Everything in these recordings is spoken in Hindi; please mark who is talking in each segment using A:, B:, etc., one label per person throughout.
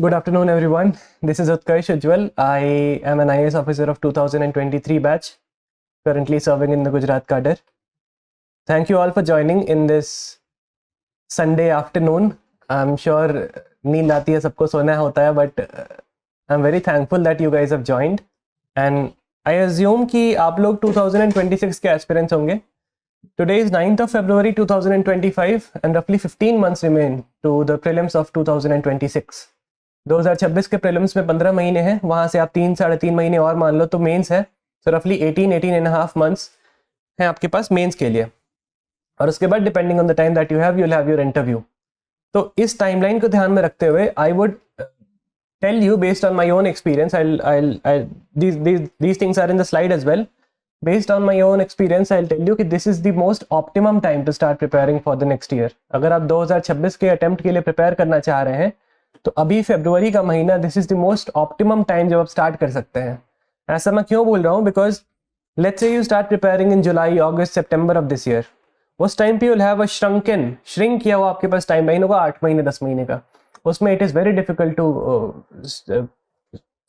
A: Good afternoon, everyone. This is Utkarsh Ujjwal. I am an IAS officer of 2023 batch, currently serving in the Gujarat cadre. Thank you all for joining in this Sunday afternoon. I'm sure नींद आती है, सबको सोना होता है, but I'm very thankful that you guys have joined. And I assume कि आप लोग 2026 के aspirants होंगे. Today is 9th of February 2025 and roughly 15 months remain to the prelims of 2026. 2026 के प्रीलिम्स में 15 महीने हैं, वहाँ से आप 3-3.5 महीने और मान लो तो मेंस है. सो रफली 18.5 मंथ्स हैं आपके पास मेंस के लिए. और उसके बाद depending on the time that you have your interview. तो इस टाइमलाइन को ध्यान में रखते हुए I would tell you based on my own experience, these things are in the slide as well. Based on my own experience, I'll tell you कि this is the most optimum time to start preparing for the next year. अगर आप 2026 के अटेम्प्ट के लिए प्रिपेयर करना चाह रहे हैं तो अभी फरवरी का महीना this is the most optimum time जब आप स्टार्ट कर सकते हैं. ऐसा मैं क्यों बोल रहा हूँ? Because let's say you start preparing in July, August, September of this year. उस टाइम पे you will have a shrink किया हुआ आपके पास टाइम लाइन होगा 8 महीने 10 महीने का. उसमें it is very difficult to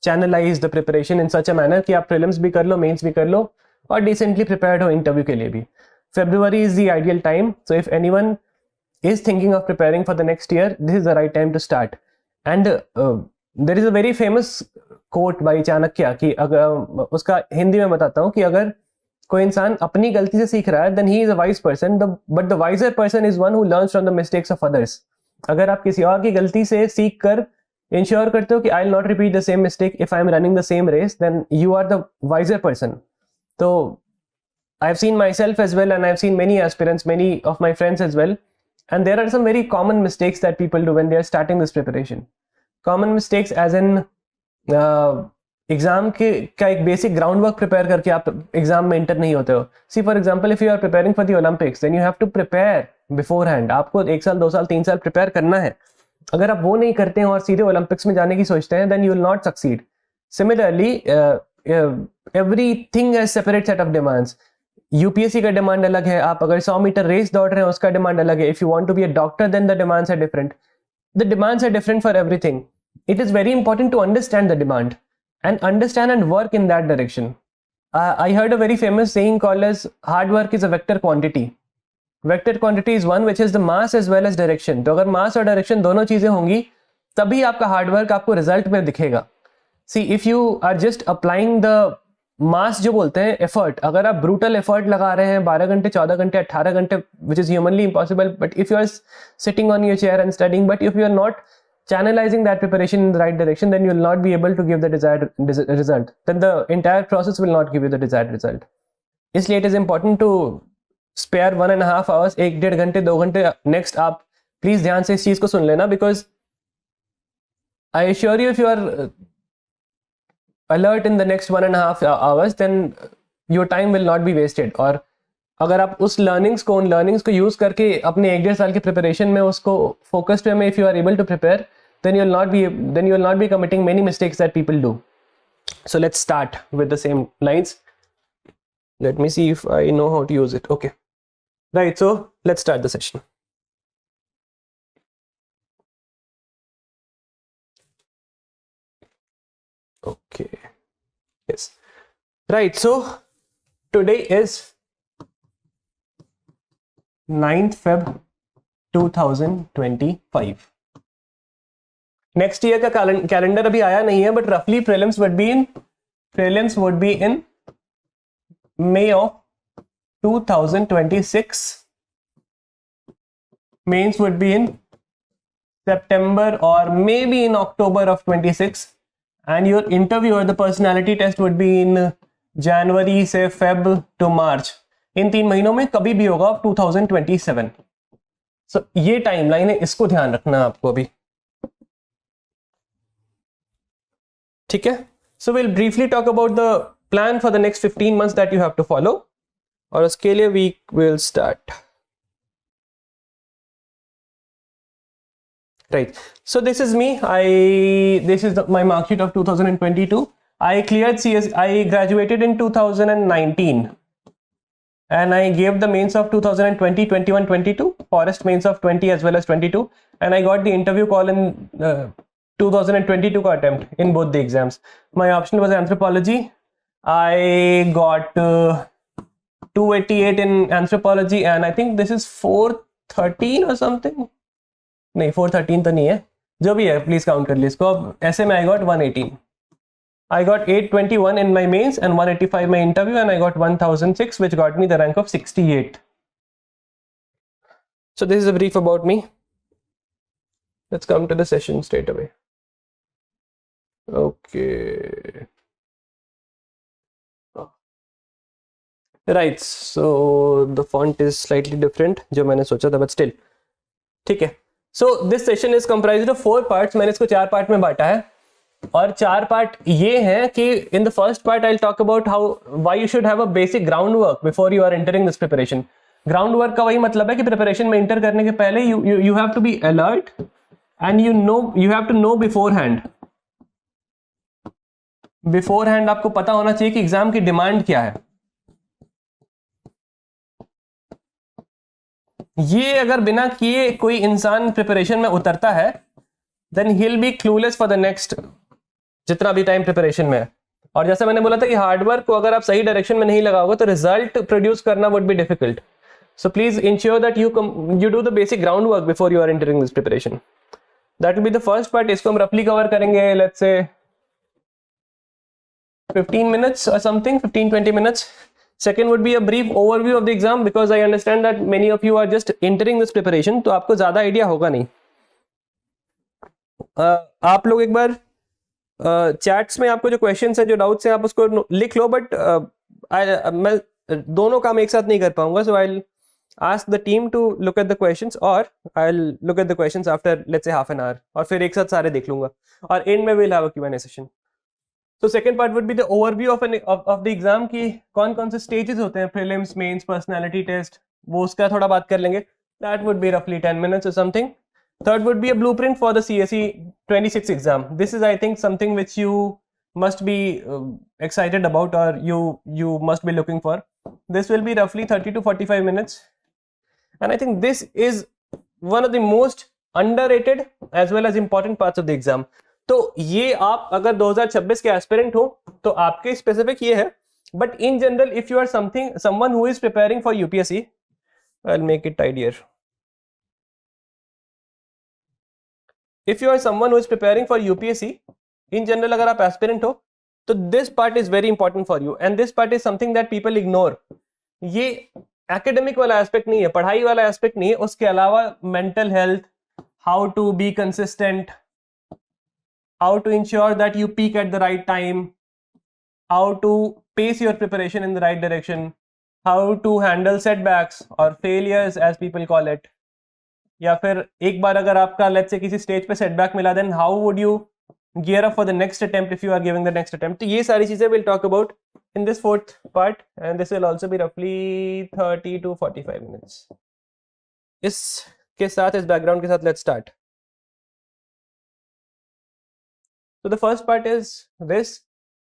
A: channelize the preparation in such a manner कि आप प्रीलिम्स भी कर लो, मेंस भी कर लो और डिसेंटली प्रिपेयर्ड हो इंटरव्यू के लिए भी. February is the ideal time. So if anyone is thinking of preparing for the next year, this is the right time to start. And there is a very famous quote by Chanakya कि अगर उसका हिंदी में बताता हूँ कि अगर कोई इंसान अपनी गलती से सीख रहा है then he is a wise person, but the wiser person is one who learns from the mistakes of others. अगर आप किसी और की गलती से सीख कर इंश्योर करते हो कि I will not repeat the same mistake if I am running the same race, then you are the wiser person. So I've seen myself as well, and I've seen many aspirants, many of my friends as well, and there are some very common mistakes that people do when they are starting this preparation. Common mistakes as in exam के का एक बेसिक ग्राउंड वर्क प्रिपेयर करके आप एग्जाम में इंटर नहीं होते हो. See for example if you are preparing for the Olympics then you have to prepare beforehand. आपको 1 साल 2 साल 3 साल प्रिपेयर करना है. अगर आप वो नहीं करते हैं और सीधे ओलंपिक्स में जाने की सोचते हैं then you will not succeed. Similarly everything has separate set of demands. UPSC का डिमांड अलग है. आप अगर 100 मीटर रेस दौड़ रहे हैं उसका डिमांड अलग है. If you want to be a doctor then the demands are different. The demands are different for everything. It is very important to understand the demand and understand and work in that direction. I heard a very famous saying called as hard work is a vector quantity. Vector quantity is one which is the mass as well as direction. तो अगर mass और direction दोनों चीजें होंगी तभी आपका hard work आपको result में दिखेगा. See, if you are just applying the mass जो बोलते हैं effort, अगर आप brutal effort लगा रहे हैं 12 घंटे 14 घंटे 18 घंटे which is humanly impossible, but if you are sitting on your chair and studying, but if you are not channelizing that preparation in the right direction, then you will not be able to give the desired result. Then the entire process will not give you the desired result. इसलिए it is important to spare 1.5 hours, 1-1.5 घंटे 2 घंटे नेक्स्ट. आप प्लीज ध्यान से इस चीज को सुन लेना, because I assure you if you are alert in the next 1.5 hours then your time will not be wasted. और अगर आप उस लर्निंग्स को यूज करके अपने 1-1.5 साल के प्रिपरेशन में उसको फोकस्ड वे में if you are able to prepare then you will not be committing many mistakes that people do. So let's start with the same lines. Let me see if I know how to use it. Okay, right, so let's start the session. Okay, yes, right, so today is 9th Feb 2025. Next year का कैलेंडर अभी आया नहीं है, बट रफली prelims would be in May of 2026. Mains would be in September or maybe in October of 26, and your interview or the personality test would be in January से Feb to March. इन 3 महीनों में कभी भी होगा 2027. सो ये टाइमलाइन है, इसको ध्यान रखना है आपको अभी, ठीक है. So will briefly talk about the plan for the next 15 months that you have to follow, और उसके लिए we will start. Right, so this is me. This is my mark sheet of 2022. I cleared CS. I graduated in 2019, and I gave the mains of 2020, 21, 22, forest mains of 20 as well as 22, and I got the interview call in 2022 का attempt in both the exams. My option was anthropology. I got 288 in anthropology and I think this is 413 or something. नहीं 413 तो नहीं है, जो भी है प्लीज काउंट कर ली इसको. अब ऐसे में I got 118. I got 821 in my mains and 185 my interview and I got 1006 which got me the rank of 68. So this is a brief about me. Let's come to the session straight away. Okay. Right, so the font is slightly different जो मैंने सोचा था, but still ठीक है. So this session is comprised of 4 parts. मैंने इसको 4 पार्ट में बांटा है और 4 पार्ट ये हैं कि in the first part I'll talk about how why you should have a basic groundwork before you are entering this preparation. Groundwork का वही मतलब है कि preparation में enter करने के पहले you have to be alert and you have to know beforehand आपको पता होना चाहिए कि एग्जाम की डिमांड क्या है. ये अगर बिना किए कोई इंसान प्रिपरेशन में उतरता है then he will be clueless for the next जितना भी टाइम प्रिपरेशन में है. और जैसे मैंने बोला था कि हार्डवर्क को अगर आप सही डायरेक्शन में नहीं लगाओगे तो रिजल्ट प्रोड्यूस करना would be difficult. So please ensure that you do the basic ground work before you are entering this preparation. That will be the first part. इसको हम रफली कवर करेंगे let's say 15 minutes or something, 15-20 minutes. Second would be a brief overview of the exam because I understand that many of you are just entering this preparation, तो आपको ज़्यादा आइडिया होगा नहीं. आप लोग एक बार चैट्स में आपको जो क्वेश्चंस है, जो डाउट्स हैं, आप उसको लिख लो. बट मैं दोनों काम एक साथ नहीं कर पाऊंगा. सो आई ask the team to look at the questions or I'll look at the questions after let's say half an hour और फिर एक साथ सारे देख लूंगा और end में we'll have a Q&A session. तो second part would be the overview of the exam की कौन कौन से स्टेजेस होते हैं, प्रीलिम्स, मेंस, पर्सनालिटी टेस्ट, वो उसका थोड़ा बात कर लेंगे. दैट वुड बी रफली 10 minutes or something. Third would be a blueprint for the CSE 26 exam. This is I think something which you must be excited about or you must be looking for. This will be roughly 30 to 45 minutes and I think this is one of the most underrated as well as important parts of the exam. तो ये आप अगर 2026 के एस्पिरेंट हो तो आपके स्पेसिफिक ये है. But in general if you are someone who is preparing for UPSC, I will make it tidier. If you are someone who is preparing for UPSC in general, अगर आप एस्पिरेंट हो तो this part is very important for you and this part is something that people ignore. ये एकेडमिक वाला एस्पेक्ट नहीं है, पढ़ाई वाला एस्पेक्ट नहीं है. उसके अलावा mental health, how to be consistent, how to ensure that you peak at the right time, how to pace your preparation in the right direction, how to handle setbacks or failures as people call it. या फिर एक बार अगर आपका let's say किसी स्टेज पे setback मिला, then how would you gear up for the next attempt if you are giving the next attempt. तो ये सारी चीजें we'll talk about in this fourth part and this will also be roughly 30 to 45 minutes. इसके साथ, इस बैकग्राउंड के साथ let's start. तो the first part is this.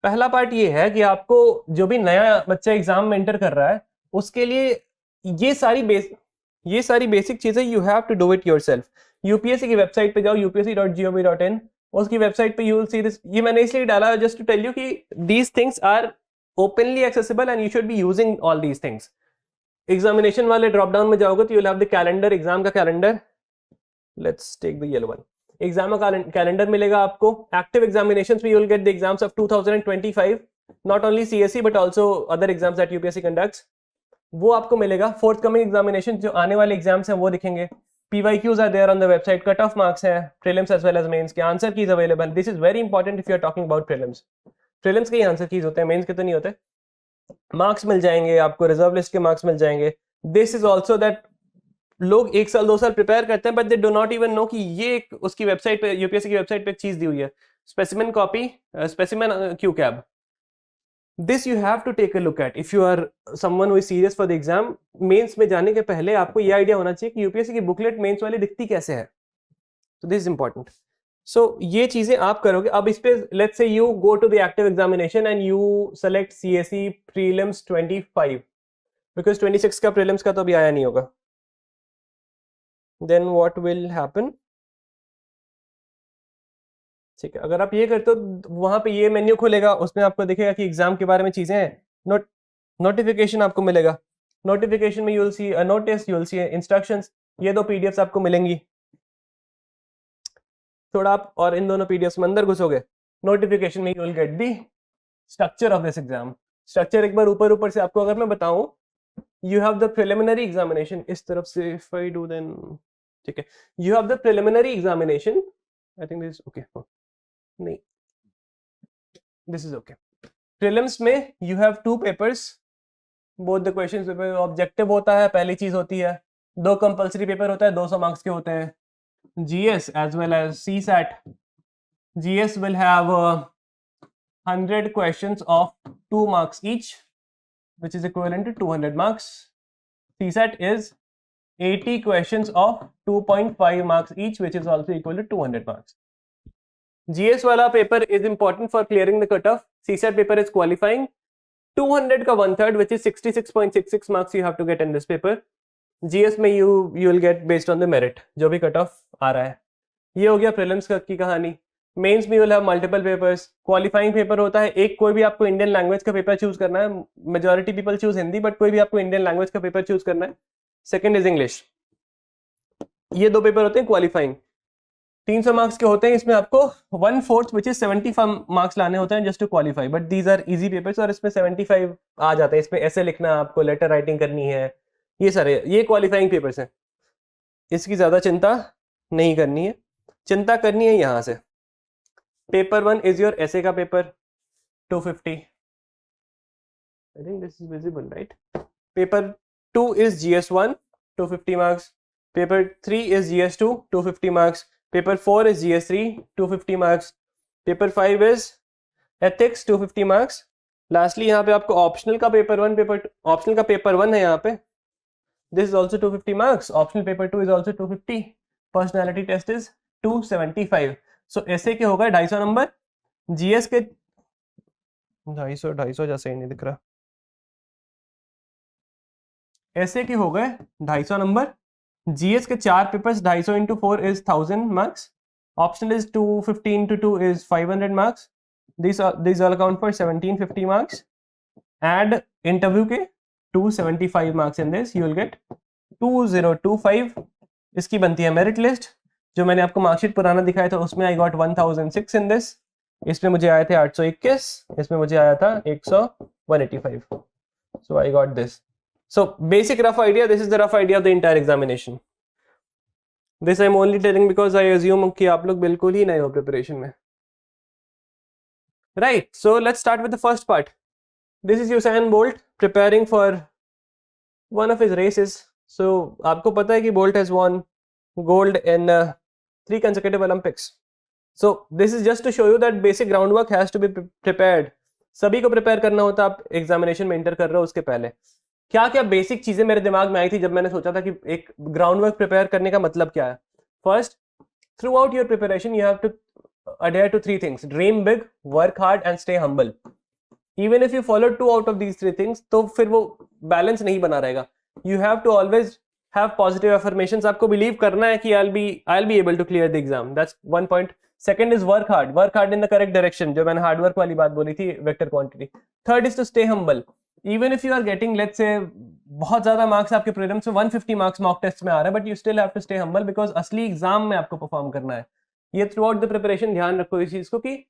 A: पहला पार्ट ये है कि आपको जो भी नया बच्चा एग्जाम में एंटर कर रहा है उसके लिए ये सारी बेसिक चीजें you have to do it yourself. UPSC की वेबसाइट पे जाओ, upsc.gov.in, उसकी वेबसाइट पे यू विल सी दिस. ये मैंने इसलिए डाला जस्ट टू टेल यू कि these things are openly accessible and you should be using all these things. Examination वाले ड्रॉप डाउन में जाओगे तो you will have the calendar, exam का calendar. Let's take the yellow one. Exam का कैलेंडर मिलेगा आपको. एक्टिव एग्जामिनेशंस में you will get the exams of 2025, not only CSE but also other exams that UPSC conducts. वो आपको मिलेगा. फोर्थ कमिंग एग्जामिनेशन, जो आने वाले एग्जाम्स हैं वो दिखेंगे. PYQs are there on the website. Cut off marks हैं prelims as well as mains के. Answer keys available. This is very important if you are talking about prelims. Prelims के ही आंसर कीज होते हैं, मेंस के तो नहीं होते. मार्क्स मिल जाएंगे आपको, रिजर्व लिस्ट के मार्क्स मिल जाएंगे. दिस इज ऑल्सो दैट लोग 1 साल 2 साल प्रिपेयर करते हैं but they do not even know कि ये उसकी वेबसाइट पे, यूपीएससी की वेबसाइट पे एक चीज दी हुई है, specimen copy, specimen Q CAB. This you have to take a look at if you are someone who is serious for the exam. Mains में जाने के पहले आपको ये आइडिया होना चाहिए कि यूपीएससी की बुकलेट मेंस वाली दिखती कैसे है. तो दिस इज इंपॉर्टेंट. सो ये चीजें आप करोगे. अब इस पे let's say you go to the active examination and you select CSE prelims 25 because 26 का प्रीलिम्स का तो अभी आया नहीं होगा. Then what will happen? ठीक है, अगर आप ये करते हो वहां पे ये मेन्यू खुलेगा, उसमें आपको दिखेगा कि एग्जाम के बारे में चीजें हैं, नोटिफिकेशन आपको मिलेगा, नोटिफिकेशन में you'll see notice, you'll see instructions, ये दो पीडीएफ्स आपको मिलेंगी। थोड़ा आप और इन दोनों पीडीएफ्स में अंदर घुसोगे, नोटिफिकेशन में you'll get the structure of this exam. Structure एक बार ऊपर से आपको अगर मैं बताऊं, you have the preliminary examination, इस तरफ से if I do then, ठीक है, you have the preliminary examination, I think this is okay, नहीं, this is okay। prelims में you have two papers, both the questions paper objective होता है, पहली चीज होती है, दो कंपल्सरी पेपर होता है, 200 मार्क्स के होते हैं, GS as well as CSAT। GS will have 100 questions of 2 marks each, which is equivalent to 200 marks. CSAT is 80 questions of 2.5 marks each, which is also equal to 200 marks. GS वाला paper is important for clearing the cutoff. CSAT paper is qualifying. 200 का 1/3, which is 66.66 marks you have to get in this paper. GS में you will get based on the merit, जो भी cutoff आ रहा है। ये हो गया prelims की कहानी। मेंस में will have multiple papers. Qualifying paper होता है एक, कोई भी आपको इंडियन लैंग्वेज का पेपर चूज करना है, majority people choose Hindi, but कोई भी आपको इंडियन लैंग्वेज का पेपर चूज करना है। Second is English. ये दो पेपर होते हैं क्वालिफाइंग, 300 मार्क्स के होते हैं। इसमें आपको 1/4 विच इज 75 मार्क्स लाने होते हैं just to qualify, but these are easy papers और इसमें 75 आ जाते हैं। इसमें ऐसे लिखना, आपको लेटर राइटिंग करनी है, ये सारे ये क्वालिफाइंग पेपर्स हैं। इसकी ज्यादा चिंता नहीं करनी है, चिंता करनी है यहां से। पेपर 1 is your essay का paper 250, I think this is visible right? Paper 2 is GS1 250 marks, paper 3 is GS2 250 marks, paper 4 is GS3 250 marks, paper 5 is ethics 250 marks। Lastly यहाँ पे आपको ऑप्शनल का पेपर 1 ऑप्शनल का पेपर 1 है यहाँ पे, this is also 250 marks, optional paper 2 is also 250, personality test is 275। सो ऐसे के होगा 250 नंबर, जीएस के 250 जैसे ही नहीं दिख रहा, ऐसे के हो गए 250 नंबर। जीएस के 4 papers 250 into 4 is 1000 marks, optional is 250 into 2 is 500 marks, this all account for 1750 marks, and interview के 275 marks in this, you will gate 2025। इसकी बनती है मेरिट लिस्ट। जो मैंने आपको मार्कशीट पुराना दिखाया था उसमें आई गॉट 1006 इन दिस, इसमें मुझे आए थे 821, इसमें मुझे आया था 185, so I got this. So basic rough idea, this is the rough idea of the entire examination. This I am only telling because I assume कि आप लोग बिल्कुल ही नए हो प्रिपरेशन में, right? So let's start with the first part. This is Usain Bolt preparing for one of his races. So आपको पता है कि Bolt has won gold in 3 consecutive Olympics. So this is just to show you that basic groundwork has to be prepared. सभी को प्रिपेयर करना होता है। आप एग्जामिनेशन में एंटर कर रहे हो उसके पहले क्या क्या बेसिक चीजें मेरे दिमाग में आई थी जब मैंने सोचा था कि एक ग्राउंडवर्क प्रिपेयर करने का मतलब क्या है। First, throughout your preparation you have to adhere to 3 things: dream big, work hard and stay humble. Even if you follow 2 out of these 3 things, तो फिर वो बैलेंस नहीं बना रहेगा। You have to always have positive affirmations. आपको बिलीव करना है कि I'll be able to clear the exam. That's one point. Second is work hard in the correct direction, जो मैंने हार्ड वर्क वाली बात बोली थी, vector quantity. Third is to stay humble. Even if you are getting, let's say, बहुत ज्यादा मार्क्स आपके प्रीलिम्स में 150 मार्क्स मॉक टेस्ट में आ रहा है, but you still have to stay humble because असली एग्जाम में आपको परफॉर्म करना है। ये थ्रू आउट द प्रिपरेशन ध्यान रखो इस चीज को कि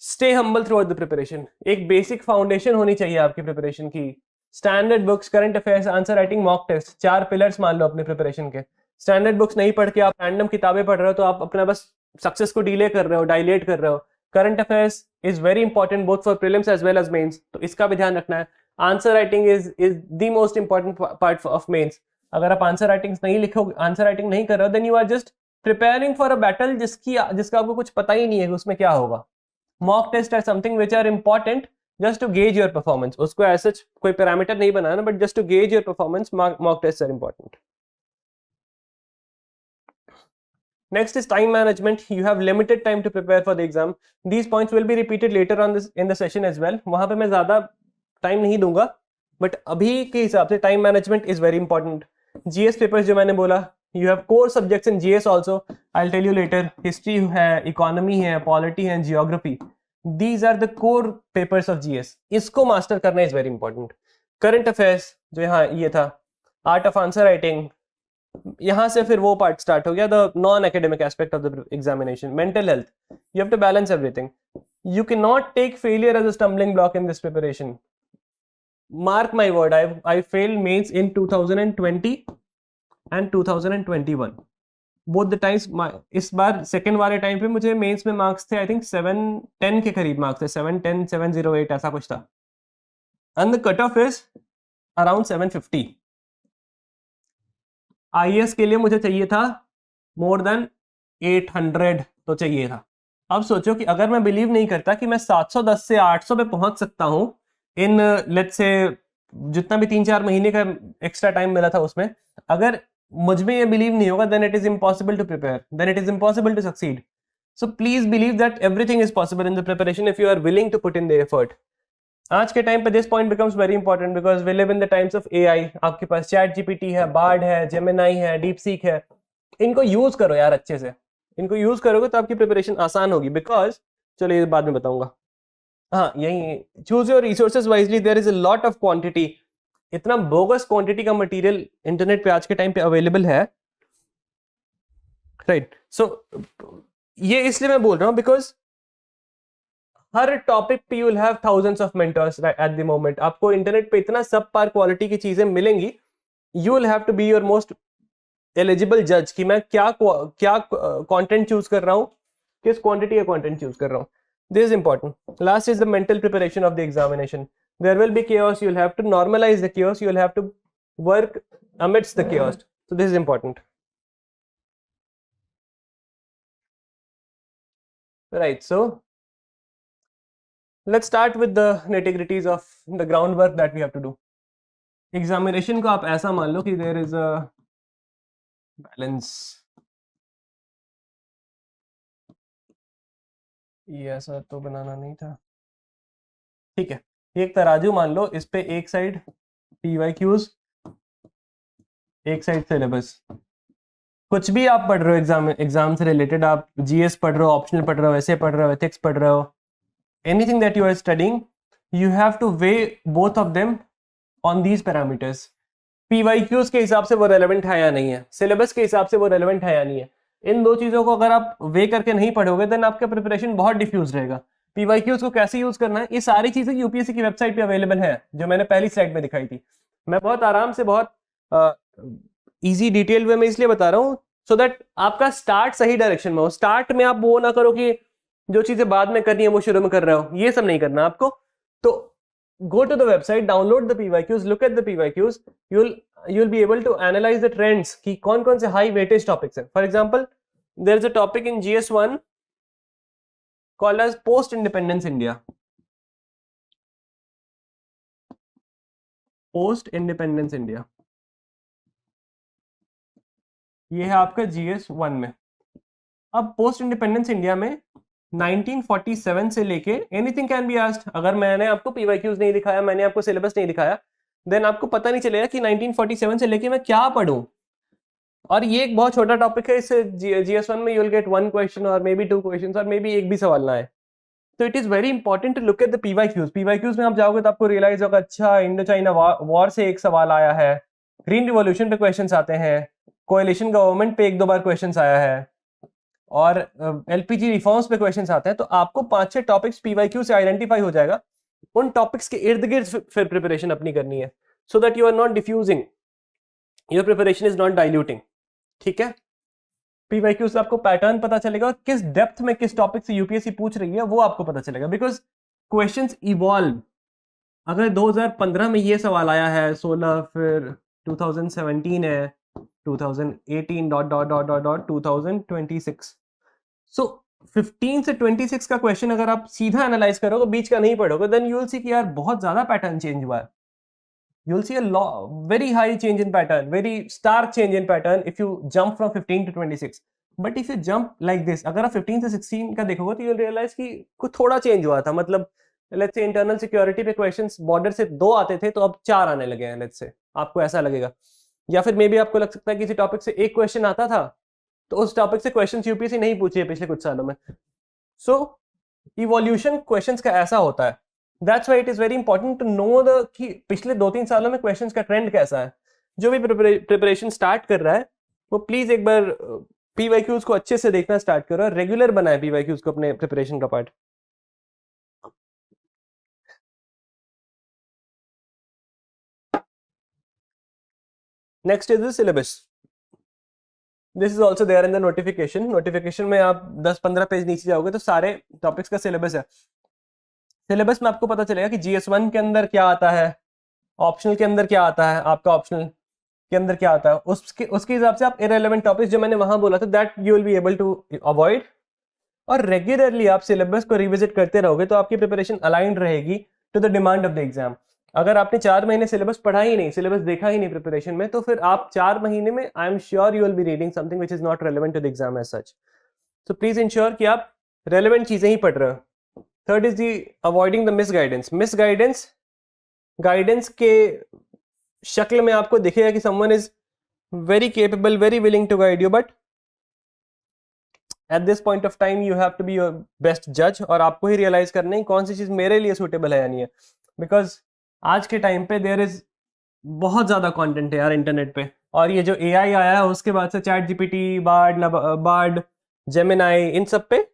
A: stay humble throughout the preparation. एक बेसिक फाउंडेशन होनी चाहिए आपकी प्रिपरेशन की। Standard books, current affairs, answer writing, mock test, 4 pillars मान लो अपने प्रिपरेशन के। स्टैंडर्ड बुक्स नहीं पढ़ के आप रैंडम किताबें पढ़ रहे हो तो आप अपना बस सक्सेस को डिले कर रहे हो, डायलेट कर रहे हो। Current affairs is very important both for prelims as well as mains, तो इसका भी ध्यान रखना है। Answer writing is the most important part of mains. अगर आप आंसर राइटिंग्स नहीं लिखोगे, आंसर राइटिंग नहीं कर रहे हो, then you are just preparing for a battle जिसका आपको कुछ पता ही नहीं है उसमें क्या होगा। Mock test are something which are important just to gauge your performance. उसको as such कोई पैरामीटर नहीं बनाना, but just to gauge your performance, mock tests are important. Next is time management. You have limited time to prepare for the exam. These points will be repeated later on in the session as well. वहाँ पे मैं ज़्यादा टाइम नहीं दूंगा, but अभी के हिसाब से time management is very important. GS papers जो मैंने बोला, You have core subjects in GS also. I'll tell you later. History है, economy है, polity है, geography. These are the core papers of GS. इसको master करना is very important. Current affairs जो यहाँ ये था, art of answer writing, यहाँ से फिर वो part start हो गया, the non-academic aspect of the examination, mental health. You have to balance everything. You cannot take failure as a stumbling block in this preparation. Mark my word, I failed mains in 2020 and 2021. Both the times इस बार सेकेंड वाले टाइम पे मुझे मेंस में मार्क्स थे आई थिंक 710 के करीब मार्क्स थे, 710 708 ऐसा कुछ था, and the cut off is around 750. IAS के लिए मुझे चाहिए था मोर देन 800 तो चाहिए था. अब सोचो कि अगर मैं बिलीव नहीं करता कि मैं 710 से 800 पे पहुंच सकता हूं इन लेट्स से जितना भी 3-4 महीने का एक्स्ट्रा टाइम मिला था उसमें, अगर मुझ में ये बिलीव नहीं होगा, then it is impossible to prepare, then it is impossible to succeed. So please believe that everything is possible in the preparation if you are willing to put in the effort. आज के टाइम पे this point becomes very important because we live in the times of AI. आपके पास ChatGPT है, Bard है, Gemini है, DeepSeek है. इनको यूज करो यार अच्छे से. इनको यूज करोगे तो आपकी प्रिपरेशन आसान होगी. बिकॉज चलो ये बाद में बताऊंगा. हाँ, यही choose your resources wisely. There is a lot of quantity. इतना बोगस क्वांटिटी का मटेरियल इंटरनेट पे आज के टाइम पे अवेलेबल है, राइट. सो ये इसलिए मैं बोल रहा हूँ बिकॉज हर टॉपिक पे you will have thousands of mentors at the moment. आपको इंटरनेट पे इतना सब पार क्वालिटी की चीजें मिलेंगी. You will have to be your most eligible जज कि मैं क्या कंटेंट चूज कर रहा हूँ, किस क्वांटिटी का कंटेंट चूज कर रहा हूँ. This is important. Last is the mental preparation of the examination. There will be chaos. You will have to normalize the chaos. You will have to work amidst the chaos. So this is important. Right. So let's start with the nitty-gritties of the groundwork that we have to do. Examination को आप ऐसा मान लो कि there is a balance. ये ऐसा तो बनाना नहीं था. ठीक है, एक तराजू मान लो, इस पे एक साइड PYQs, एक साइड सिलेबस. कुछ भी आप पढ़ रहे हो एग्जाम से रिलेटेड, आप GS पढ़ रहे हो, ऑप्शनल पढ़ रहे हो, ऐसे पढ़ रहे हो, एथिक्स पढ़ रहे हो, anything that you are studying, you have to weigh both of them on these parameters. PYQs के हिसाब से वो रेलेवेंट है या नहीं है, सिलेबस के हिसाब से वो रेलेवेंट है या नहीं है. इन दो चीजों को अगर आप वे करके नहीं पढ़ोगे देन आपका प्रिपरेशन बहुत डिफ्यूज रहेगा. PYQs को कैसे यूज करना है, ये सारी चीजें यूपीएससी की वेबसाइट पे अवेलेबल है, जो मैंने पहली स्लाइड में दिखाई थी. मैं बहुत आराम से, बहुत इजी डिटेल वे में इसलिए बता रहा हूँ सो दैट आपका स्टार्ट सही डायरेक्शन में हो. स्टार्ट में आप वो ना करो कि जो चीजें बाद में करनी है वो शुरू में कर रहे हो, ये सब नहीं करना आपको. तो go to the website, download the PYQs, look at the PYQs. You'll be able to analyze the trends कि कौन-कौन से high weightage topics हैं. For example, there is a topic in GS1 called as post-independence India. Post-independence India. ये है आपका GS1 में. अब post-independence India में 1947 से लेके एनीथिंग कैन बी आस्क्ड. अगर मैंने आपको PYQs नहीं दिखाया, मैंने आपको सिलेबस नहीं दिखाया, देन आपको पता नहीं चलेगा कि 1947 से लेके मैं क्या पढ़ूं. और ये एक बहुत छोटा टॉपिक है, इससे GS1 में यू विल गेट 1 क्वेश्चन और मे बी 2 क्वेश्चंस और मे बी एक भी सवाल ना आए. तो it is very important to look at the PYQs. PYQs में आप जाओगे तो आपको रियलाइज होगा, अच्छा इंडो चाइना वॉर से एक सवाल आया है, ग्रीन रिवॉल्यूशन पे क्वेश्चंस आते हैं, कोएलिशन गवर्नमेंट पे 1-2 बार क्वेश्चंस आया है, और LPG रिफॉर्म्स पे क्वेश्चंस आते हैं. तो आपको 5-6 टॉपिक्स PYQ से आइडेंटिफाई हो जाएगा. उन टॉपिक्स के इर्द गिर्द फिर प्रिपरेशन अपनी करनी है, so that you are not diffusing, your preparation is not diluting. ठीक है, PYQ से आपको पैटर्न पता चलेगा और किस डेप्थ में किस टॉपिक से यूपीएससी पूछ रही है वो आपको पता चलेगा. Because questions evolve. अगर 2015 में ये सवाल आया है, 16 फिर 2017 है, 2018 dot dot dot dot dot 2026. सो 15 से 26 का क्वेश्चन अगर आप सीधा एनालाइज करोगे, बीच का नहीं पढ़ोगे, देन यू विल सी कि यार बहुत ज्यादा पैटर्न चेंज हुआ है. You will see a very high change in pattern, very stark change in pattern if you jump from 15 to 26. But if you jump like this, अगर आप 15 से 16 का देखोगे तो you will realize कि कुछ थोड़ा चेंज हुआ था. मतलब let's say internal security पे questions border से 2 आते थे तो अब 4 आने लगे हैं. let's say आपको ऐसा लगेगा. या फिर मे भी आपको लग सकता है किसी टॉपिक से एक क्वेश्चन आता था, तो उस टॉपिक से क्वेश्चन यूपीएससी नहीं पूछी है पिछले कुछ सालों में। सो इवोल्यूशन क्वेश्चंस का ऐसा होता है, that's why it is very important to know the कि पिछले 2-3 सालों में क्वेश्चंस का ट्रेंड कैसा है। जो भी प्रिपरेशन स्टार्ट कर रहा है वो प्लीज एक बार पीवाईक्यूज को अच्छे से देखना स्टार्ट करो और रेगुलर बनाए पीवाईक्यूज को अपने प्रिपरेशन का part. Next is the syllabus. This is also there in the notification में आप 10-15 पेज नीचे जाओगे तो सारे टॉपिक्स का सिलेबस है। सिलेबस में आपको पता चलेगा कि GS1 के अंदर क्या आता है, ऑप्शनल के अंदर क्या आता है, आपका ऑप्शनल के अंदर क्या आता है, उसके हिसाब से आप इरेलेवेंट टॉपिक्स जो मैंने वहां बोला था that you will be able to avoid, और रेगुलरली आप सिलेबस को रिविजिट करते रहोगे तो आपकी प्रिपरेशन अलाइंड रहेगी to the demand of the exam. अगर आपने 4 महीने सिलेबस पढ़ा ही नहीं, सिलेबस देखा ही नहीं प्रिपरेशन में, तो फिर आप 4 महीने में I am sure you will be reading something which is not relevant to the exam as such. So please ensure कि आप रेलेवेंट चीजें ही पढ़ रहे हो। Third is the avoiding the misguidance. Guidance के शक्ल में आपको दिखेगा कि someone is very capable, very willing to guide you, but at this point of time you have to be your best जज, और आपको ही रियलाइज करना है कौन सी चीज मेरे लिए सूटेबल है या नहीं है। बिकॉज आज के टाइम पे देयर इज बहुत ज्यादा कंटेंट है यार इंटरनेट पे, और ये जो एआई आया है उसके बाद से चैट जीपीटी, बार्ड, जेमिनाई, इन सब पे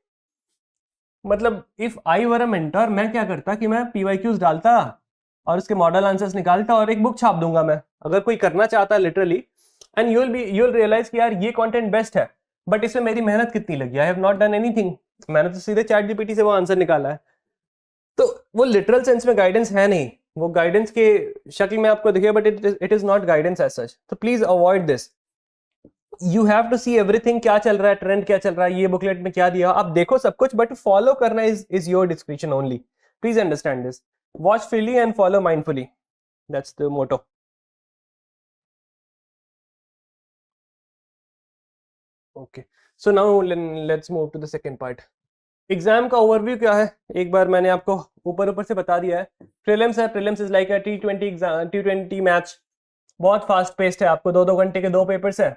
A: मतलब if I were a mentor, मैं क्या करता कि मैं पीवाईक्यूज डालता और उसके मॉडल आंसर्स निकालता और एक बुक छाप दूंगा मैं, अगर कोई करना चाहता है literally, and you will realize कि यार ये कंटेंट बेस्ट है, बट इसमें मेरी मेहनत कितनी लगी, I have not done anything, मैंने तो सीधे चैट जीपीटी से वो आंसर निकाला है। तो वो लिटरल सेंस में गाइडेंस है नहीं, वो गाइडेंस के शक्ल में आपको दिखेगा but it is not guidance as such. तो please avoid this. You have to see everything, क्या चल रहा है, ट्रेंड क्या चल रहा है, ये बुकलेट में क्या दिया, आप देखो सब कुछ, बट फॉलो करना is your description only. Please understand this. Watch freely and follow mindfully, that's the motto. Okay, so now let's move to the second part. Exam का ओवरव्यू क्या है, एक बार मैंने आपको ऊपर ऊपर से बता दिया है। प्रीलिम्स है, prelims is like a T20 match, बहुत फास्ट पेस्ड है, आपको 2-2 घंटे के 2 पेपर्स है,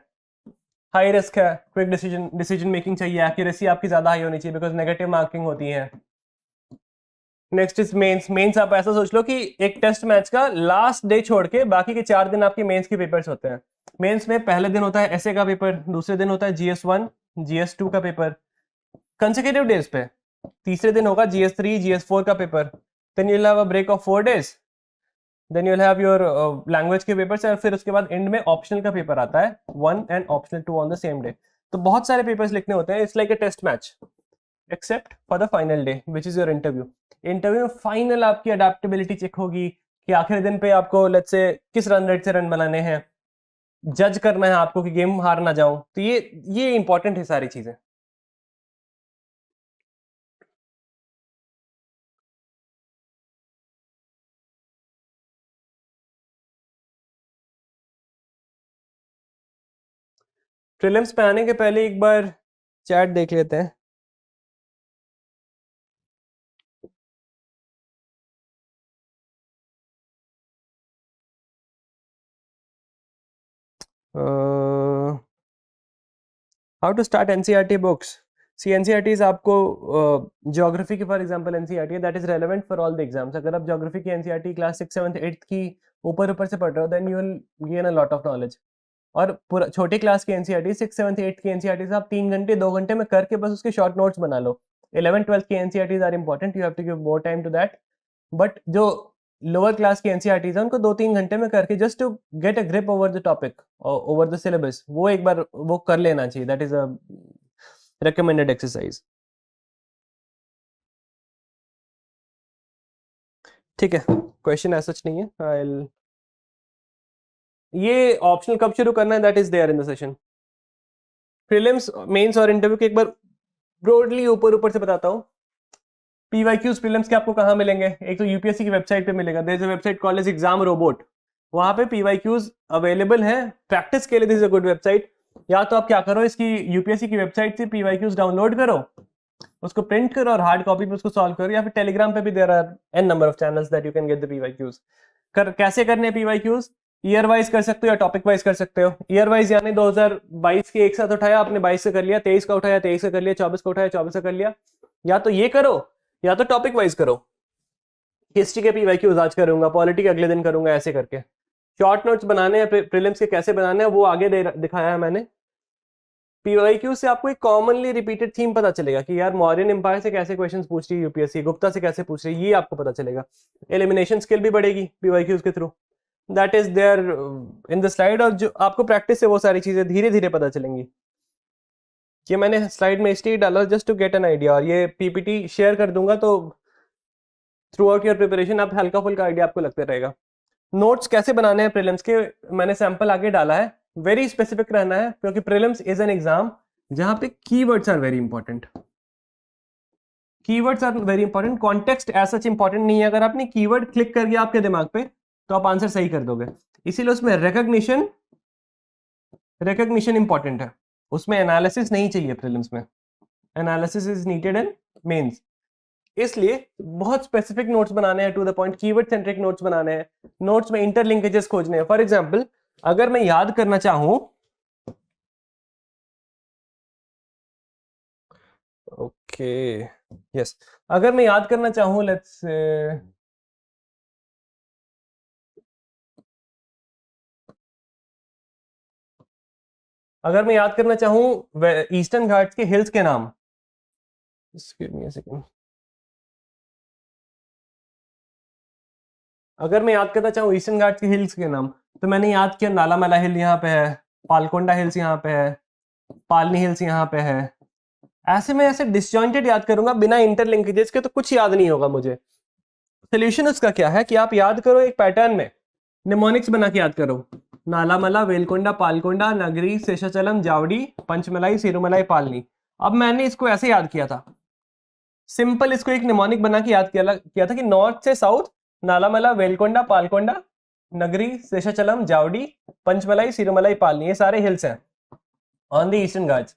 A: हाई रिस्क है, क्विक डिसीजन मेकिंग चाहिए, एक्यूरेसी आपकी ज्यादा हाई होनी चाहिए बिकॉज नेगेटिव मार्किंग होती है। नेक्स्ट इज मेंस आप ऐसा सोच लो कि एक टेस्ट मैच का लास्ट डे छोड़ के बाकी के 4 दिन आपके मेंस के पेपर्स होते हैं। मेंस में पहले दिन होता है एसए का पेपर, दूसरे दिन होता है GS1 GS2 का पेपर कंसेक्यूटिव डेज पे, तीसरे दिन होगा GS3 GS4 का paper, then you will have a break of 4 days, then you will have your language के पेपर्स, और फिर उसके बाद एंड में ऑप्शनल का पेपर आता है 1 and optional 2 on the same day. तो बहुत सारे पेपर्स लिखने होते हैं, it's like a test match except for the final day which is your interview. Interview में फाइनल आपकी अडेप्टेबिलिटी चेक होगी कि आखिरी दिन पे आपको लेट्स से किस रन रेट से रन बनाने हैं, जज करना है आपको कि गेम हार ना जाऊं, तो ये इंपॉर्टेंट है सारी चीजें। प्रीलिम्स पे आने के पहले एक बार चैट देख लेते हैं। How to start NCERT books. See NCERTs आपको ज्योग्राफी की फॉर एग्जांपल एनसीईआरटी है that is relevant for all the exams. अगर आप ज्योग्राफी की एनसीईआरटी क्लास 6, 7, 8 की ऊपर ऊपर से पढ़ रहे हो then you will gain a lot of knowledge. और पूरा छोटी क्लास की एनसीईआरटी 6, 7, 8 की एनसीईआरटी आप 3 घंटे 2 घंटे में करके बस उसके शॉर्ट नोट्स बना लो। 11, 12 की NCERTs are important, you have to give more time to that, but जो लोअर क्लास की एनसीईआरटीज है उनको 2-3 घंटे में करके just to get a grip over the topic, over the syllabus, वो एक बार वो कर लेना चाहिए, that is a recommended exercise। ठीक है, क्वेश्चन ऐसा सच नहीं है। ये ऑप्शनल कब शुरू करना है that is there in the session. Prelims, mains और इंटरव्यू के एक बार ब्रॉडली ऊपर ऊपर से बताता हूँ। पीवाईक्यूज प्रीलिम्स के आपको कहाँ मिलेंगे, एक तो यूपीएससी की वेबसाइट पे मिलेगा, there is a website called as exam robot, वहां पे पीवाईक्यूज अवेलेबल है प्रैक्टिस के लिए, this is a good website. या तो आप क्या करो, इसकी यूपीएससी की वेबसाइट से पीवाईक्यूज डाउनलोड करो, उसको प्रिंट करो और हार्ड कॉपी पे उसको सॉल्व करो, या फिर टेलीग्राम पे भी there are a number of channels that you can get the PYQs. कैसे करने पीवाईक्यूज, ईयर वाइज कर सकते हो या टॉपिक वाइज कर सकते हो। ईयर वाइज यानी 2022 के एक साथ उठाया आपने, 22 से कर लिया, 23 का उठाया 23 से कर लिया, 24 का उठाया 24 से कर लिया, या तो ये करो या तो टॉपिक वाइज करो। हिस्ट्री के पीवाईक्यूज आज करूंगा, पॉलिटी के अगले दिन करूंगा, ऐसे करके। शॉर्ट नोट्स बनाने हैं प्रीलिम्स के, कैसे बनाने हैं वो आगे दिखाया है मैंने। पीवाईक्यू से आपको एक कॉमनली रिपीटेड थीम पता चलेगा कि यार मौर्यन एम्पायर से कैसे क्वेश्चंस पूछ रही है यूपीएससी, गुप्ता से कैसे पूछ रही है, ये आपको पता चलेगा। एलिमिनेशन स्किल भी बढ़ेगी पीवाईक्यूज के through, that is there in the slide. और जो आपको प्रैक्टिस से वो सारी चीजें धीरे धीरे पता चलेंगी। ये मैंने स्लाइड में इसलिए डाला just to get an idea, और ये पीपीटी शेयर कर दूंगा तो थ्रू आउट योर प्रिपरेशन आप हल्का फुल्का आइडिया आपको लगते रहेगा। नोट्स कैसे बनाने हैं प्रीलिम्स के, मैंने सैंपल आगे डाला है। वेरी स्पेसिफिक रहना है क्योंकि प्रीलिम्स इज एन एग्जाम जहां पे keywords are very important. Keywords are very important, context as such important नहीं है। अगर आपने कीवर्ड क्लिक कर दिया आपके दिमाग पे तो आप आंसर सही कर दोगे। इसीलिए उसमें रिकॉग्निशन इंपॉर्टेंट है, उसमें एनालिसिस नहीं चाहिए प्रीलिम्स में। Analysis is needed in mains. इसलिए बहुत स्पेसिफिक नोट्स बनाने हैं, to the point keyword centric notes बनाने हैं। नोट्स में इंटरलिंकेजेस खोजने हैं। फॉर एग्जांपल अगर मैं याद करना चाहूं, ओके यस, अगर मैं याद करना चाहूं, लेट्स अगर मैं याद करना चाहूं ईस्टर्न घाट्स के हिल्स के नाम, अगर मैं याद करना चाहूँ ईस्टर्न घाट्स के हिल्स के नाम, तो मैंने याद किया नालामला हिल यहाँ पे है, पालकोंडा हिल्स यहाँ पे है, पालनी हिल्स यहाँ पे है। ऐसे में ऐसे डिसजॉइंटेड याद करूंगा बिना इंटरलिंकेजेस के तो कुछ याद नहीं होगा मुझे। सोल्यूशन उसका क्या है कि आप याद करो एक पैटर्न में, निमोनिक्स बना के याद करो। नालामला, वेलकोंडा, पालकोंडा, नगरी, शेषाचलम, जावड़ी, पंचमलाई, सिरुमलाई, पालनी। अब मैंने इसको ऐसे याद किया था, सिंपल इसको एक निमोनिक बना के याद किया था कि नॉर्थ से साउथ नालामला, वेलकोंडा, पालकोंडा, नगरी, शेषाचलम, जावड़ी, पंचमलाई, सिरुमलाई, पालनी, ये सारे हिल्स हैं ऑन द ईस्टर्न घाट्स।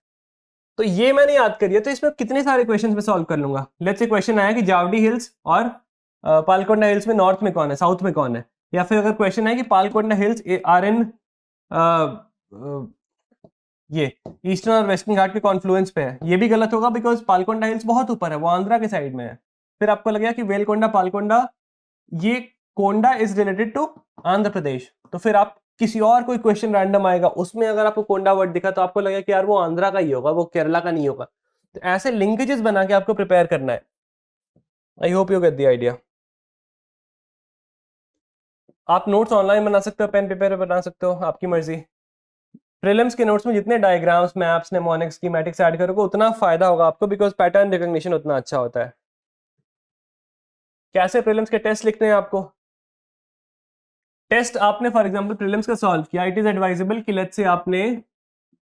A: तो ये मैंने याद करिए, तो इसमें कितने सारे क्वेश्चंस में सॉल्व कर लूंगा। लेट्स से क्वेश्चन आया कि जावड़ी हिल्स और पालकोंडा हिल्स में नॉर्थ में कौन है, साउथ में कौन है। या फिर अगर क्वेश्चन है कि पालकोंडा हिल्स आर इन ये ईस्टर्न और वेस्टर्न घाट के कॉन्फ्लुएंस पे है, ये भी गलत होगा बिकॉज पालकोंडा हिल्स बहुत ऊपर है, वो आंध्रा के साइड में है। फिर आपको लगेगा कि वेलकोंडा, पालकोंडा, ये कोंडा is related to Andhra Pradesh, तो फिर आप किसी और कोई क्वेश्चन रैंडम आएगा उसमें अगर आपको कोंडा वर्ड दिखा तो आपको लगेगा कि यार वो आंध्रा का ही होगा, वो केरला का नहीं होगा। तो ऐसे लिंकेजेस बना के आपको प्रिपेयर करना है। I hope you get the idea. आप नोट्स ऑनलाइन बना सकते हो, पेन पेपर बना सकते हो, आपकी मर्जी। प्रीलिम्स के नोट्स में जितने diagrams, maps, mnemonics, schematics add करोगे उतना फायदा होगा आपको, बिकॉज पैटर्न रिकॉग्निशन उतना अच्छा होता है। कैसे प्रीलिम्स के टेस्ट लिखते हैं आपको, टेस्ट आपने फॉर एग्जांपल प्रीलिम्स का सॉल्व किया, इट इज एडवाइजेबल कि लेट्स से आपने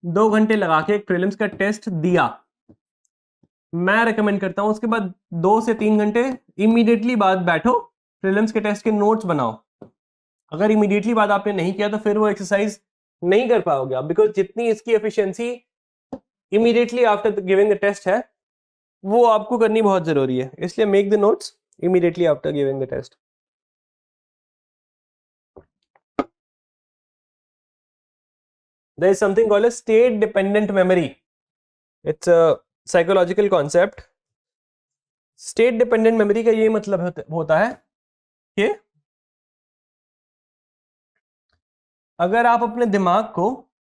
A: 2 घंटे लगा के एक प्रीलिम्स का टेस्ट दिया, मैं रिकमेंड करता हूं उसके बाद 2 से 3 घंटे इमीडिएटली बाद बैठो, प्रीलिम्स के टेस्ट के नोट्स बनाओ। अगर इमीडिएटली बाद आपने नहीं किया तो फिर वो एक्सरसाइज नहीं कर पाओगे आप, बिकॉज जितनी इसकी efficiency immediately after giving the test है वो आपको करनी बहुत जरूरी है। इसलिए make the notes immediately after giving the test. There is something called as state dependent memory. It's a psychological concept. State dependent memory का ये मतलब होता है कि अगर आप अपने दिमाग को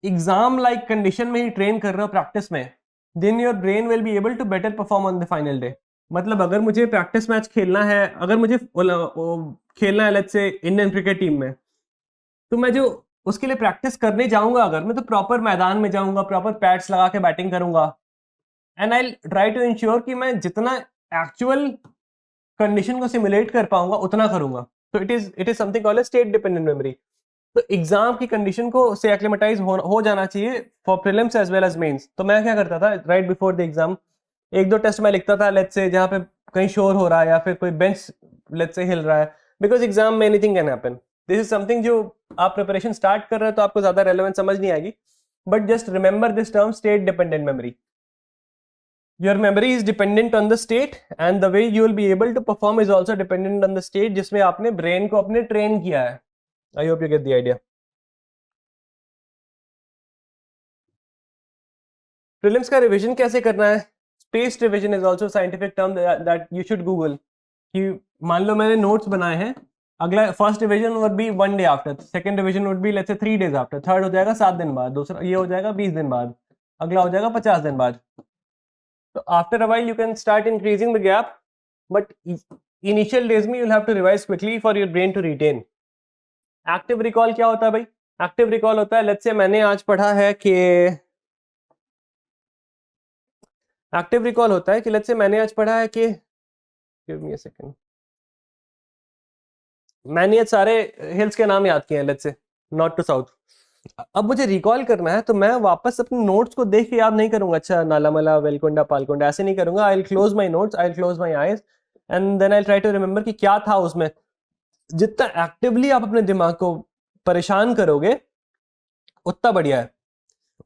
A: एग्जाम लाइक कंडीशन में ही ट्रेन कर रहे हो प्रैक्टिस में, then your brain will be able to better perform on the final day. मतलब अगर मुझे प्रैक्टिस मैच खेलना है, अगर मुझे खेलना है let's say Indian cricket team में, तो मैं जो उसके लिए प्रैक्टिस करने जाऊंगा अगर मैं, तो प्रॉपर मैदान में जाऊंगा, प्रॉपर पैड्स लगा के बैटिंग करूंगा, and I try to ensure कि मैं जितना एक्चुअल कंडीशन को सिमुलेट कर पाऊंगा उतना करूंगा। तो it is something called state dependent memory. तो एग्जाम की कंडीशन को से एक्लेमेटाइज हो जाना चाहिए for prelims as well as mains. तो मैं क्या करता था, right before the exam 1-2 test मैं लिखता था, लेट्स से जहां पे कहीं शोर हो रहा है या फिर कोई बेंच लेट्स से हिल रहा है, बिकॉज एग्जाम में anything can happen. This is something जो आप प्रिपरेशन स्टार्ट कर रहे हो तो आपको ज्यादा रेलेवेंट समझ नहीं आएगी, but just remember this term state dependent memory. Your memory is dependent on the state and the way you will be able to perform is also dependent on the state जिसमें आपने ब्रेन को अपने ट्रेन किया है। I hope you get the idea. Prelims का रिवीजन कैसे करना है? Space revision is also scientific term that you should google. कि मान लो मैंने नोट्स बनाए हैं, अगला first revision would be 1 day after, second revision would be let's say 3 days after, third हो जाएगा 7 दिन बाद, दूसरा ये हो जाएगा 20 दिन बाद, अगला हो जाएगा 50 दिन बाद। तो after a while you can start increasing the gap, but initial days में you will have to revise quickly for your brain to retain. Active recall क्या होता है भाई? एक्टिव रिकॉल होता है, लेट्स से मैंने आज पढ़ा है कि एक्टिव रिकॉल होता है कि लेट्स से मैंने आज पढ़ा है कि गिव मी अ सेकंड, मैंने आज सारे हिल्स के नाम याद किए हैं let's say north to south. अब मुझे रिकॉल करना है तो मैं वापस अपने नोट्स को देख के याद नहीं करूंगा, अच्छा नालामला वेलकोंडा पालकोंडा, ऐसे नहीं करूंगा। I will close my notes, I will close my eyes and then I try to remember कि क्या था उसमें। जितना एक्टिवली आप अपने दिमाग को परेशान करोगे उतना बढ़िया है,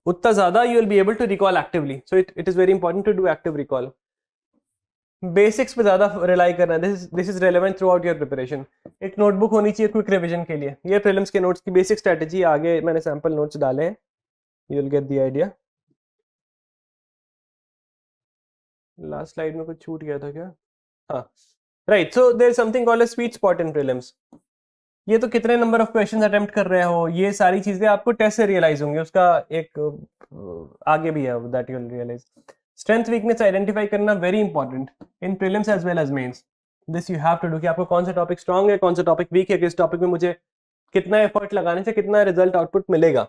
A: उतना ज्यादा you will be able to recall actively. So it is very important to do active recall. Basics पे ज्यादा रिलाई करना है, this is relevant throughout your preparation. एक नोटबुक होनी चाहिए क्विक रिवीजन के लिए। ये प्रीलिम्स के नोट्स की बेसिक स्ट्रेटेजी, आगे मैंने सैंपल नोट्स डाले हैं, you will get the idea. Last slide में कुछ छूट गया था क्या? हाँ right, so there is something called a sweet spot in prelims. ये तो कितने नंबर ऑफ क्वेश्चंस अटेम्प्ट कर रहे हो, ये सारी चीजें आपको टेस्ट से रियलाइज होंगी, उसका एक आगे भी है that you will realise. Strength weakness identify करना very important in prelims as well as mains. This you have to do कि आपको कौन सा टॉपिक स्ट्रांग है, कौन सा टॉपिक वीक है, किस टॉपिक में मुझे कितना एफर्ट लगाने से कितना रिजल्ट आउटपुट मिलेगा।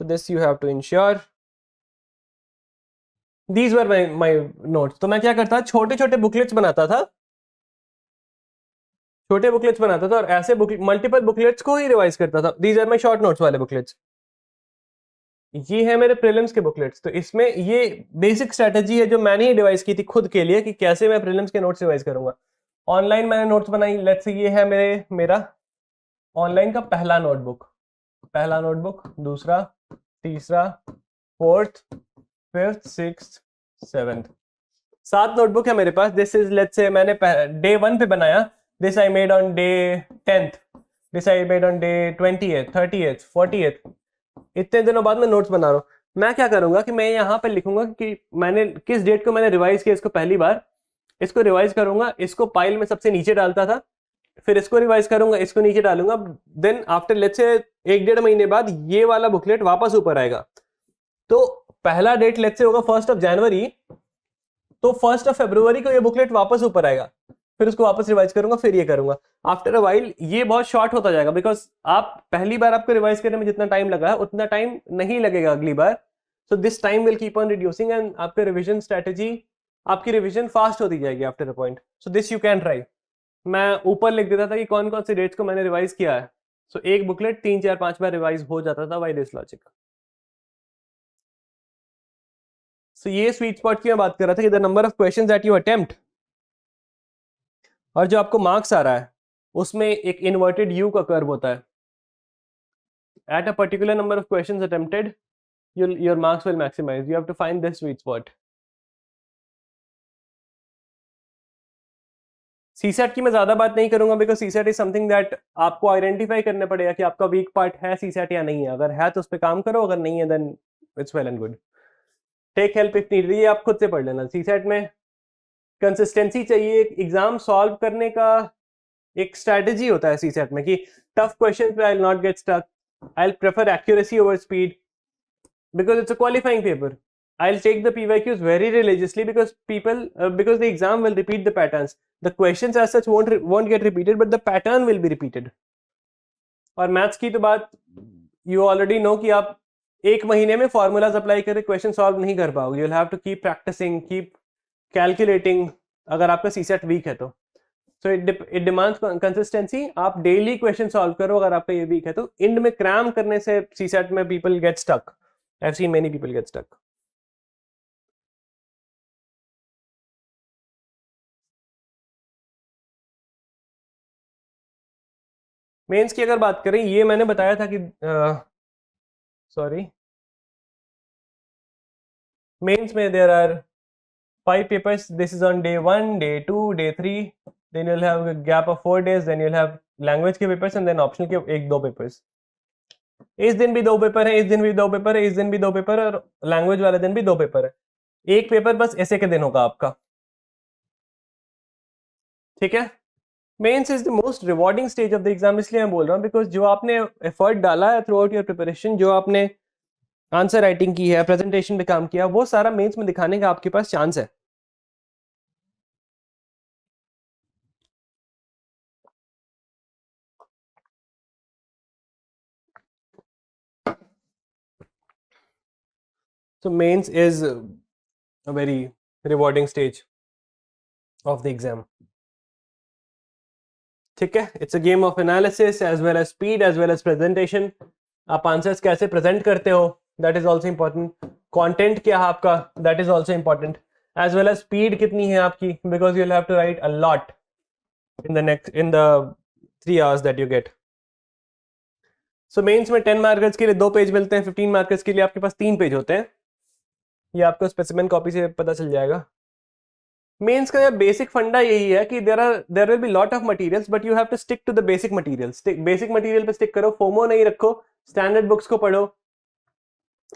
A: So this you have to ensure. These were my notes. तो मैं क्या करता, छोटे छोटे बुकलेट्स बनाता था, छोटे बुकलेट्स बनाता था और ऐसे मल्टीपल बुकलेट्स को ही रिवाइज करता था। These are my short notes वाले बुकलेट्स। ये है मेरे प्रीलिम्स के बुकलेट्स। तो इसमें ये बेसिक स्ट्रेटेजी है जो मैंने ही डिवाइस की थी खुद के लिए कि कैसे मैं प्रीलिम्स के नोट्स रिवाइज करूंगा। ऑनलाइन मैंने नोट्स बनाई, लेट्स से ये है मेरा ऑनलाइन का पहला नोटबुक, दूसरा, तीसरा, fourth, fifth, sixth, seventh, 7 notebook है मेरे पास। दिस इज लेट्स से मैंने डे 1 पे बनाया, this I made on day 10th, this I made on day 28th, 30th, 40th। इतने दिनों बाद मैं नोट्स बना रहा हूं। मैं क्या करूंगा कि मैं यहाँ पे लिखूंगा कि मैंने किस डेट को मैंने रिवाइज किया इसको पहली बार, इसको रिवाइज करूंगा, इसको पाइल में सबसे नीचे डालता था, फिर इसको रिवाइज करूंगा, इसको नीचे डालूंगा, देन आफ्टर लेट्स से 1-1.5 महीने बाद ये वाला बुकलेट वापस ऊपर आएगा। तो पहला डेट लेट्स से होगा 1st ऑफ जनवरी, तो 1st ऑफ फरवरी को ये बुकलेट वापस ऊपर आएगा, फिर उसको वापस रिवाइज करूंगा, फिर ये करूंगा। आफ्टर अ वाइल ये बहुत शॉर्ट होता जाएगा, बिकॉज आप पहली बार आपको रिवाइज करने में जितना टाइम लगा है उतना टाइम नहीं लगेगा अगली बार। So this time will keep on reducing and आपके रिविजन स्ट्रेटेजी, आपकी रिविजन फास्ट होती जाएगी after a point. So this you can try. मैं ऊपर लिख देता था कि कौन कौन से डेट्स को मैंने रिवाइज किया है। सो एक बुकलेट 3-4-5 बार रिवाइज हो जाता था बाय दिस लॉजिक। सो ये स्वीट स्पॉट की मैं बात कर रहा था कि the number of questions that you attempt और जो आपको मार्क्स आ रहा है उसमें एक इन्वर्टेड यू का कर्व होता है। At a particular number of questions attempted your marks will maximize. You have to find this sweet spot. CSAT की मैं ज्यादा बात नहीं करूंगा because CSAT is something that आपको आइडेंटिफाई करना पड़ेगा कि आपका वीक पार्ट है सीसेट या नहीं है। अगर है तो उस पर काम करो, अगर नहीं है then it's well and good. Take help if need, ये आप खुद से पढ़ लेना। सीसेट में कंसिस्टेंसी चाहिए, एग्जाम सॉल्व करने का एक स्ट्रेटेजी होता है सीसेट में कि टफ क्वेश्चन पे I will not get stuck, I will prefer accuracy over speed because it's a qualifying paper. I'll take the PYQs very religiously because because the exam will repeat the patterns. The questions as such won't get repeated, but the pattern will be repeated. और मैथ्स की तो बात you already know कि आप एक महीने में फॉर्मूलाज अप्लाई करके क्वेश्चन सॉल्व नहीं कर पाओगे। you'll have to keep practicing, keep calculating अगर आपका सीसेट वीक है तो। So it demands consistency. आप डेली क्वेश्चन सॉल्व करो अगर आपका ये वीक है तो। इंड में क्रैम करने से सीसेट में people get stuck. I've seen many people get stuck. Mains की अगर बात करें, ये मैंने बताया था कि सॉरी मेंस में there are 5 papers. This is on day 1, day 2, day 3. Then you'll have a gap of 4 days. Then you'll have language के papers and then optional के 1-2 papers. इस दिन भी 2 पेपर है, इस दिन भी 2 पेपर है, इस दिन भी 2 पेपर है, और लैंग्वेज वाले दिन भी 2 पेपर है। एक पेपर बस ऐसे के दिन होगा आपका, ठीक है। Mains is the most rewarding stage of the exam, इसलिए मैं बोल रहा हूँ बिकॉज जो आपने एफर्ट डाला है थ्रू आउट योर प्रिपरेशन, जो आपने आंसर राइटिंग की है, प्रेजेंटेशन पे काम किया, वो सारा मेंस में दिखाने का आपके पास चांस है। So mains is a very rewarding stage of the exam. ठीक है, it's a game of analysis as well as speed as well as presentation. आप आंसर्स कैसे प्रेजेंट करते हो, that is also important. Content क्या है आपका, that is also important, as well as speed कितनी है आपकी, because you will have to write a lot in the 3 hours that you get. So mains में 10 मार्कर्स के लिए 2 पेज मिलते हैं, 15 मार्कर्स के लिए आपके पास 3 पेज होते हैं। ये आपको स्पेसिमेन कॉपी से पता चल जाएगा। मेंस का बेसिक फंडा यही है कि there will be lot of materials, but you have to stick to the basic materials. Basic material पे स्टिक करो, फोमो नहीं रखो, स्टैंडर्ड बुक्स को पढ़ो।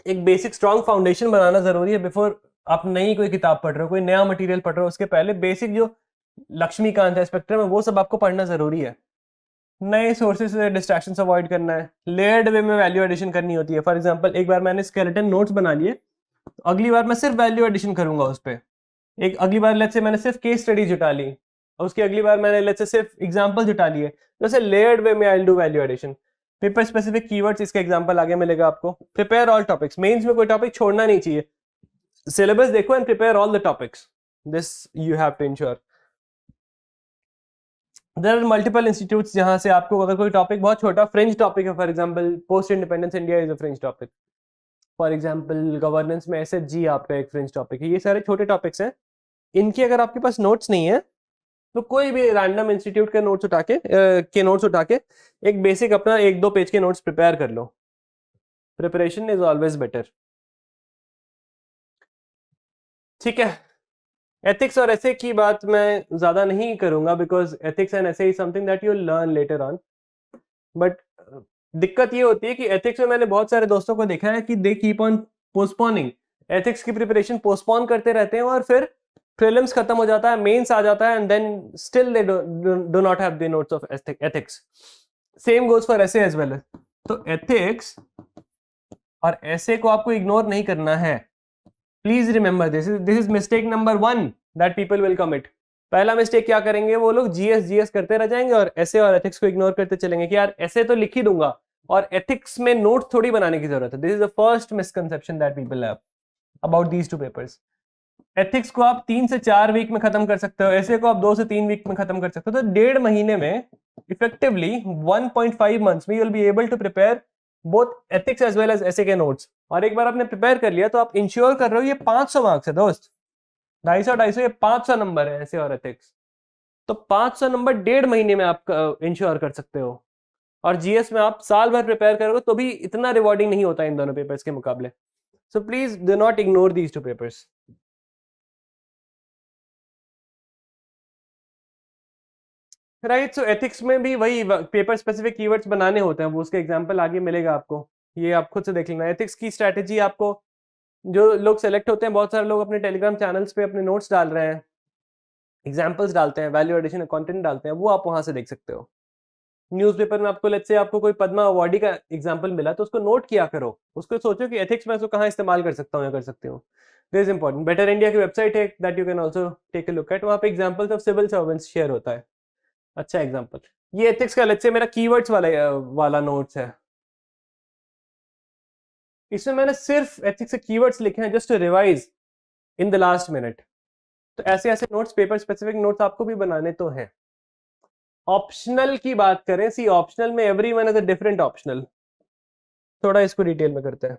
A: एक बेसिक स्ट्रॉन्ग फाउंडेशन बनाना जरूरी है बिफोर आप नई कोई किताब पढ़ रहे हो, कोई नया मटेरियल पढ़ रहे हो, उसके पहले बेसिक जो लक्ष्मीकांत है, स्पेक्ट्रम है, वो सब आपको पढ़ना जरूरी है। नए सोर्सेज से डिस्ट्रैक्शन अवॉइड करना है, लेयर्ड वे में वैल्यू एडिशन करनी होती है। फॉर एग्जांपल एक बार मैंने स्केलेटन नोट्स बना लिए, तो अगली बार मैं सिर्फ वैल्यू एडिशन करूंगा उस पर। एक अगली बार लेट्स से मैंने सिर्फ केस स्टडी जुटा ली, और उसकी अगली बार मैंने लेट्स से सिर्फ एग्जांपल जुटा लिए, जैसे लेयर्ड वे में I will do value addition. Paper specific keywords, इसका एग्जांपल आगे मिलेगा आपको। प्रिपेयर ऑल टॉपिक्स, मेंस में कोई टॉपिक छोड़ना नहीं चाहिए। सिलेबस देखो and prepare all the topics, this you have to ensure. There are multiple institutes जहां से आपको अगर कोई टॉपिक बहुत छोटा फ्रेंच टॉपिक है, for example post independence India is a fringe topic, for example governance में एसएचजी आपका एक फ्रेंच टॉपिक है, ये सारे छोटे टॉपिक्स हैं। इनकी अगर आपके पास नोट्स नहीं है, तो कोई भी रैंडम इंस्टीट्यूट के नोट्स उठा के एक बेसिक अपना 1-2 पेज के नोट्स प्रिपेयर कर लो। प्रिपरेशन इज ऑलवेज बेटर, ठीक है। एथिक्स और ऐसे की बात मैं ज्यादा नहीं करूंगा, बिकॉज एथिक्स एंड ऐसे is something that you learn later on. But दिक्कत ये होती है कि एथिक्स में मैंने बहुत सारे दोस्तों को देखा है कि they keep on postponing, ethics की प्रिपरेशन पोस्टपोन करते रहते हैं, और फिर प्रीलिम्स खत्म हो जाता है, मेंस आ जाता है, and then still they do not have the notes of ethics. Same goes for essay as well. तो एथिक्स और ऐसे को आपको इग्नोर नहीं करना है। Please remember this is mistake number 1 that people will commit. पहला मिस्टेक क्या करेंगे वो लोग, जीएस करते रह जाएंगे और ऐसे और एथिक्स को इग्नोर करते चलेंगे कि यार ऐसे तो लिख ही दूंगा और एथिक्स में नोट थोड़ी बनाने की जरूरत है। This is the first misconception that people have about these 2 papers. Ethics को आप 3 से 4 वीक में खत्म कर सकते हो, ऐसे को आप 2 से 3 वीक में खत्म कर सकते हो। तो 1.5 महीने में इफेक्टिवली 1.5 months में you will be able to prepare both ethics as well as essay के नोट्स। और एक बार आपने प्रिपेयर कर लिया तो आप इंश्योर कर रहे हो ये 500 मार्क्स है दोस्त, 250 ये 500 नंबर है ऐसे और एथिक्स। तो 500 नंबर 1.5 महीने में आप इंश्योर कर सकते हो। और जीएस में आप साल भर प्रिपेयर करोगे तो भी इतना रिवॉर्डिंग नहीं होता इन दोनों पेपर्स के मुकाबले। So please do not ignore these 2 papers. Right, so ethics में भी वही पेपर स्पेसिफिक कीवर्ड्स बनाने होते हैं, वो उसका एग्जांपल आगे मिलेगा आपको, ये आप खुद से देख लेना। एथिक्स की स्ट्रैटेजी आपको, जो लोग सेलेक्ट होते हैं, बहुत सारे लोग अपने टेलीग्राम चैनल्स पे अपने नोट्स डाल रहे हैं, एग्जांपल्स डालते हैं, वैल्यू एडिशन कंटेंट डालते हैं, वो आप वहां से देख सकते हो। न्यूज़पेपर में आपको लेट्स से आपको कोई पद्मा अवार्डी का एग्जांपल मिला तो उसको नोट किया करो, उसको सोचो कि एथिक्स में इसको कहाँ इस्तेमाल कर सकता हूँ या कर सकती हूँ। This is important. Better India की वेबसाइट है that you can also take a look at, वहाँ पे examples of civil servants share होता है। अच्छा एग्जांपल, ये एथिक्स का लेट्स से मेरा कीवर्ड्स वाला नोट्स है, इसमें मैंने सिर्फ एथिक्स के कीवर्ड्स लिखे हैं just to revise in the last minute. तो ऐसे ऐसे नोट्स, पेपर स्पेसिफिक नोट्स आपको भी बनाने तो हैं। ऑप्शनल की बात करें, सी ऑप्शनल में every one is a different optional. थोड़ा इसको डिटेल में करते हैं।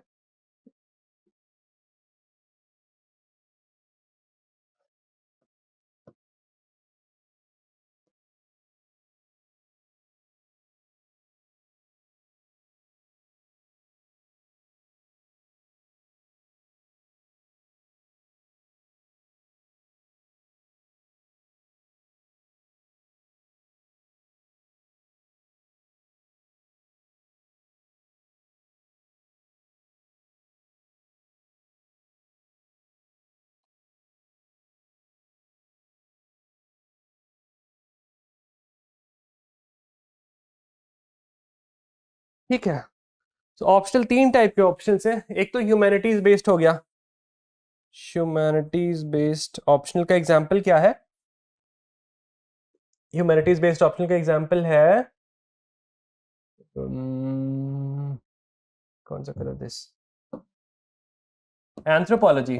A: ठीक है, तो ऑप्शनल 3 टाइप के ऑप्शंस हैं। एक तो ह्यूमैनिटीज बेस्ड हो गया, ह्यूमैनिटीज बेस्ड ऑप्शनल का एग्जांपल क्या है? ह्यूमैनिटीज बेस्ड ऑप्शनल का एग्जांपल है कौन सा colour this, anthropology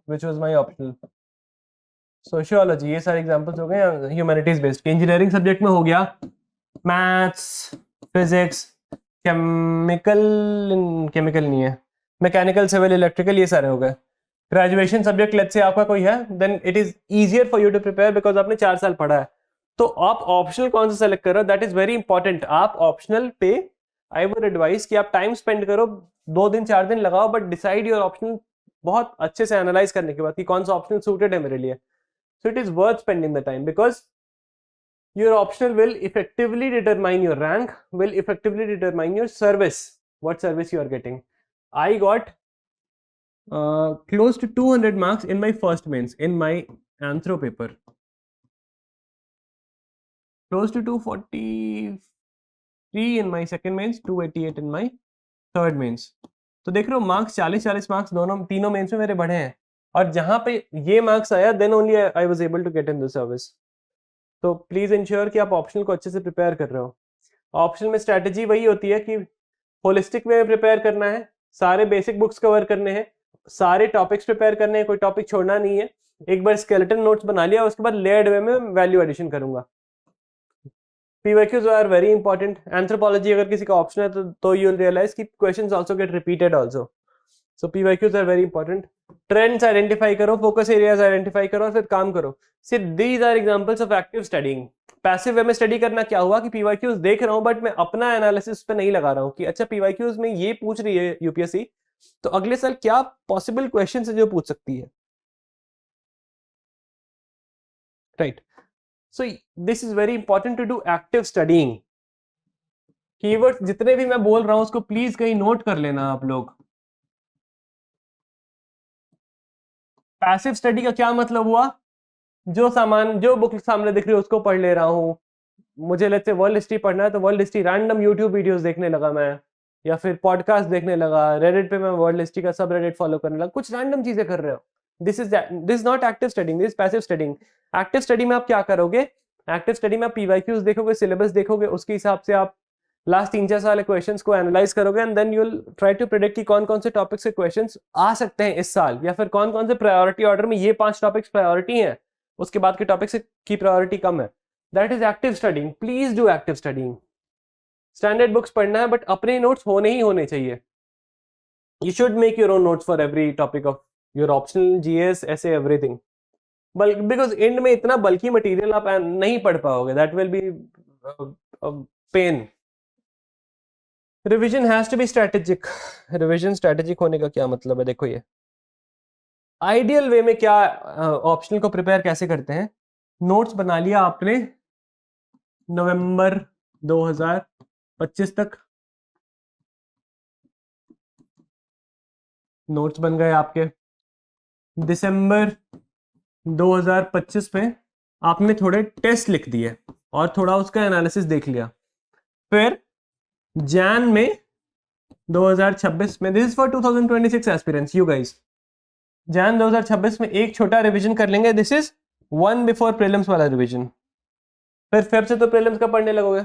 A: which was my optional, sociology, ये सारे एग्जांपल्स हो गए ह्यूमैनिटीज बेस्ड। इंजीनियरिंग सब्जेक्ट में हो गया मैथ्स, फिजिक्स, केमिकल, केमिकल नहीं है, मैकेनिकल, सिविल, इलेक्ट्रिकल, ये सारे हो गए। ग्रेजुएशन सब्जेक्ट लेट्स से आपका कोई है, then it is easier for you to prepare because आपने 4 साल पढ़ा है। तो आप ऑप्शनल कौन सा सेलेक्ट करो, दैट इज वेरी इंपॉर्टेंट। आप ऑप्शनल पे आई वुड एडवाइस कि आप टाइम स्पेंड करो, 2 दिन 4 दिन लगाओ, बट डिसाइड योर ऑप्शनल बहुत अच्छे से एनालाइज करने के बाद कि कौन सा ऑप्शनल सूटेड है मेरे लिए। सो it is worth spending the time because your optional will effectively determine your rank, will effectively determine your service, what service you are getting. I got close to 200 marks in my first mains in my anthro paper, close to 243 in my second mains, 288 in my third mains. तो देख रहे हो मार्क्स 40 मार्क्स दोनों तीनों मेंस में मेरे बढ़े हैं, और जहां पे ये मार्क्स आया then only I was able to get in the service. तो प्लीज इंश्योर कि आप ऑप्शनल को अच्छे से प्रिपेयर कर रहे हो। ऑप्शनल में स्ट्रैटेजी वही होती है कि होलिस्टिक वे में प्रिपेयर करना है, सारे बेसिक बुक्स कवर करने हैं, सारे टॉपिक्स प्रिपेयर करने हैं, कोई टॉपिक छोड़ना नहीं है। एक बार स्केलेटन नोट्स बना लिया, उसके बाद लेयर्ड वे में वैल्यू एडिशन करूंगा। PYQs are very important. Anthropology अगर किसी का ऑप्शन है तो यू विल रियलाइज कि questions also get repeated also, so PYQs are very important. Trends identify करो, फोकस एरियाज आइडेंटिफाई करो और फिर काम करो। See these are examples of active studying. Passive way में स्टडी करना क्या हुआ कि पीवाईक्यूज देख रहा हूं बट मैं अपना एनालिसिस पे नहीं लगा रहा हूं कि अच्छा पीवाईक्यूज में ये पूछ रही है यूपीएससी, तो अगले साल क्या पॉसिबल क्वेश्चन है जो पूछ सकती है, right? So this is very important to do active studying. Keywords जितने भी मैं बोल रहा हूं उसको प्लीज कहीं नोट कर लेना आप लोग। पैसिव स्टडी का क्या मतलब हुआ? जो बुक सामने दिख रही है उसको पढ़ ले रहा हूँ। मुझे लेट्स से वर्ल्ड हिस्ट्री पढ़ना है तो world history random YouTube videos देखने लगा मैं, या फिर पॉडकास्ट देखने लगा, रेडिट पे मैं वर्ल्ड हिस्ट्री का सब रेडिट फॉलो करने लगा, कुछ रैंडम चीजें कर रहे हो। This is not active studying, this is passive studying. Active study में आप क्या करोगे? एक्टिव स्टडी में आप पीवाईक्यूज देखोगे, सिलेबस देखोगे, उसके हिसाब से आप लास्ट 3-4 साल क्वेश्चंस को एनालाइज करोगे and then you will try to predict कि कौन कौन से टॉपिक से क्वेश्चंस आ सकते हैं इस साल, या फिर कौन कौन से प्रायोरिटी ऑर्डर में ये 5 टॉपिक्स प्रायोरिटी हैं, उसके बाद के टॉपिक से की प्रायोरिटी कम है। That is active studying. Please do active studying. Standard books पढ़ना है बट अपने नोट्स होने ही होने चाहिए। You should make your own notes for every topic of your optional, GS, essay everything. Because end में इतना बल्कि मटेरियल आप नहीं पढ़ पाओगे, that will be pain. Revision has to be strategic. Revision strategic होने का क्या मतलब है? देखो ये आइडियल वे में क्या ऑप्शनल को प्रिपेयर कैसे करते हैं। नोट्स बना लिया आपने नवंबर 2025 तक, नोट्स बन गए आपके। दिसंबर 2025 में आपने थोड़े टेस्ट लिख दिए और थोड़ा उसका एनालिसिस देख लिया। फिर जैन में 2026 में, this is for 2026 aspirants you guys, Jain 2026 में एक छोटा रिवीजन कर लेंगे। दिस इज 1 बिफोर प्रीलिम्स वाला रिवीजन। फिर फेब से तो प्रीलिम्स का पढ़ने लगोगे।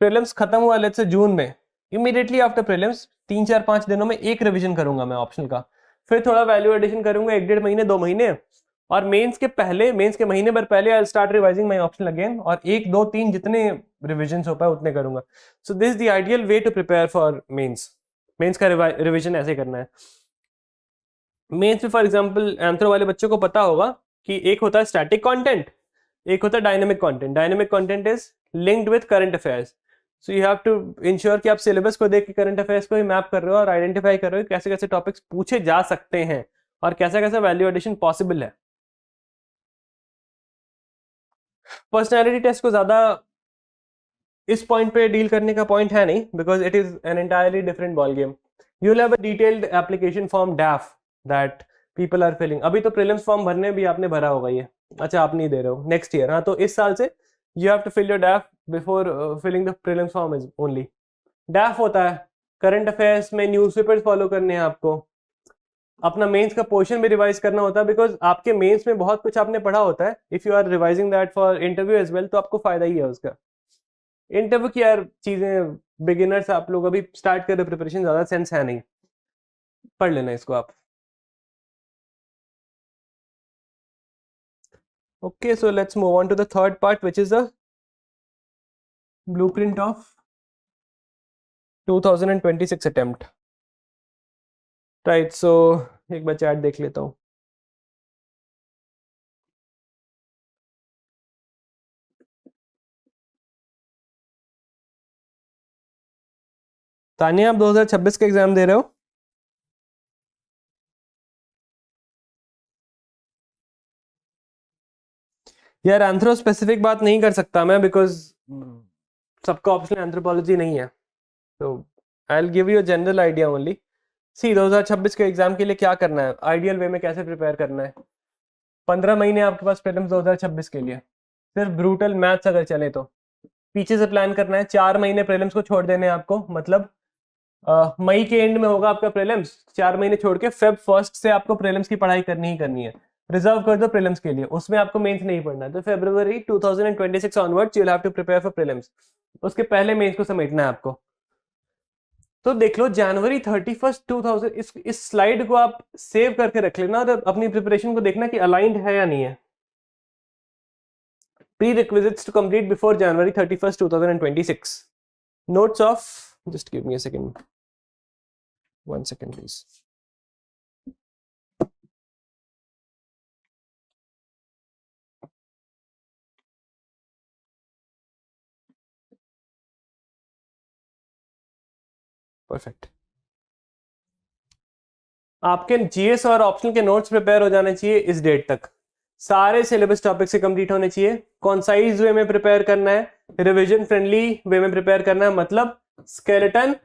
A: प्रीलिम्स खत्म हुआ लेट्स से जून में, इमीडिएटली आफ्टर प्रीलिम्स 3-4-5 दिनों में एक रिवीजन करूंगा मैं ऑप्शनल का। फिर थोड़ा वैल्यू एडिशन करूंगा 1-1.5 महीने 2 महीने, और मेंस के महीने भर पहले I start revising my optional again, और 1, 2, 3 जितने रिवीजन हो पाए उतने करूंगा। So this is the ideal way to prepare for mains. Mains का रिवीजन ऐसे करना है। मेंस में फॉर एग्जांपल एंथ्रो वाले बच्चों को पता होगा कि एक होता है स्टैटिक कंटेंट, एक होता है dynamic content. Dynamic content is linked with current affairs. So you have to ensure कि आप सिलेबस को देख के करंट अफेयर्स को ही मैप कर रहे हो और आइडेंटिफाई कर रहे हो कैसे कैसे टॉपिक्स पूछे जा सकते हैं और कैसा कैसा वैल्यू एडिशन पॉसिबल है। पर्सनैलिटी टेस्ट को ज्यादा इस पॉइंट पे डील करने का पॉइंट है नहीं, because it is an entirely different ball game. You will have a detailed application form DAF that people are filling. अभी तो प्रीलिम्स फॉर्म भरने भी आपने भरा होगा ये, अच्छा आप नहीं दे रहे हो, नेक्स्ट ईयर। हाँ, तो इस साल से you have to fill your DAF before filling the prelims form is only. DAF होता है, करंट अफेयर्स में न्यूज़पेपर्स फॉलो करने हैं आपको, अपना मेंस का पोर्शन भी रिवाइज करना होता है, बिकॉज आपके मेंस में बहुत कुछ आपने पढ़ा होता है. If you are revising that for interview as well, तो आपको फायदा ही है उसका. इंटरव्यू की यार चीजें बिगिनर्स आप लोग अभी स्टार्ट कर रहे, प्रिपरेशन ज्यादा सेंस है नहीं, पढ़ लेना इसको आप. Okay, so let's move on to the third part, which is the blueprint of 2026 attempt. Right, so एक बार चैट देख लेता हूँ. तानिया, आप 2026 का एग्जाम दे रहे हो? यार एंथ्रो स्पेसिफिक बात नहीं कर सकता मैं, बिकॉज सबका ऑप्शन एंथ्रोपोलॉजी नहीं है. तो I will give you a general idea only. See 2026 के एग्जाम के लिए क्या करना है, आइडियल वे में कैसे प्रिपेयर करना है. 15 महीने आपके पास प्रीलिम्स 2026 के लिए, सिर्फ ब्रूटल मैथ्स अगर चले तो पीछे से प्लान करना है. 4 महीने प्रीलिम्स को छोड़ देने हैं आपको, मतलब मई के एंड में होगा आपका प्रीलिम्स. 4 महीने छोड़ के फेब फर्स्ट से आपको प्रीलिम्स की पढ़ाई करनी ही करनी है. रिजर्व कर दो प्रीलिम्स के लिए, उसमें आपको मेंस नहीं पढ़ना है. तो फरवरी 2026 onwards you will have to prepare for prelims. उसके पहले मेंस को समेटना है आपको. तो देख लो जनवरी 31 2000, इस स्लाइड को आप सेव करके रख लेना और अपनी प्रिपरेशन को देखना कि अलाइंड है या नहीं है. Prerequisites to complete before January 31st 2026. Notes of, just give me a second, 1 second please. Perfect. आपके जीएस और ऑप्शनल के नोट्स प्रिपेयर हो जाने चाहिए इस डेट तक. सारे सिलेबस टॉपिक से कंप्लीट होने चाहिए. कॉन्साइज वे में प्रिपेयर करना है, रिवीजन फ्रेंडली वे में प्रिपेयर करना है. मतलब skeleton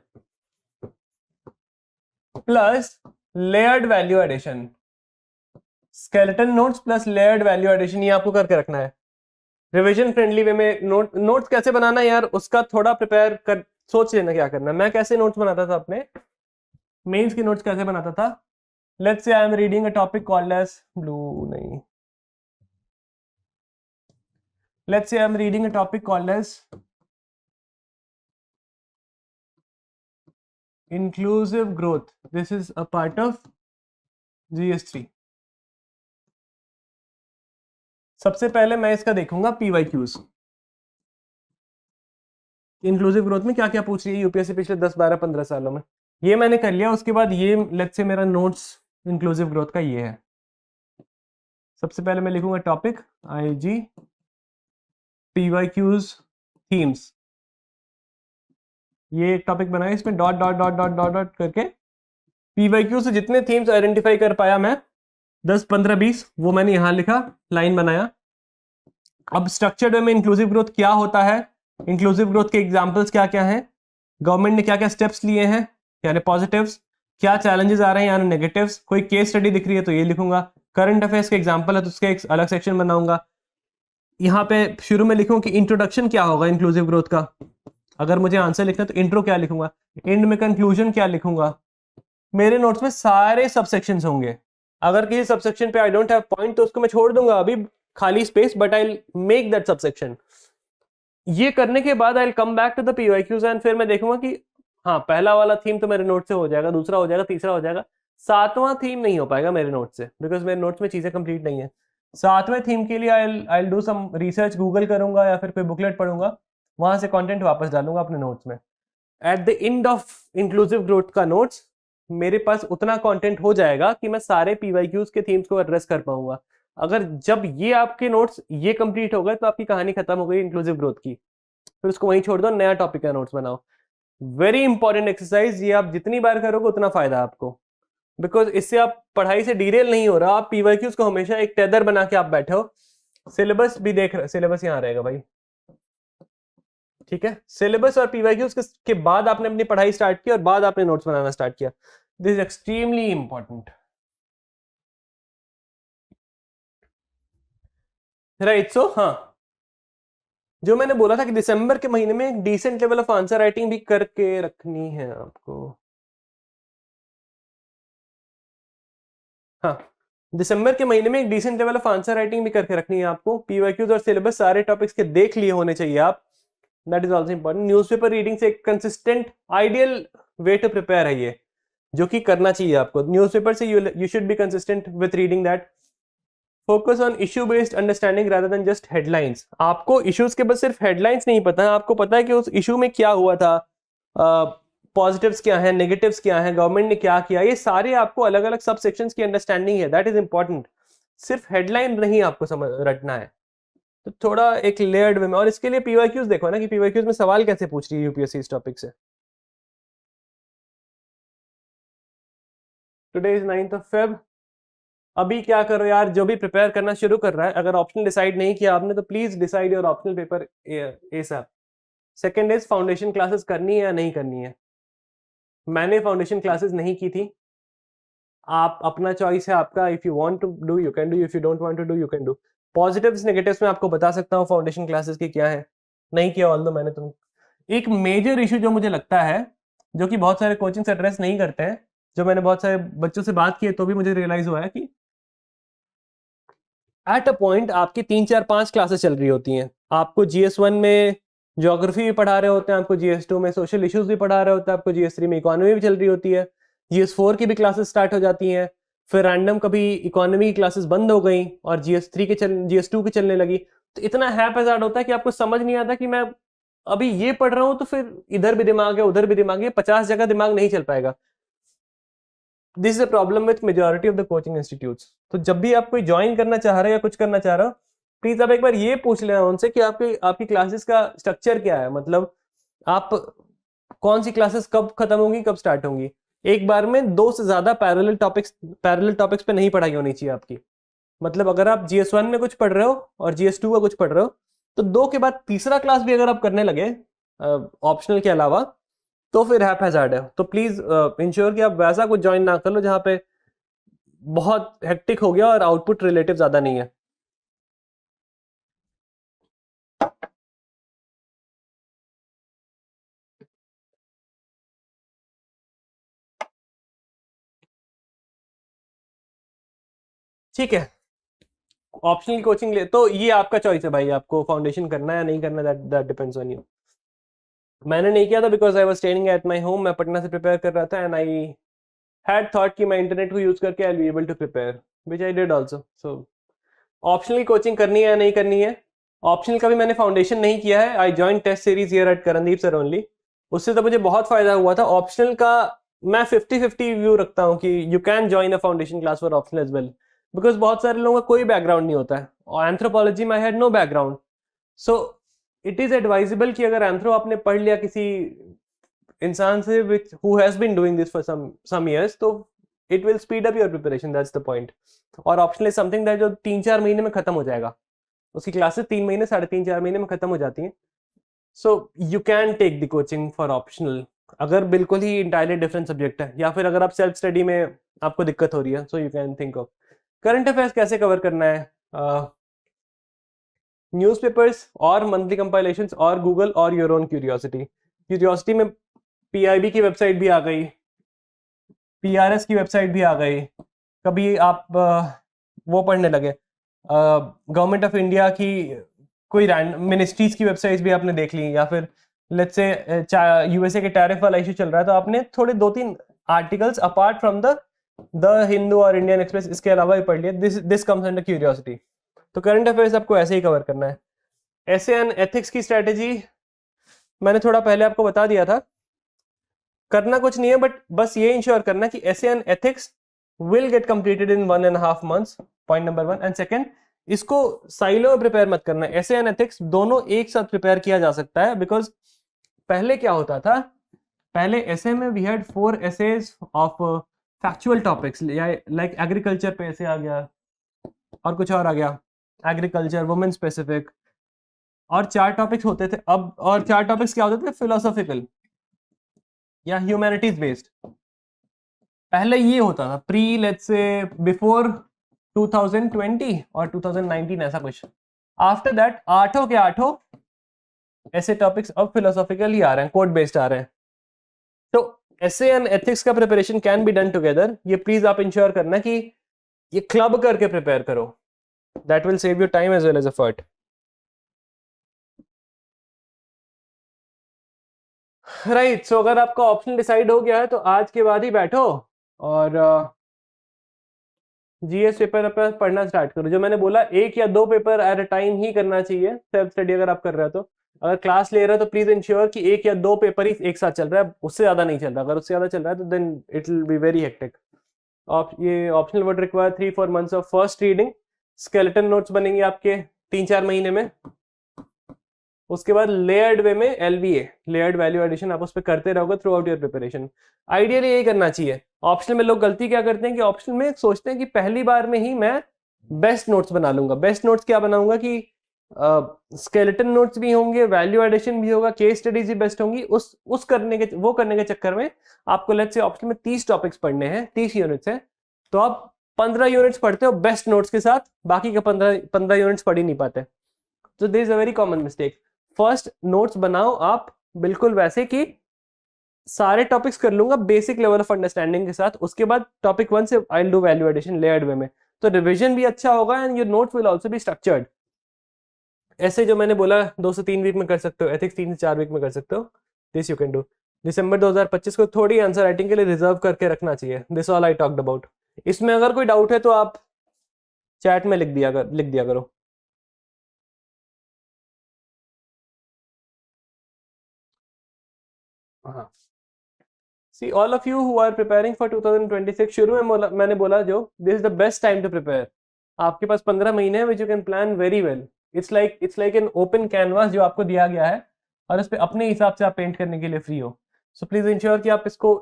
A: plus layered value addition, skeleton notes plus layered value addition, ये आपको करके रखना है. रिवीजन फ्रेंडली वे में नोट्स कैसे बनाना है यार, उसका थोड़ा प्रिपेयर कर सोच लेना क्या करना है. मैं कैसे नोट्स बनाता था अपने मेंस के नोट्स कैसे बनाता था. Let's say I am reading a topic called as blue नहीं, let's say I am reading a topic called as inclusive growth. This is a part of GS3. सबसे पहले मैं इसका देखूंगा PYQs. इंक्लूसिव ग्रोथ में क्या क्या पूछ रही है यूपीएससी पिछले 10 12 15 सालों में, ये मैंने कर लिया. उसके बाद ये लेट्स से मेरा नोट्स इंक्लूसिव ग्रोथ का ये है. सबसे पहले मैं लिखूंगा टॉपिक IG PYQs थीम्स. ये एक टॉपिक बनाया, इसमें dot dot dot dot dot dot करके PYQ से जितने थीम्स आइडेंटिफाई कर पाया मैं 10 15 20, वो मैंने यहां लिखा, लाइन बनाया. अब स्ट्रक्चर्ड वे में इंक्लूसिव ग्रोथ क्या होता है, इंक्लूसिव ग्रोथ के एग्जांपल्स क्या क्या हैं, गवर्नमेंट ने क्या क्या स्टेप्स लिए हैं यानी पॉजिटिव्स, क्या चैलेंजेस आ रहे हैं यानी नेगेटिव्स, कोई केस स्टडी दिख रही है तो ये लिखूंगा. करंट अफेयर्स के एग्जांपल है तो उसका एक अलग सेक्शन बनाऊंगा. यहाँ पे शुरू में लिखूं कि इंट्रोडक्शन क्या होगा इंक्लूसिव ग्रोथ का, अगर मुझे आंसर लिखना तो इंट्रो क्या लिखूंगा, एंड में कंक्लूजन क्या लिखूंगा. मेरे नोट्स में सारे सबसेक्शंस होंगे. अगर किसी सबसेक्शन पे आई डोंट हैव पॉइंट तो उसको मैं छोड़ दूंगा अभी खाली space, but I make that subsection. ये करने के बाद I come back to the PYQs and फिर मैं देखूंगा कि हाँ पहला वाला थीम तो मेरे नोट से हो जाएगा, दूसरा हो जाएगा, तीसरा हो जाएगा. 7वां थीम नहीं हो पाएगा मेरे नोट से, बिकॉज मेरे नोट्स में चीजें कंप्लीट नहीं है. 7वें थीम के लिए I do some research, google करूंगा या फिर कोई बुकलेट पढ़ूंगा, वहां से कंटेंट वापस डालूंगा अपने नोट्स में. At the end of inclusive growth का नोट्स मेरे पास उतना कंटेंट हो जाएगा कि मैं सारे PYQs के थीम्स को एड्रेस कर पाऊंगा. अगर जब ये आपके नोट्स ये कंप्लीट हो गए तो आपकी कहानी खत्म हो गई इंक्लूसिव ग्रोथ की. फिर उसको वहीं छोड़ दो, नया टॉपिक का नोट्स बनाओ. वेरी इंपॉर्टेंट एक्सरसाइज, ये आप जितनी बार करोगे उतना फायदा आपको, बिकॉज इससे आप पढ़ाई से डिरेल नहीं हो रहा. आप PYQs को हमेशा एक टेदर बना के आप बैठे हो. सिलेबस भी देख रहे, सिलेबस यहाँ रहेगा भाई, ठीक है. सिलेबस और PYQs के बाद आपने अपनी पढ़ाई स्टार्ट की और बाद आपने नोट्स बनाना स्टार्ट किया. This is extremely important, right. So हाँ, जो मैंने बोला था कि दिसंबर के महीने में एक decent level of answer writing भी करके रखनी है आपको। हाँ, दिसंबर के महीने में एक decent level of answer writing भी करके रखनी है आपको। पीवाईक्यूज और सिलेबस सारे टॉपिक्स के देख लिए होने चाहिए आप। That is also important. Newspaper reading से एक consistent ideal way to prepare है ये, जो कि करना चाहिए आपको। न्यूज़पेपर से you should be consistent with reading that. Focus on issue based understanding rather than just headlines. आपको इश्यूज के बस सिर्फ हेडलाइंस नहीं पता है, आपको पता है कि उस इशू में क्या हुआ था, पॉजिटिव्स क्या है, नेगेटिव्स क्या है, गवर्नमेंट ने क्या किया, ये सारे आपको अलग अलग सब सेक्शंस की अंडरस्टैंडिंग है। That is important. सिर्फ हेडलाइन नहीं आपको समझ रटना है, तो थोड़ा एक लेयर्ड वे में। और इसके लिए पीवाईक्यूज देखो ना कि पीवाईक्यूज में सवाल कैसे पूछ रही है यूपीएससी इस टॉपिक से। Today is 9th of Feb। अभी क्या करो यार, जो भी प्रिपेयर करना शुरू कर रहा है, अगर ऑप्शनल डिसाइड नहीं किया आपने तो please decide your optional paper ASAP. Second is foundation classes करनी है या नहीं करनी है। मैंने फाउंडेशन क्लासेस नहीं की थी, आप अपना चॉइस है आपका। If you want to do you can do, if you don't want to do you can do. Positives negatives में आपको बता सकता हूँ फाउंडेशन क्लासेस की क्या है, नहीं किया ऑल्दो मैंने। तुम एक मेजर इशू जो मुझे लगता है, जो कि बहुत सारे कोचिंग्स एड्रेस नहीं करते हैं, जो मैंने बहुत सारे बच्चों से बात की है तो भी मुझे रियलाइज हुआ है कि एट अ पॉइंट आपकी 3 4 5 क्लासेस चल रही होती हैं। आपको GS1 में ज्योग्राफी भी पढ़ा रहे होते हैं, आपको GS2 में सोशल इश्यूज भी पढ़ा रहे होते हैं, आपको GS3 में इकोनॉमी भी चल रही होती है, GS4 की भी क्लासेस स्टार्ट हो जाती हैं। फिर रैंडम कभी इकोनॉमी की क्लासेस बंद हो गई और GS2 की चलने लगी। तो इतना हैपेजार्ड होता है कि आपको समझ नहीं आता कि मैं अभी ये पढ़ रहा हूँ तो फिर इधर भी दिमाग है उधर भी दिमाग है, 50 जगह दिमाग नहीं चल पाएगा। This is a problem with majority of the coaching institutes. तो जब भी आप कोई ज्वाइन करना चाह रहे हो या कुछ करना चाह रहे हो, प्लीज आप एक बार ये पूछ लेना उनसे कि आपकी क्लासेस का स्ट्रक्चर क्या है। मतलब आप कौन सी क्लासेस कब खत्म होंगी, कब स्टार्ट होंगी। एक बार में 2 से ज्यादा पैरेलल टॉपिक्स पे नहीं पढ़ाई होनी चाहिए आपकी। मतलब अगर आप GS1 में कुछ पढ़ रहे हो और GS2 का कुछ पढ़ रहे हो, तो 2 के बाद तीसरा क्लास भी अगर आप करने लगे ऑप्शनल के अलावा, तो फिर हैपेजार्ड है। तो प्लीज इंश्योर कि आप वैसा कुछ ज्वाइन ना कर लो जहां पे बहुत हेक्टिक हो गया और आउटपुट रिलेटिव ज्यादा नहीं है। ठीक है, ऑप्शनल कोचिंग ले तो ये आपका चॉइस है भाई, आपको फाउंडेशन करना है या नहीं करना, दैट डिपेंड्स ऑन यू। मैंने नहीं किया था because I was staying at my home. मैं पटना से प्रिपेयर कर रहा था एंड आई हैड थॉट कि मैं इंटरनेट को यूज करके I will be able to prepare, which I did also. So optional coaching करनी है या नहीं करनी है। ऑप्शनल का भी मैंने फाउंडेशन नहीं किया है। I join test series here at Karandeep sir only. उससे तो मुझे बहुत फायदा हुआ था। ऑप्शनल का मैं 50-50 व्यू रखता हूँ कि you can join a foundation class for optional as well, because बहुत सारे लोगों का कोई बैकग्राउंड नहीं होता है और एंथ्रोपोलॉजी में I had no background. So it is advisable कि अगर एंथ्रो आपने पढ़ लिया किसी इंसान से which who has been doing this for some years, तो it will speed up your preparation, that's the point. और ऑप्शनल इज समथिंग दैट जो 3 4 महीने में खत्म हो जाएगा। उसकी क्लासेस 3 महीने 3.5 4 महीने में खत्म हो जाती हैं। So you can take the coaching for optional अगर बिल्कुल ही इंटायरली डिफरेंट सब्जेक्ट है, या फिर अगर आप सेल्फ स्टडी में आपको दिक्कत हो रही है। सो you can think of current affairs कैसे कवर करना है। न्यूज़पेपर्स और मंथली कंपाइलेशंस और गूगल और योर ओन क्यूरियोसिटी में PIB की वेबसाइट भी आ गई, PRS की वेबसाइट भी आ गई। कभी आप वो पढ़ने लगे गवर्नमेंट ऑफ इंडिया की कोई मिनिस्ट्रीज की वेबसाइट्स भी आपने देख ली, या फिर लेट्स से USA के टैरिफ वाला इशू चल रहा है तो आपने थोड़े 2-3 articles apart from the Hindu और इंडियन एक्सप्रेस इसके अलावा भी पढ़ लिया। This comes under curiosity. तो करंट अफेयर्स आपको ऐसे ही कवर करना है। ऐसे एंड एथिक्स की स्ट्रेटेजी मैंने थोड़ा पहले आपको बता दिया था। करना कुछ नहीं है, बट बस ये इंश्योर करना कि ऐसे and ethics will get completed in 1.5 months, point number 1। And second, इसको साइलो में प्रिपेयर मत करना। ऐसे एंड एथिक्स दोनों एक साथ प्रिपेयर किया जा सकता है, बिकॉज पहले क्या होता था, पहले ऐसे में we had 4 essays of factual topics, like agriculture पे ऐसे आ गया और कुछ और आ गया, एग्रीकल्चर, वुमेन स्पेसिफिक, और 4 टॉपिक्स होते थे। अब और 4 टॉपिक्स क्या होते थे, फिलोसॉफिकल या ह्यूमैनिटीज बेस्ड। पहले ये होता था प्री लेट्स से बिफोर 2020 और 2019 ऐसा कुछ। आफ्टर दैट 8 के 8 ऐसे टॉपिक्स अब फिलोसॉफिकल ही आ रहे हैं, कोड बेस्ड आ रहे हैं। तो एसे एंड एथिक्स का preparation can be done together. ये प्लीज आप इंश्योर करना कि ये क्लब करके प्रिपेयर करो, that will save your time as well as effort. Right, so अगर आपका ऑप्शन डिसाइड हो गया है तो आज के बाद ही बैठो और जीएस पेपर पर पढ़ना स्टार्ट करो। जो मैंने बोला, एक या दो पेपर एट अ टाइम ही करना चाहिए सेल्फ स्टडी अगर आप कर रहे हो तो। अगर क्लास ले रहे हो तो प्लीज इंश्योर कि एक या दो पेपर ही एक साथ चल रहा है, उससे ज्यादा नहीं चल रहा। अगर उससे ज्यादा चल रहा है तो then it will be very hectic. ये optional would require 3-4 months of first reading. Skeleton notes बनेंगे आपके 3-4 महीने में। उसके बाद लेयर्ड वे में एलवीए, लेयर्ड वैल्यू एडिशन, आप उस पर करते रहोगे through out your preparation. Ideally यही करना चाहिए। ऑप्शनल में लोग गलती क्या करते हैं कि ऑप्शनल में सोचते हैं कि पहली बार में ही मैं बेस्ट नोट्स बना लूंगा। बेस्ट नोट्स क्या बनाऊंगा कि स्केलेटन नोट्स भी होंगे, वैल्यू एडिशन भी होगा, केस स्टडीज भी बेस्ट होंगी। उस करने के चक्कर में आपको लेट्स से ऑप्शनल में 30 टॉपिक्स पढ़ने हैं, 30 यूनिट्स हैं, तो आप 15 यूनिट्स पढ़ते हो बेस्ट नोट्स के साथ, बाकी के 15 यूनिट्स पढ़ ही नहीं पाते। तो this is a very common mistake. First notes बनाओ आप बिल्कुल वैसे कि सारे टॉपिक्स कर लूंगा बेसिक लेवल ऑफ अंडरस्टैंडिंग के साथ, उसके बाद टॉपिक 1 से I will do value addition layered way में। तो रिवीजन भी अच्छा होगा and your notes will also be structured. ऐसे जो मैंने बोला 2 से 3 वीक में कर सकते हो, एथिक्स 3 से 4 वीक में कर सकते हो। This you can do. दिसंबर 2025 को थोड़ी आंसर राइटिंग के लिए रिजर्व करके रखना चाहिए। This all I talked about. इसमें अगर कोई डाउट है तो आप चैट में लिख दिया करो। हाँ, see all of you who are preparing for 2026, शुरू में मैंने बोला जो this is the best time to prepare. आपके पास 15 महीने हैं which you can plan very well. It's like an open canvas जो आपको दिया गया है और इस पे अपने हिसाब से आप पेंट करने के लिए फ्री हो। सो प्लीज इंश्योर कि आप इसको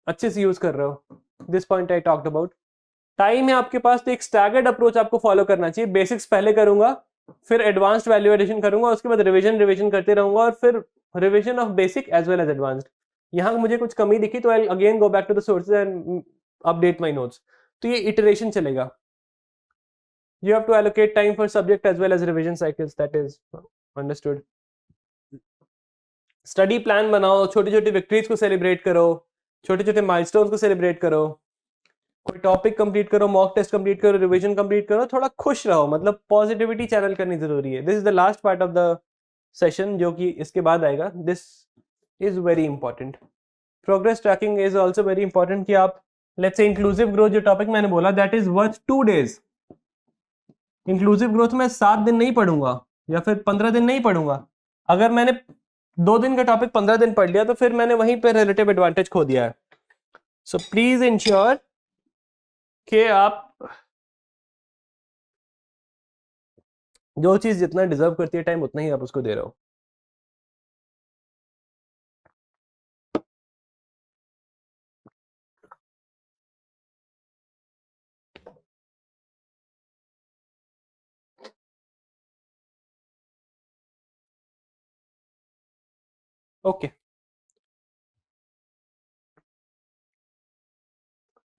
A: अच्छे से यूज कर रहे हो। This point I talked about. Time है आपके पास तो एक स्टैगर्ड अप्रोच आपको फॉलो करना चाहिए। बेसिक्स पहले करूंगा, फिर एडवांस्ड वैल्यू एडिशन करूंगा, उसके बाद रिविजन करते रहूंगा और फिर revision of basic as well as advanced. यहाँ मुझे कुछ कमी दिखी तो I again go back to the sources and update my notes. तो ये इटरेशन चलेगा। You have to allocate time for subject as well as revision cycles, that is understood. Study plan बनाओ, छोटी छोटी विक्ट्रीज को सेलिब्रेट करो, छोटे छोटे माइलस्टोन्स को सेलिब्रेट करो, कोई टॉपिक कंप्लीट करो, मॉक टेस्ट कंप्लीट करो, रिवीजन कंप्लीट करो, थोड़ा खुश रहो। मतलब पॉजिटिविटी चैनल करनी जरूरी है। This is the last part of the session जो कि इसके बाद आएगा। This is very important. Progress tracking is also very important कि आप लेट्स से इंक्लूसिव ग्रोथ जो टॉपिक मैंने बोला that is worth 2 days। Inclusive growth में 7 दिन नहीं पढ़ूंगा या फिर 15 दिन नहीं पढ़ूंगा। अगर मैंने 2 दिन का टॉपिक 15 दिन पढ़ लिया तो फिर मैंने वहीं पे रिलेटिव एडवांटेज खो दिया है। सो प्लीज इंश्योर कि आप जो चीज जितना डिजर्व करती है टाइम उतना ही आप उसको दे रहे हो। Okay,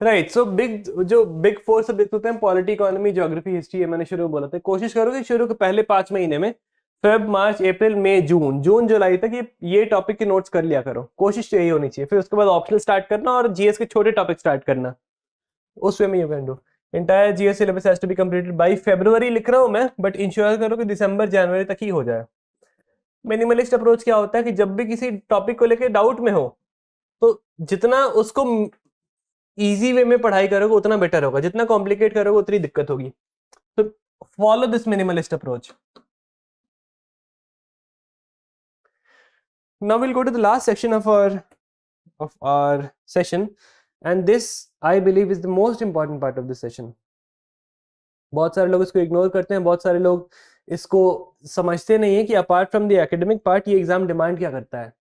A: right. So big 4 subject होते हैं, पॉलिटी, इकोनॉमी, ज्योग्राफी, हिस्ट्री, ये मैंने शुरू में बोला था। कोशिश करो कि शुरू के पहले 5 महीने में फेब, मार्च, अप्रैल, मई, जून जुलाई तक ये टॉपिक के नोट्स कर लिया करो। कोशिश तो यही होनी चाहिए। फिर उसके बाद ऑप्शनल स्टार्ट करना और जीएस के छोटे टॉपिक स्टार्ट करना। उस वे में you can do. Entire GS syllabus has to be completed by February लिख रहा हूं मैं, बट इंश्योर करो कि दिसंबर जनवरी तक ही हो जाए। मिनिमलिस्ट अप्रोच क्या होता है कि जब भी किसी टॉपिक को लेकर डाउट में हो तो जितना उसको इजी वे में पढ़ाई करोगे उतना बेटर होगा, जितना कॉम्प्लिकेट करोगे उतनी दिक्कत होगी। तो follow this minimalist approach. Now we'll go to the last section of our session, and this I believe is the most important part of this session. बहुत सारे लोग इसको इग्नोर करते हैं, बहुत सारे लोग इसको समझते नहीं है कि apart from the academic part ये एग्जाम डिमांड क्या करता है।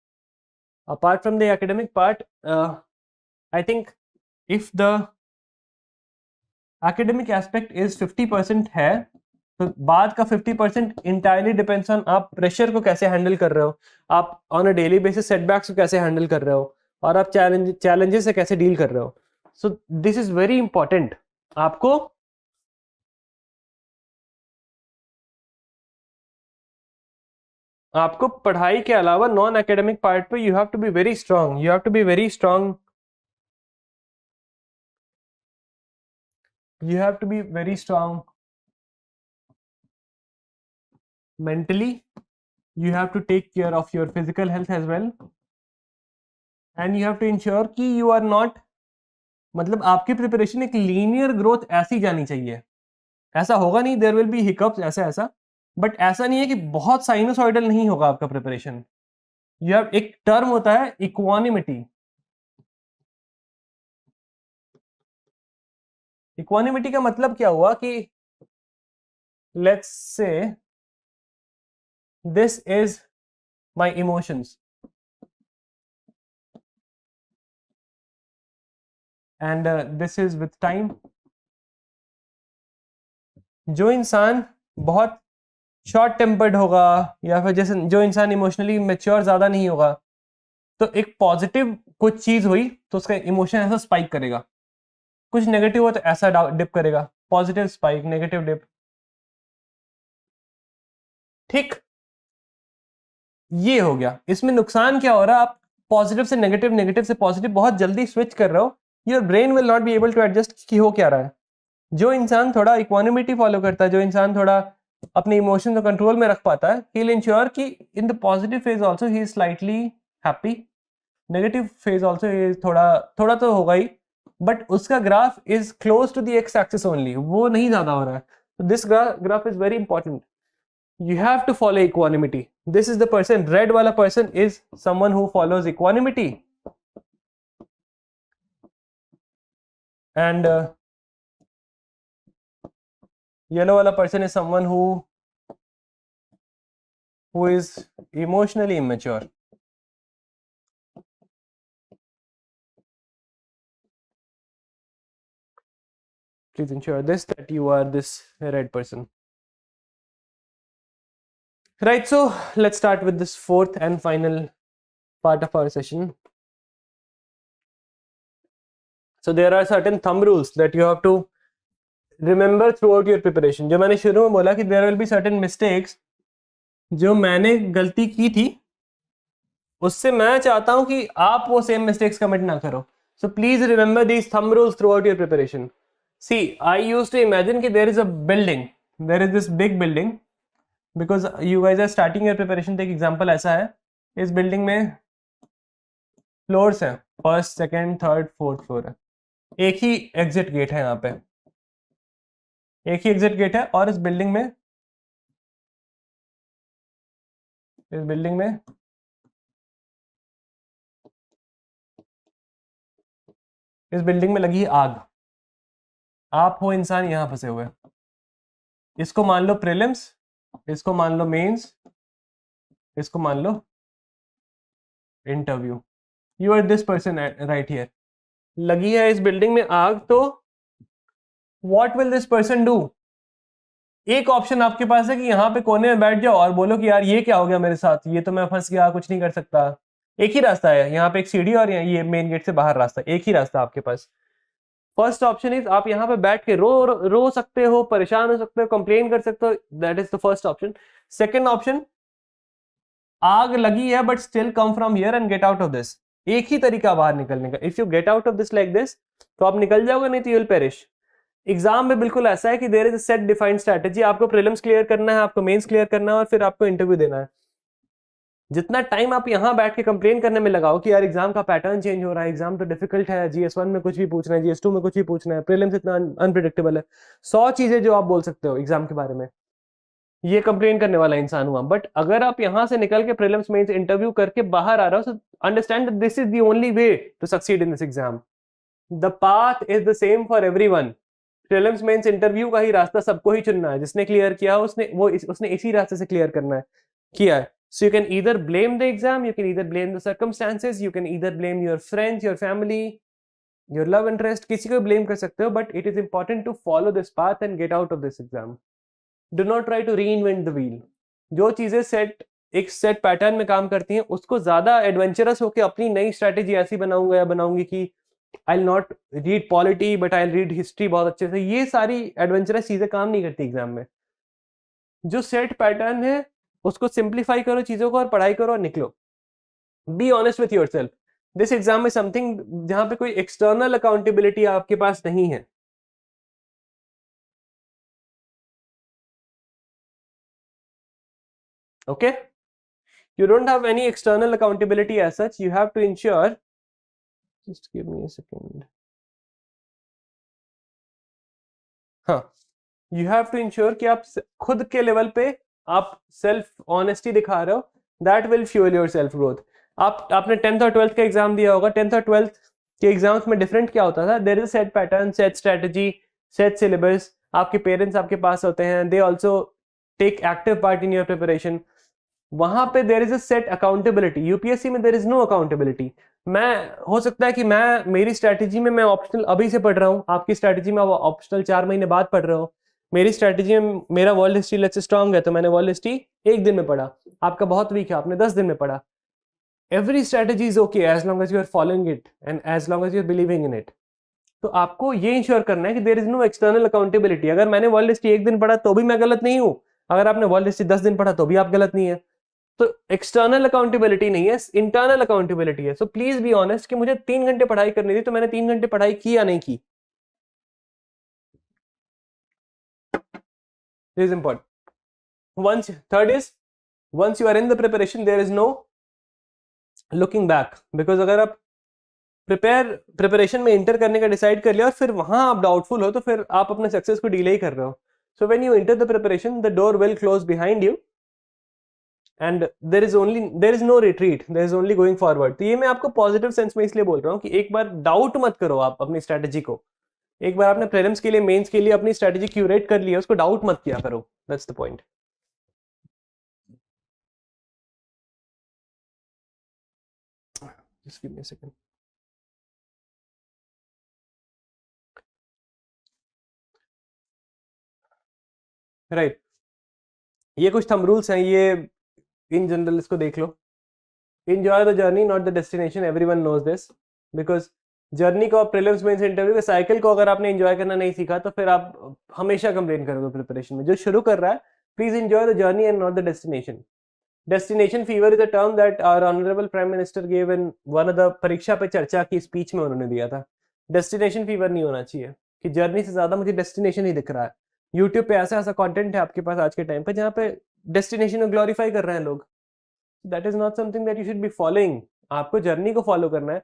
A: Apart from the academic part I think if the academic aspect is 50% है तो बाद का 50% इंटायरली डिपेंड्स ऑन आप प्रेशर को कैसे हैंडल कर रहे हो, आप on a daily basis setbacks को कैसे हैंडल कर रहे हो, और आप चैलेंजेस से कैसे डील कर रहे हो। So this is very important. आपको आपको पढ़ाई के अलावा नॉन एकेडमिक पार्ट पे you have to be very strong, you have to be very strong, you have to be very strong mentally, you have to take care of your physical health as well, and you have to ensure कि you are not, मतलब आपकी प्रिपरेशन एक लीनियर ग्रोथ ऐसी जानी चाहिए, ऐसा होगा नहीं, देयर विल बी हिकअप्स ऐसा ऐसा, बट ऐसा नहीं है कि बहुत साइनोसॉइडल नहीं होगा आपका प्रिपरेशन। यू हैव, एक टर्म होता है इक्वानिमिटी, इक्वानिमिटी का मतलब क्या हुआ कि let's say this is my emotions and this is with time. जो इंसान बहुत शॉर्ट टेम्पर्ड होगा या फिर जैसे जो इंसान इमोशनली मैच्योर ज्यादा नहीं होगा, तो एक पॉजिटिव कुछ चीज हुई तो उसका इमोशन ऐसा स्पाइक करेगा, कुछ नेगेटिव हो तो ऐसा डिप करेगा, पॉजिटिव स्पाइक, नेगेटिव डिप। ठीक, ये हो गया। इसमें नुकसान क्या हो रहा है, आप पॉजिटिव से नेगेटिव, नेगेटिव से पॉजिटिव बहुत जल्दी स्विच कर रहे हो, your brain will not be able to adjust कि हो क्या रहा है। जो इंसान थोड़ा इक्वानिमिटी फॉलो करता है, जो इंसान थोड़ा अपने इमोशन को कंट्रोल में रख पाता है, ही विल इंश्योर कि in the positive phase also he is slightly happy, negative phase also he थोड़ा थोड़ा तो होगा ही, बट उसका graph is close to the x axis only, वो नहीं ज्यादा हो रहा है। तो this graph is very important, you have to follow equanimity. This is the person, red wala person is someone who follows equanimity, and yellow wala person is someone who is emotionally immature. Please ensure this, that you are this red person. Right, so let's start with this fourth and final part of our session. So there are certain thumb rules that you have to remember throughout your preparation. जो मैंने शुरू में बोला कि there will be certain mistakes, जो मैंने गलती की थी उससे मैं चाहता हूं कि आप वो सेम मिस्टेक्स कमिट ना करो। So please remember these thumb rules throughout your preparation. See, I used to imagine कि there is a building, there is this big building, because you guys are starting your preparation. तो एक एग्जांपल ऐसा है, इस बिल्डिंग में फ्लोर्स हैं, first, second, third, fourth floor है, एक ही एग्जिट गेट है, यहाँ पे एक ही एग्जिट गेट है, और इस बिल्डिंग में लगी आग। आप हो इंसान यहां फंसे हुए, इसको मान लो प्रीलिम्स, इसको मान लो मेंस, इसको मान लो interview. You are this person right here, लगी है इस बिल्डिंग में आग, तो what will this person do? एक ऑप्शन आपके पास है कि यहाँ पे कोने में बैठ जाओ और बोलो कि यार ये क्या हो गया मेरे साथ, ये तो मैं फंस गया, कुछ नहीं कर सकता। एक ही रास्ता है, यहाँ पे एक सीढ़ी और ये मेन गेट से बाहर रास्ता, एक ही रास्ता आपके पास। फर्स्ट ऑप्शन इज आप यहाँ पे बैठ के रो सकते हो, परेशान हो सकते हो, कंप्लेन कर सकते हो, that is the first option. Second option, आग लगी है but still come from here and get out of this. एक ही तरीका बाहर निकलने का, if you get out of this like this तो आप निकल जाओगे, नहीं तो यू विल पेरिश। एग्जाम में बिल्कुल ऐसा है कि there is a set defined strategy, आपको प्रीलिम्स क्लियर करना है, आपको मेंस क्लियर करना है, और फिर आपको इंटरव्यू देना है। जितना टाइम आप यहाँ बैठ के कंप्लेन करने में लगाओ कि यार एग्जाम का पैटर्न चेंज हो रहा है, एग्जाम तो डिफिकल्ट है, GS1 में कुछ भी पूछना है, GS2 में कुछ भी पूछना है, प्रीलिम्स इतना अनप्रिडिक्टेबल है, 100 चीजें जो आप बोल सकते हो एग्जाम के बारे में, ये कंप्लेन करने वाला इंसान हुआ। बट अगर आप यहां से निकल के प्रीलिम्स मेंस इंटरव्यू करके बाहर आ रहे हो, understand that this is the only way to succeed in this exam. The path is the same for everyone. Prelims mains interview का ही रास्ता सबको ही चुनना है, जिसने क्लियर किया उसने इसी रास्ते से क्लियर करना है, किया है। So you can either blame the exam, you can either blame the circumstances, you can either blame your friends, your family, your love interest, किसी को blame कर सकते हो, but it is important to follow this path and get out of this exam. Do not try to reinvent the wheel. जो चीजें एक सेट पैटर्न में काम करती हैं, उसको ज्यादा एडवेंचरस होकर अपनी नई स्ट्रैटेजी ऐसी बनाऊंगा या बनाऊंगी कि I'll not read polity but I'll read history बहुत अच्छे से, ये सारी एडवेंचरस चीजें काम नहीं करती एग्जाम में। जो सेट पैटर्न है उसको सिंप्लीफाई करो चीजों को और पढ़ाई करो और निकलो. Be honest with your self. This exam is something जहां पे कोई एक्सटर्नल अकाउंटेबिलिटी आपके पास नहीं है. Okay, you don't have any external accountability as such. You have to ensure, just give me a second. हाँ, you have to ensure कि आप खुद के लेवल पे आप सेल्फ ऑनेस्टी दिखा रहे हो. That will fuel your self growth. आपने 10th और 12th का एग्जाम दिया होगा. 10th और 12th के एग्जाम्स में डिफरेंट क्या होता था? There is a set pattern, set strategy, set syllabus. आपके पेरेंट्स आपके पास होते हैं. They also take active part in your preparation. वहां पे there is a set accountability. UPSC में देर इज नो अकाउंटेबिलिटी. मैं हो सकता है कि मेरी स्ट्रैटेजी में मैं ऑप्शनल अभी से पढ़ रहा हूँ, आपकी स्ट्रैटेजी में ऑप्शनल 4 महीने बाद पढ़ रहे हो. मेरी स्ट्रैटेजी में मेरा world history let's say strong है तो मैंने वर्ल्ड हिस्ट्री 1 दिन में पढ़ा. आपका बहुत वीक है, आपने 10 दिन में पढ़ा. Every strategy is okay as long as you are following it and as long as you are believing in it. तो आपको ये इंश्योर करना है कि there is no external accountability. अगर मैंने वर्ल्ड हिस्ट्री 1 दिन पढ़ा तो भी मैं गलत नहीं हूं, अगर आपने वर्ल्ड हिस्ट्री 10 दिन पढ़ा तो भी आप गलत नहीं है. तो एक्सटर्नल अकाउंटेबिलिटी नहीं है, इंटरनल अकाउंटेबिलिटी है. सो प्लीज बी ऑनेस्ट कि मुझे 3 घंटे पढ़ाई करनी थी तो मैंने 3 घंटे पढ़ाई की या नहीं की. This is important. Third is once you are in the preparation there is no looking back. because अगर आप प्रिपरेशन में इंटर करने का डिसाइड कर लिया और फिर वहां आप डाउटफुल हो तो फिर आप अपने सक्सेस को डिले ही कर रहे हो. So when you enter the preparation the door will close behind you and there is no retreat, there is only going forward. तो ये मैं आपको पॉजिटिव सेंस में इसलिए बोल रहा हूँ कि एक बार डाउट मत करो आप अपनी स्ट्रेटेजी को. एक बार आपने प्रीलिम्स के लिए मेंस के लिए अपनी स्ट्रेटेजी क्यूरेट कर लिया, उसको डाउट मत किया करो. That's the point. Just give me a second. Right. ये कुछ थंब रूल्स हैं, ये इन जनरल इसको देख लो. Enjoy the journey, not the destination. Everyone knows this. Because journey को, प्रीलिम्स मेंस इंटरव्यू के साइकिल को अगर आपने एंजॉय करना नहीं सीखा तो फिर आप हमेशा कंप्लेन करोगे प्रिपरेशन में. जो शुरू कर रहा है, please enjoy the journey and not the destination. Destination fever is a term that our honourable prime minister gave in one of the Pariksha Pe चर्चा की स्पीच में उन्होंने दिया था. डेस्टिनेशन फीवर नहीं होना चाहिए कि जर्नी से ज्यादा मुझे डेस्टिनेशन ही दिख रहा है. यूट्यूब पे ऐसा कंटेंट है आपके पास आज के टाइम पे जहाँ पे डेस्टिनेशन को ग्लोरीफाई कर रहे हैं लोग. That is not something that you should be following. आपको जर्नी को फॉलो करना है.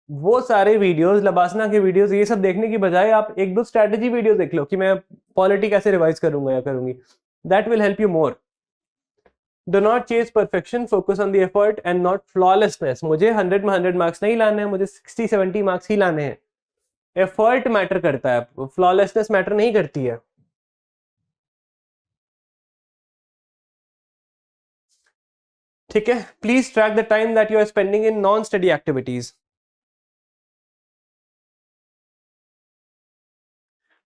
A: वो सारे वीडियोस, लबासना के वीडियोस, ये सब देखने की बजाय आप 1-2 स्ट्रैटेजी वीडियो देख लो कि मैं पॉलिटी कैसे रिवाइज करूंगा या करूंगी. That will help you more. Do not chase perfection, focus on the effort and not flawlessness. मुझे 100 में 100 मार्क्स नहीं लाने हैं, मुझे 60-70 मार्क्स ही लाने हैं. एफर्ट मैटर करता है, फ्लॉलेसनेस मैटर नहीं करती है. ठीक है. Please track the time that you are spending in non study activities.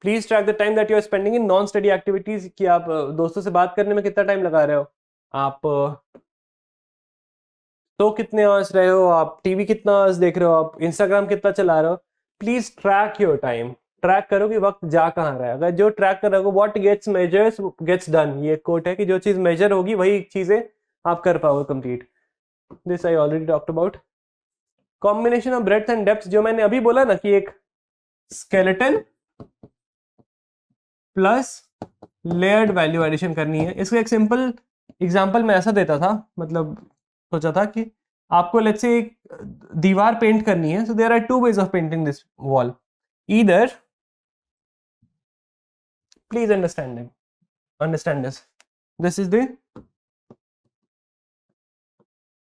A: Please track the time that you are spending in non study activities. कि आप दोस्तों से बात करने में कितना टाइम लगा रहे हो, आप तो कितने आवर्स रहे हो, आप टीवी कितना आवर्स देख रहे हो, आप इंस्टाग्राम कितना चला रहे हो. Please track your time. Track करो कि वक्त जा कहाँ रहा है. अगर जो ट्रैक कर रहे हो, what gets measures gets done. ये कोट है कि जो चीज मेजर होगी वही चीजें आप कर पाओगे complete. This I already talked about. Combination of breadth and depth, जो मैंने अभी बोला ना कि एक skeleton plus layered value addition करनी है. इसका एक सिंपल एग्जांपल मैं ऐसा देता था, मतलब सोचा था कि आपको लेट्स से एक दीवार पेंट करनी है. So there are 2 ways of painting this wall. Either, please understand this is the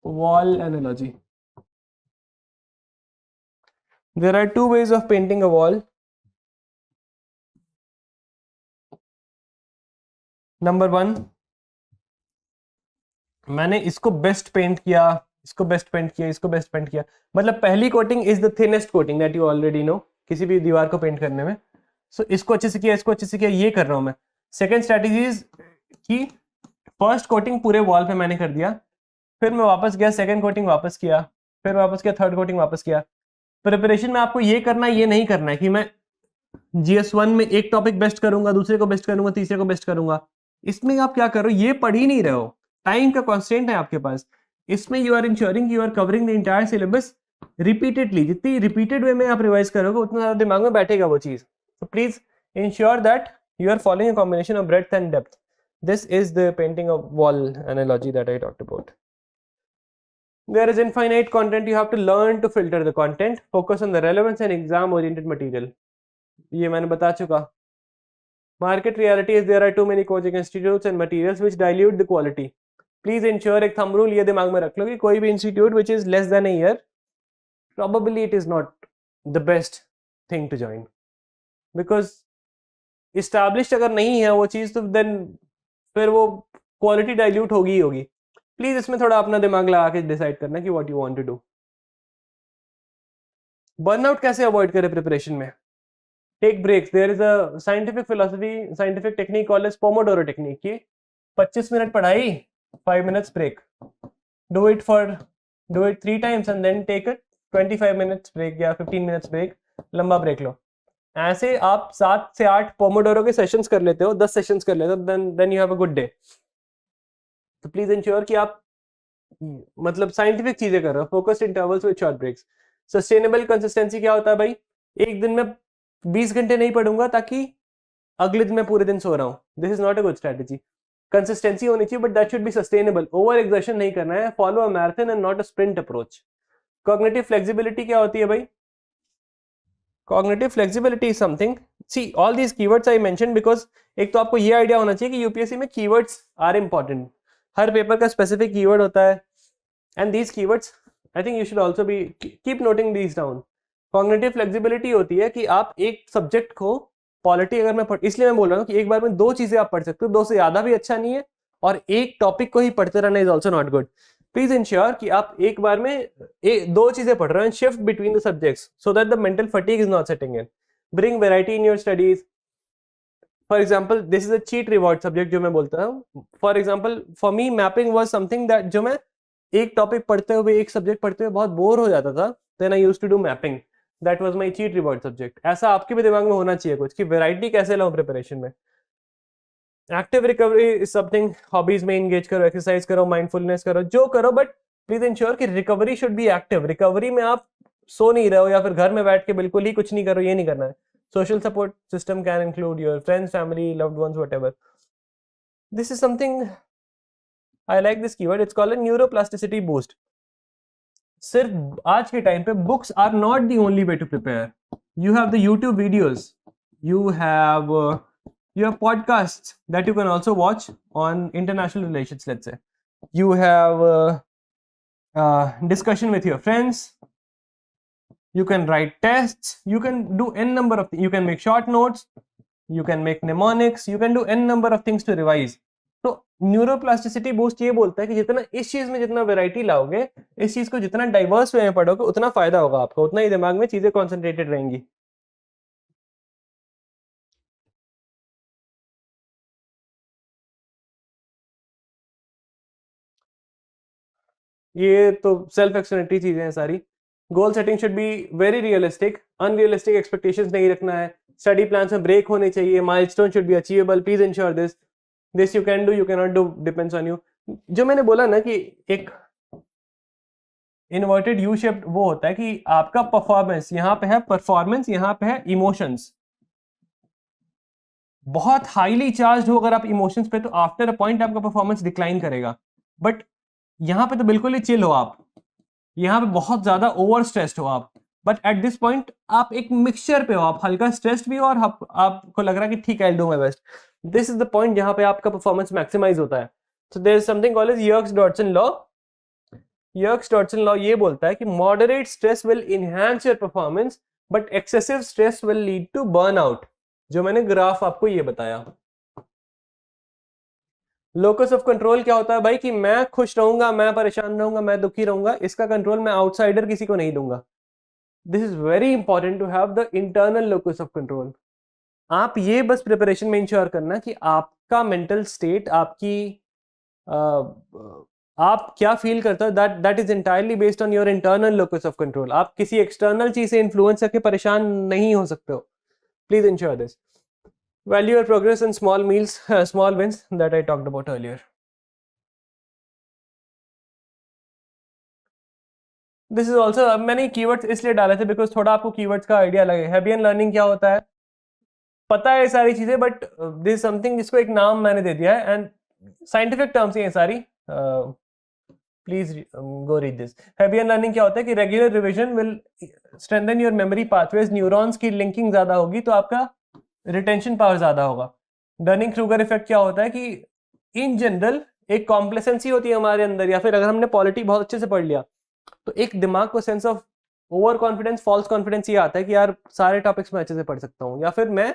A: wall analogy. There are 2 ways of painting a wall. Number 1, मैंने इसको बेस्ट पेंट किया, इसको बेस्ट पेंट किया, इसको बेस्ट पेंट किया. मतलब पहली coating is the thinnest coating that you already know किसी भी दीवार को पेंट करने में. सो इसको अच्छे से किया, इसको अच्छे से किया, ये कर रहा हूं मैं. सेकेंड स्ट्रैटेजी इज कि फर्स्ट कोटिंग पूरे वॉल पे मैंने कर दिया, फिर मैं वापस गया, सेकेंड कोटिंग वापस किया, फिर वापस किया, थर्ड कोटिंग वापस किया. प्रिपरेशन में आपको ये करना है, ये नहीं करना है कि मैं GS1 में एक टॉपिक बेस्ट करूंगा, दूसरे को बेस्ट करूंगा, तीसरे को बेस्ट करूंगा. इसमें आप क्या करो, ये पढ़ ही नहीं रहे हो टाइम का कॉन्स्टेंट है आपके पास, इसमें you are ensuring you are covering the entire syllabus repeatedly. जितनी रिपीटेड वे में आप रिवाइज करोगे उतना ज्यादा दिमाग में बैठेगा वो चीज। तो please ensure that you are following a combination of breadth and depth. This is the painting of wall analogy that I talked about. There is infinite content. You have to learn to filter the content, focus on the relevance and exam oriented material. ये मैंने बता चुका। Market reality is there are too many coaching institutes and materials which dilute the quality. Please ensure, एक thumb rule ये दिमाग में रख लो कि कोई भी institute which is less than a year, probably it is not the best thing to join, because established अगर नहीं है वो चीज तो देन फिर वो क्वालिटी डाइल्यूट होगी ही होगी। प्लीज इसमें थोड़ा अपना दिमाग लगा के डिसाइड करना कि what you want to do. Burnout कैसे अवॉइड करें प्रिपरेशन में? Take breaks. There is a scientific philosophy, scientific technique called as pomodoro technique की 25 मिनट पढ़ाई, 5 minutes break. Do it 3 times and then take a 25 minutes break या 15 मिनट्स ब्रेक, लंबा ब्रेक लो। ऐसे आप 7 से 8 पोमोडोरो के सेशंस कर लेते हो, 10 सेशंस कर लेते हो, then you have a good day. तो प्लीज इंश्योर कि आप मतलब साइंटिफिक चीजें कर रहे हो, focused intervals with short breaks. Sustainable consistency क्या होता है भाई? एक दिन में 20 घंटे नहीं पढ़ूंगा ताकि अगले दिन मैं पूरे दिन सो रहा हूँ। This is not a good strategy. Consistency होनी चाहिए but that should be sustainable. Over exertion नहीं करना है। Follow a marathon and not a sprint approach. Cognitive flexibility क्या होती है भाई? Cognitive flexibility is something, see all these keywords I mentioned because एक तो आपको ये आइडिया होना चाहिए कि यूपीएससी में keywords are important. Her paper का स्पेसिफिक कीवर्ड होता है and these keywords I think you should also be keep noting these down. Cognitive flexibility होती है कि आप एक सब्जेक्ट को, पॉलिटी अगर मैं इसलिए मैं बोल रहा हूँ कि एक बार में 2 चीजें आप पढ़ सकते हो, 2 से ज्यादा भी अच्छा नहीं है और एक टॉपिक को ही पढ़ते रहना is also not good. Please ensure कि आप एक बार में 2 चीजें पढ़ रहे हैं, shift between the subjects so that the mental fatigue is not setting in. Bring variety in your studies. For example this is a cheat reward subject जो मैं बोलता हूँ। For example for me mapping was something that जो मैं एक टॉपिक पढ़ते हुए, एक सब्जेक्ट पढ़ते हुए बहुत बोर हो जाता था, then I used to do mapping. That was my cheat reward subject. ऐसा आपके भी दिमाग में होना चाहिए कुछ कि वेराइटी कैसे लाऊं प्रिपरेशन में। Active recovery is something, hobbies में एंगेज करो, एक्सरसाइज करो, माइंडफुलनेस करो, जो करो, बट प्लीज इंश्योर कि recovery should be active. Recovery में आप सो नहीं रहे हो या फिर घर में बैठ के बिल्कुल ही कुछ नहीं करो, ये नहीं करना है। Social support system can include your friends, family, loved ones, whatever. This is something I like this keyword, it's called neuroplasticity boost. सिर्फ आज के टाइम पे books are not the only way to prepare. You have the YouTube videos, you have podcasts that you can also watch on international relations. Let's say you have discussion with your friends, you can write tests, you can do n number of things, you can make short notes, you can make mnemonics, you can do n number of things to revise. तो न्यूरोप्लास्टिसिटी बूस्ट ये बोलता है कि जितना इस चीज में जितना वैरायटी लाओगे, इस चीज को जितना डाइवर्स वे में पढ़ोगे, उतना फायदा होगा आपको, उतना ही दिमाग में चीजें कॉन्सेंट्रेटेड रहेंगी। ये तो सेल्फ एक्सप्लेनेटरी चीजें हैं सारी। Goal setting should be very realistic, unrealistic expectations नहीं रखना है। स्टडी प्लान्स में ब्रेक होने चाहिए, milestone should be achievable. Please ensure this you can do, you can not do, depends on you. जो मैंने बोला ना कि एक इन्वर्टेड यू शेप वो होता है कि आपका परफॉर्मेंस यहाँ पे है, परफॉर्मेंस यहाँ पे है, इमोशंस। बहुत हाईली चार्ज हो अगर आप इमोशंस पे, तो आफ्टर अ पॉइंट आपका परफॉर्मेंस डिक्लाइन करेगा। बट यहाँ पे तो बिल्कुल ही चिल हो आप, यहाँ पे बहुत ज्यादा ओवर स्ट्रेस्ड हो आप, बट एट दिस पॉइंट आप एक मिक्सचर पे हो, आप हल्का स्ट्रेस्ड भी हो और आपको लग रहा है कि ठीक है, I will do my best. This is the point जहां पे आपका परफॉर्मेंस मैक्सिमाइज होता है। So there is something called as Yerkes Dodson law. Yerkes Dodson law ये बोलता है कि moderate stress will enhance your performance but excessive stress will lead to burnout. जो मैंने ग्राफ आपको ये बताया। लोकस ऑफ कंट्रोल क्या होता है भाई? कि मैं खुश रहूंगा, मैं परेशान रहूंगा, मैं दुखी रहूंगा, इसका कंट्रोल मैं आउटसाइडर किसी को नहीं दूंगा। This is very important to have the internal locus of control. आप ये बस प्रिपरेशन में इंश्योर करना कि आपका मेंटल स्टेट, आपकी आप क्या फील करते हो, that is entirely based on your internal locus of control. आप किसी एक्सटर्नल चीज से इन्फ्लुएंस करके परेशान नहीं हो सकते हो। Please ensure this. Value your progress in small meals, small wins that I talked about earlier. This is also, मैंने कीवर्ड्स इसलिए डाले थे बिकॉज थोड़ा आपको कीवर्ड्स का आइडिया लगे। हैबियन लर्निंग क्या होता है पता है ये सारी चीजें, बट दिस समथिंग जिसको एक नाम मैंने दे दिया है, एंड साइंटिफिक टर्म्स ये सारी। Please go read this. Hebbian learning क्या होता है कि regular revision will strengthen your memory pathways, neurons की लिंकिंग ज्यादा होगी तो आपका रिटेंशन पावर ज्यादा होगा। डनिंग क्रूगर इफेक्ट क्या होता है कि इन जनरल एक कॉम्प्लेसेंसी होती है हमारे अंदर, या फिर अगर हमने पॉलिटी बहुत अच्छे से पढ़ लिया तो एक दिमाग को sense of over confidence, false confidence ये आता है कि यार सारे टॉपिक्स मैं अच्छे से पढ़ सकता हूँ, या फिर मैं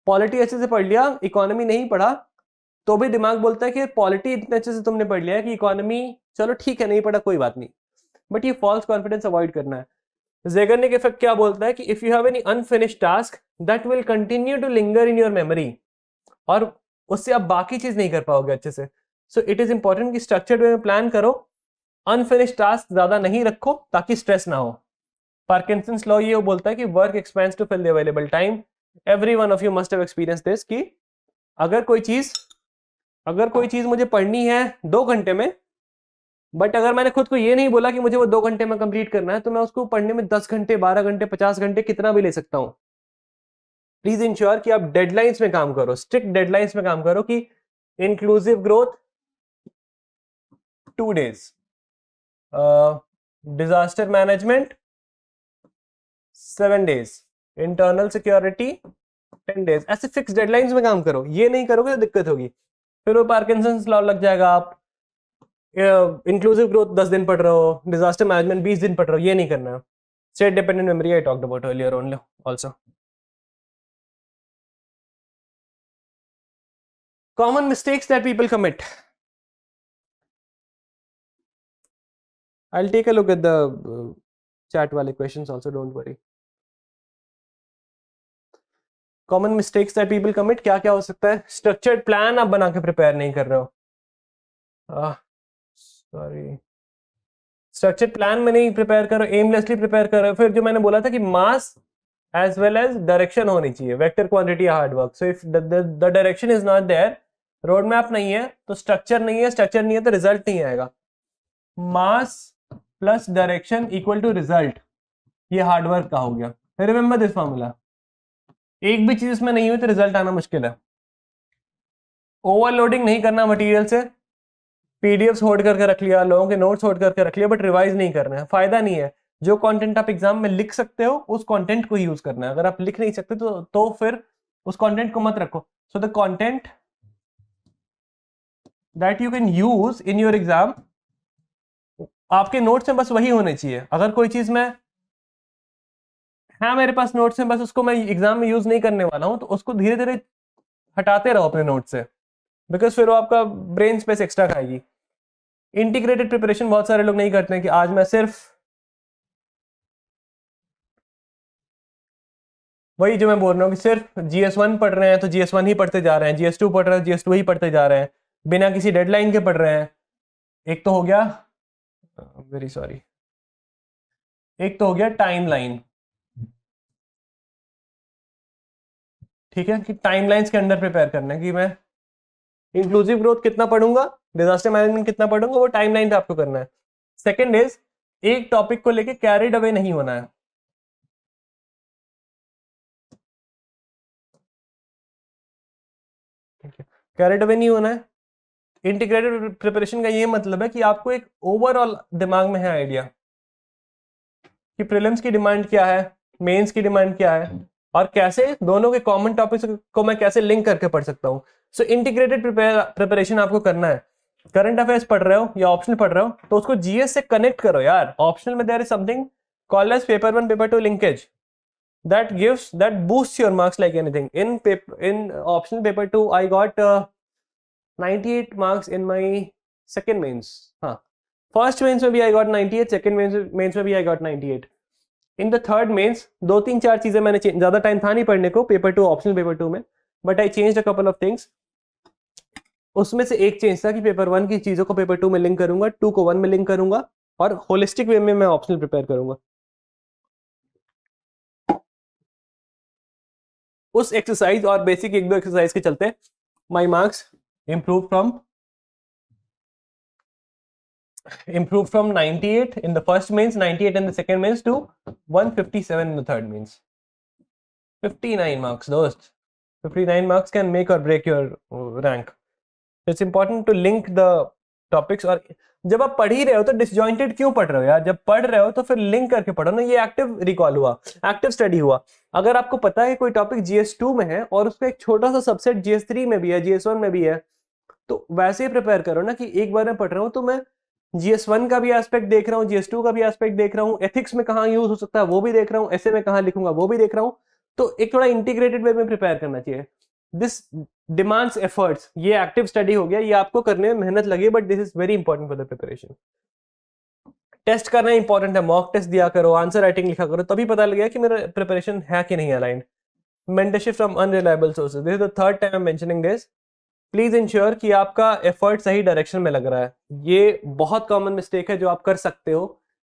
A: पॉलिटी अच्छे से पढ़ लिया, इकोनॉमी नहीं पढ़ा तो भी दिमाग बोलता है कि पॉलिटी इतने अच्छे से तुमने पढ़ लिया है कि इकोनॉमी चलो ठीक है नहीं पढ़ा कोई बात नहीं। बट ये फॉल्स कॉन्फिडेंस अवॉइड करना है। ज़ेगर्निक इफेक्ट क्या बोलता है कि if you have any unfinished task that will continue to linger in your memory, और उससे आप बाकी चीज नहीं कर पाओगे अच्छे से। सो इट इज इंपॉर्टेंट कि स्ट्रक्चर्ड वे में प्लान करो, अनफिनिश्ड टास्क ज्यादा नहीं रखो ताकि स्ट्रेस ना हो। पार्किंसंस लॉ ये बोलता है कि work expands to fill the available time. Every one of you must have experience this कि अगर कोई चीज मुझे पढ़नी है 2 घंटे में, बट अगर मैंने खुद को ये नहीं बोला कि मुझे वो 2 घंटे में कंप्लीट करना है, तो मैं उसको पढ़ने में 10 घंटे, 12 घंटे, 50 घंटे कितना भी ले सकता हूं। प्लीज इंश्योर कि आप डेडलाइंस में काम करो, स्ट्रिक्ट डेडलाइंस में काम करो कि inclusive growth 2 days, disaster management 7 days, internal security 10 days। ऐसे फिक्स डेडलाइंस में काम करो, ये नहीं करोगे तो दिक्कत होगी, फिर वो पार्किंसंस लॉ लग जाएगा। आप इंक्लूसिव ग्रोथ 10 दिन पढ़ रहे हो, डिजास्टर मैनेजमेंट 20 दिन पढ़ रहे हो, ये नहीं करना है। State dependent memory I talked about earlier only also. Common mistakes that people commit, I'll take a look at the chat वाले questions also, don't worry. Common mistakes that people commit, क्या क्या हो सकता है? Structured plan आप बना के प्रिपेयर नहीं कर रहे हो। सॉरी, स्ट्रक्चर्ड प्लान में नहीं प्रिपेयर करो, एमलेसली प्रिपेयर करो। फिर जो मैंने बोला था कि mass as well as direction होनी चाहिए, vector quantity hard work. So if the direction is not there, road map नहीं है तो स्ट्रक्चर नहीं है, स्ट्रक्चर नहीं है तो रिजल्ट नहीं आएगा। Mass plus direction equal to result, ये हार्डवर्क का हो गया। रिमेंबर दिस फॉर्मूला, एक भी चीज इसमें नहीं हुई तो रिजल्ट आना मुश्किल है। ओवरलोडिंग नहीं करना मटेरियल से, पीडीएफ्स होल्ड करके रख लिया, लोगों के नोट्स होल्ड करके रख लिया, बट रिवाइज नहीं करना है, फायदा नहीं है। जो कंटेंट आप एग्जाम में लिख सकते हो उस कंटेंट को यूज करना है। अगर आप लिख नहीं सकते तो फिर उस कंटेंट को मत रखो। So the content that you can use in your exam, आपके नोट्स में बस वही होने चाहिए। अगर कोई चीज में है मेरे पास नोट्स में, बस उसको मैं एग्जाम में यूज नहीं करने वाला हूं, तो उसको धीरे धीरे हटाते रहो अपने नोट से, बिकॉज फिर वो आपका ब्रेन स्पेस एक्स्ट्रा खाएगी। इंटीग्रेटेड प्रिपरेशन बहुत सारे लोग नहीं करते हैं कि आज मैं सिर्फ वही जो मैं बोल रहा हूँ कि सिर्फ GS1 पढ़ रहे हैं तो GS1 ही पढ़ते जा रहे हैं, GS2 पढ़ रहे हैं GS2 ही पढ़ते जा रहे हैं, बिना किसी डेडलाइन के पढ़ रहे हैं। एक तो हो गया, वेरी सॉरी, एक तो हो गया टाइमलाइन। ठीक है, कि टाइमलाइंस के अंडर प्रिपेयर करना है कि मैं इंक्लूसिव ग्रोथ कितना पढ़ूंगा, डिजास्टर मैनेजमेंट कितना पढ़ूंगा, वो टाइमलाइन पे आपको करना है। सेकंड इज, एक टॉपिक को लेके कैरिड अवे नहीं होना है। कैरिड अवे नहीं होना है। इंटीग्रेटेड प्रिपरेशन का ये मतलब है कि आपको एक ओवरऑल दिमाग में है आइडिया कि प्रीलिम्स की डिमांड क्या है, मेंस की डिमांड क्या है, और कैसे दोनों के कॉमन टॉपिक्स को मैं कैसे लिंक करके पढ़ सकता हूँ। सो इंटीग्रेटेड प्रिपरेशन आपको करना है। करंट अफेयर्स पढ़ रहे हो या ऑप्शनल पढ़ रहे हो तो उसको जीएस से कनेक्ट करो यार। ऑप्शनल में there is something called as paper 1 paper 2 linkage that boosts your marks like anything. In optional paper 2 I got 98 marks in my second mains. हाँ, फर्स्ट मेंस में भी I got 98, सेकंड मेंस में भी I got 98. In the third mains 2-3-4 चीजें मैंने ज्यादा टाइम था नहीं पढ़ने को पेपर 2 ऑप्शनल पेपर 2 में, but I change a couple of things. उसमें से एक चेंज था कि पेपर 1 की चीजों को पेपर 2 में लिंक करूंगा, 2 को 1 में लिंक करूंगा, और होलिस्टिक वे में मैं ऑप्शनल प्रिपेयर करूंगा। उस एक्सरसाइज और बेसिक 1-2 एक्सरसाइज के चलते my marks improve from improved from 98 in the first mains, 98 in the second mains to 157 in the third mains. 59 marks, dost. 59 marks can make or break your rank. It's important to link the topics. और जब आप पढ़ ही रहे हो तो डिसजॉइंटेड क्यों पढ़ रहे हो यार? जब पढ़ रहे हो तो फिर लिंक करके पढ़ो ना. ये एक्टिव रिकॉल हुआ, एक्टिव स्टडी हुआ. अगर आपको पता है कोई टॉपिक GS2 में है और उसका एक छोटा सा सबसेट GS3 में भी है, GS1 में भी है, तो वैसे ही प्रिपेयर करो ना कि एक बार मैं पढ़ रहा हूँ तो मैं GS1 का भी एस्पेक्ट देख रहा हूँ, GS2 का भी एस्पेक्ट देख रहा हूँ, एथिक्स में कहाँ यूज हो सकता है वो भी देख रहा हूँ, ऐसे में कहाँ लिखूंगा वो भी देख रहा हूँ. तो एक थोड़ा इंटीग्रेटेड वे में प्रिपेयर करना चाहिए. This demands efforts. ये एक्टिव स्टडी हो गया, ये आपको करने में मेहनत लगी, but this is very important for the preparation. Test करना इंपॉर्टेंट है. मॉक टेस्ट दिया करो, आंसर राइटिंग लिखा करो, तभी पता लगेगा कि मेरा प्रिपरेशन है कि नहीं aligned. Mentorship from unreliable sources. This is the third time I am mentioning this. Please ensure कि आपका एफर्ट सही डायरेक्शन में लग रहा है. ये बहुत कॉमन मिस्टेक है जो आप कर सकते हो.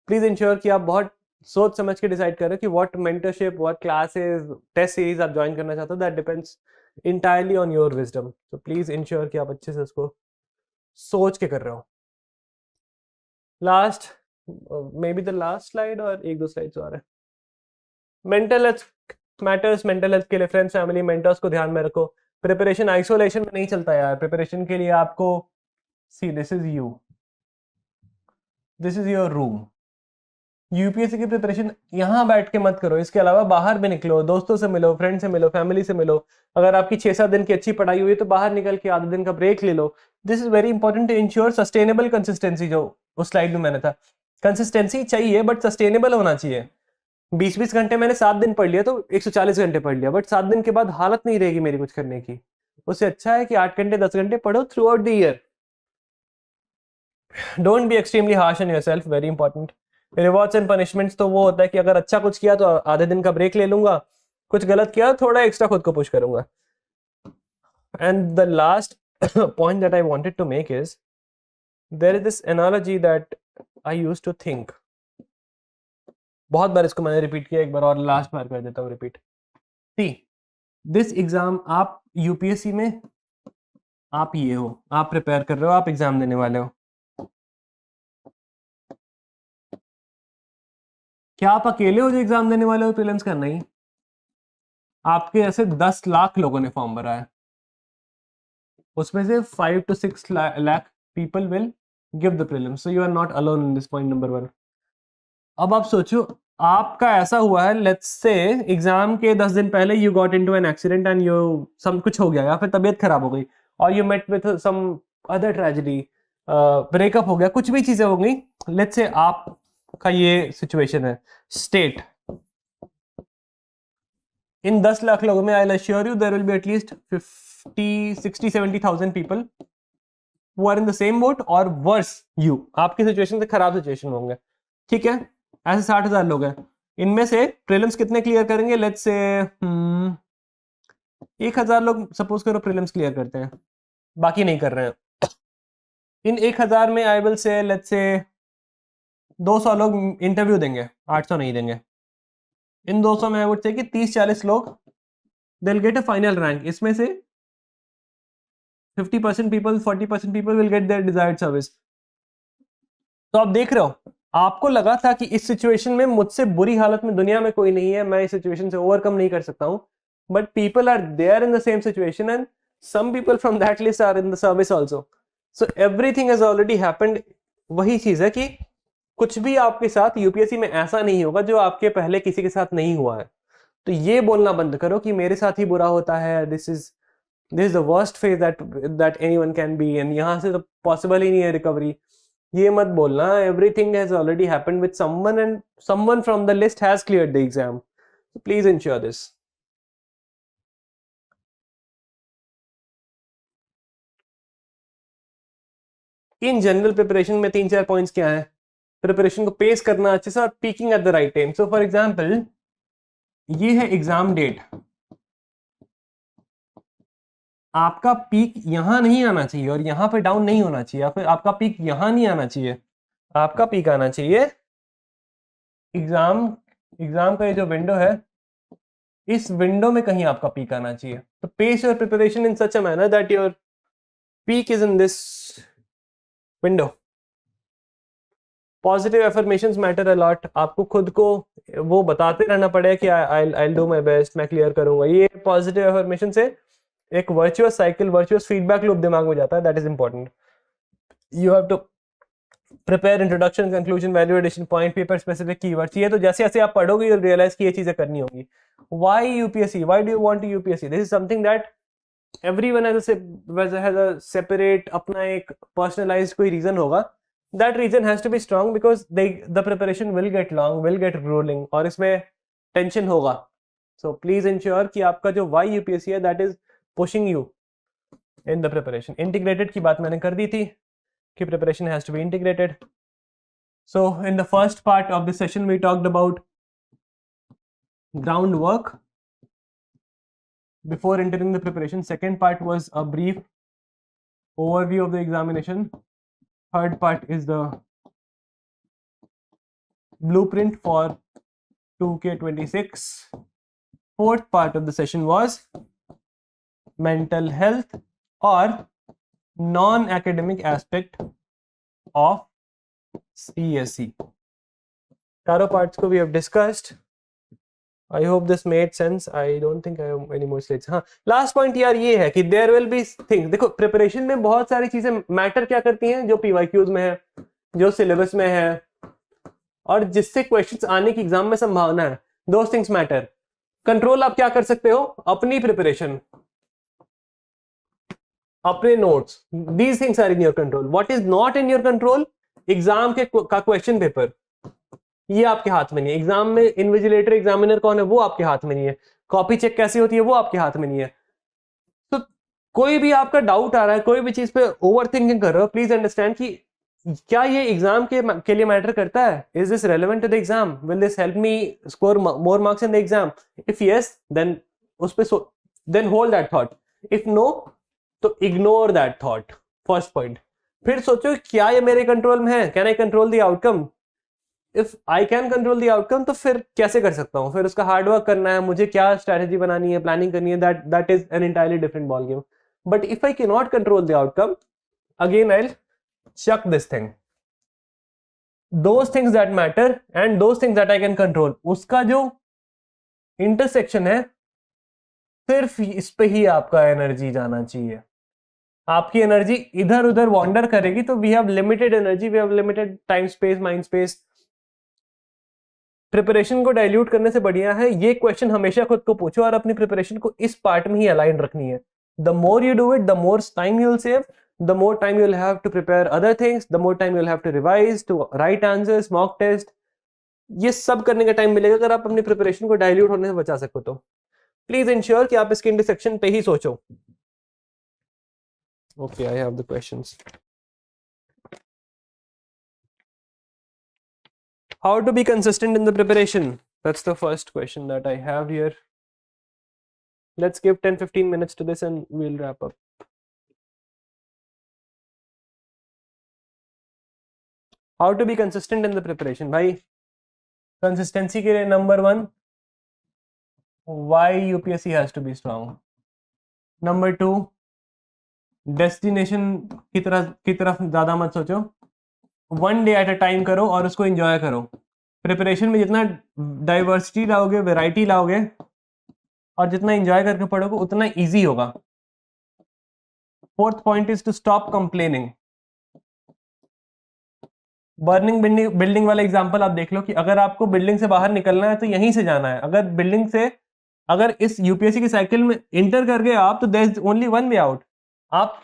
A: प्लीज इंश्योर कि आप बहुत सोच समझ के डिसाइड करें कि what mentorship, what classes, test series आप ज्वाइन करना चाहते हो. That depends entirely on your wisdom. तो प्लीज इंश्योर कि आप अच्छे से उसको सोच के कर रहे हो. Last, may be the last slide और एक दो स्लाइड्स और है. Mental health matters. Mental health के लिए फ्रेंड्स, फैमिली, मेंटर्स को ध्यान में रखो. प्रिपरेशन आइसोलेशन में नहीं चलता यार. प्रिपरेशन के लिए आपको, see this is you, this is your room. UPSC की प्रिपरेशन यहाँ बैठ के मत करो. इसके अलावा बाहर भी निकलो, दोस्तों से मिलो, फ्रेंड से मिलो, फैमिली से मिलो. अगर आपकी 6-7 दिन की अच्छी पढ़ाई हुई है तो बाहर निकल के आधे दिन का ब्रेक ले लो. This is very important to ensure sustainable consistency. जो उस स्लाइड में मैंने था, कंसिस्टेंसी चाहिए बट सस्टेनेबल होना चाहिए. 20-20 घंटे मैंने 7 दिन पढ़ लिया तो 140 घंटे पढ़ लिया, बट 7 दिन के बाद हालत नहीं रहेगी मेरी कुछ करने की. उससे अच्छा है कि 8 घंटे 10 घंटे पढ़ो through out the year. Don't be extremely harsh on yourself. Very important. Rewards and punishments तो वो होता है कि अगर अच्छा कुछ किया तो आधे दिन का ब्रेक ले लूंगा, कुछ गलत किया तो थोड़ा एक्स्ट्रा खुद को पुश करूंगा. And the last point that I wanted to make is, there is this analogy that I used to think. बहुत बार इसको मैंने रिपीट किया, एक बार और लास्ट बार कर देता हूँ रिपीट. सी दिस एग्जाम, आप यूपीएससी में आप ये हो, आप प्रिपेयर कर रहे हो, आप एग्जाम देने वाले हो. क्या आप अकेले हो जो एग्जाम देने वाले हो प्रीलिम्स का? नहीं. आपके ऐसे 10 लाख लोगों ने फॉर्म भरा है. उसमें से 5 to 6 lakh people will give the prelims. So you are not alone in this point number 1. अब आप सोचो, आपका ऐसा हुआ है, लेट्स से एग्जाम के 10 दिन पहले you got into an accident and you some कुछ हो गया या फिर तबीयत खराब हो गई, और you met with some other tragedy, breakup हो गया, कुछ भी चीजें हो गई. लेट्स से आपका ये सिचुएशन है. स्टेट, इन 10 लाख लोगों में I will assure you there will be at least 50-60-70,000 people who are in the same boat or worse you. आपकी सिचुएशन से खराब सिचुएशन होंगे. ठीक है, ऐसे 60,000 लोग हैं. इनमें से प्रीलिम्स कितने क्लियर करेंगे? लेट्स से 1,000 लोग सपोज करो प्रीलिम्स क्लियर करते हैं, बाकी नहीं कर रहे हैं. इन 1,000 में I will say let's say 200 लोग इंटरव्यू देंगे, 800 नहीं देंगे. इन 200 में आई वुड से कि 30-40 लोग they will get a final rank. इसमें से 50% people, 40% people will get their desired service. तो आप देख रहे हो, आपको लगा था कि इस सिचुएशन में मुझसे बुरी हालत में दुनिया में कोई नहीं है, मैं इस सिचुएशन से ओवरकम नहीं कर सकता हूं, but people are there in the same situation and some people from that list are in the service also. So everything has already happened. वही चीज है कि कुछ भी आपके साथ यूपीएससी में ऐसा नहीं होगा जो आपके पहले किसी के साथ नहीं हुआ है. तो ये बोलना बंद करो कि मेरे साथ ही बुरा होता है, this is the worst phase that anyone can be and यहां से तो पॉसिबल ही नहीं है रिकवरी. ये मत बोलना. Everything has already happened with someone and someone from the list has cleared the exam. So please ensure this. In general preparation में 3-4 पॉइंट्स क्या है? प्रिपरेशन को पेस करना अच्छे से और peeking at the right time. So for example, ये है एग्जाम डेट. आपका पीक यहां नहीं आना चाहिए और यहां पे डाउन नहीं होना चाहिए, या फिर आपका पीक यहां नहीं आना चाहिए. आपका पीक आना चाहिए एग्जाम का ये जो विंडो है, इस विंडो में कहीं आपका पीक आना चाहिए. तो pace your preparation in such a manner that your peak is in this window. Positive affirmations matter a lot. आपको खुद को वो बताते रहना पड़ेगा कि आई डू माई बेस्ट, मैं क्लियर करूंगा। ये पॉजिटिव एफर्मेशन से एक virtuous cycle, virtuous feedback loop दिमाग में जाता है। That is important. You have to prepare introduction, conclusion, value addition, point, paper specific keywords. ये तो जैसे जैसे आप पढ़ोगे यू रियलाइज कि ये चीजें करनी होंगी। Why UPSC, why do you want UPSC? This is something that everyone has a separate अपना एक personalized कोई reason होगा। That reason has to be strong because the preparation will get long, will get rolling और इसमें tension होगा। So please ensure कि आपका जो why UPSC है that is pushing you in the preparation. Integrated की बात मैंने कर दी थी कि preparation has to be integrated. So in the first part of the session we talked about groundwork before entering the preparation. Second part was a brief overview of the examination. Third part is the blueprint for 2K26. Fourth part of the session was mental health or non-academic aspect of CSE. Taro parts ko we have discussed. I hope this made sense. I don't think I have any more slides. हाँ, last point यार ये है कि there will be things। देखो preparation में बहुत सारी चीजें मैटर क्या करती हैं, जो PYQs में है, जो सिलेबस में है और जिससे क्वेश्चंस आने की एग्जाम में संभावना है। those things matter। कंट्रोल आप क्या कर सकते हो? अपनी प्रिपरेशन, अपने notes. these things are in your control। what is not in your control? Exam के का क्वेश्चन पेपर, ये आपके हाथ में नहीं है। एग्जाम में इन्विजिलेटर एग्जामिनर कौन है वो आपके हाथ में नहीं है। कॉपी चेक कैसी होती है वो आपके हाथ में नहीं है। तो कोई भी आपका डाउट आ रहा है, कोई भी चीज पे ओवर थिंकिंग कर रहे हो, प्लीज अंडरस्टैंड कि क्या ये एग्जाम के लिए मैटर करता है? Is this relevant to the exam? Will this help me score more marks in the exam? If yes then उस पे then hold that thought. If no तो ignore that thought. First point. फिर सोचो क्या ये मेरे कंट्रोल में है? Can I control the outcome? If I can control the outcome तो फिर कैसे कर सकता हूँ? फिर उसका हार्डवर्क करना है, मुझे क्या स्ट्रैटेजी बनानी है, प्लानिंग करनी है, that is an entirely different ball game. But if I can not control the outcome, again I chuck this thing. Those things that matter and those things that I can control, उसका जो इंटरसेक्शन है सिर्फ इस पे ही आपका एनर्जी जाना चाहिए। आपकी एनर्जी इधर उधर वॉन्डर करेगी तो we have limited energy, we have limited time space, mind space. Preparation को डाइल्यूट करने से बढ़िया है ये क्वेश्चन हमेशा खुद को पूछो और अपनी प्रिपरेशन को इस पार्ट में ही अलाइन रखनी है। The more you do it, the more time you will save, the more time you will have to prepare other things, the more time you will have to revise, to right answers, mock test. ये सब करने का टाइम मिलेगा अगर आप अपनी प्रिपरेशन को डाइल्यूट होने से बचा सको तो। प्लीज इंश्योर कि आप इसके इंटरसेक्शन पे ही सोचो। Okay, I have the questions. How to be consistent in the preparation? That's the first question that I have here. Let's give 10-15 minutes to this and we'll wrap up. How to be consistent in the preparation? भाई consistency के लिए number 1, why UPSC has to be strong. Number 2, destination की तरफ ज़्यादा मत सोचो। One day at a time करो और उसको एंजॉय करो। प्रिपरेशन में जितना डाइवर्सिटी लाओगे, वैरायटी लाओगे और जितना एंजॉय करके पढ़ोगे उतना इजी होगा। Fourth point is to stop complaining. Burning building वाला एग्जांपल आप देख लो कि अगर आपको बिल्डिंग से बाहर निकलना है तो यहीं से जाना है। अगर बिल्डिंग से अगर इस यूपीएससी की साइकिल में इंटर कर गए आप तो there is only one way out. आप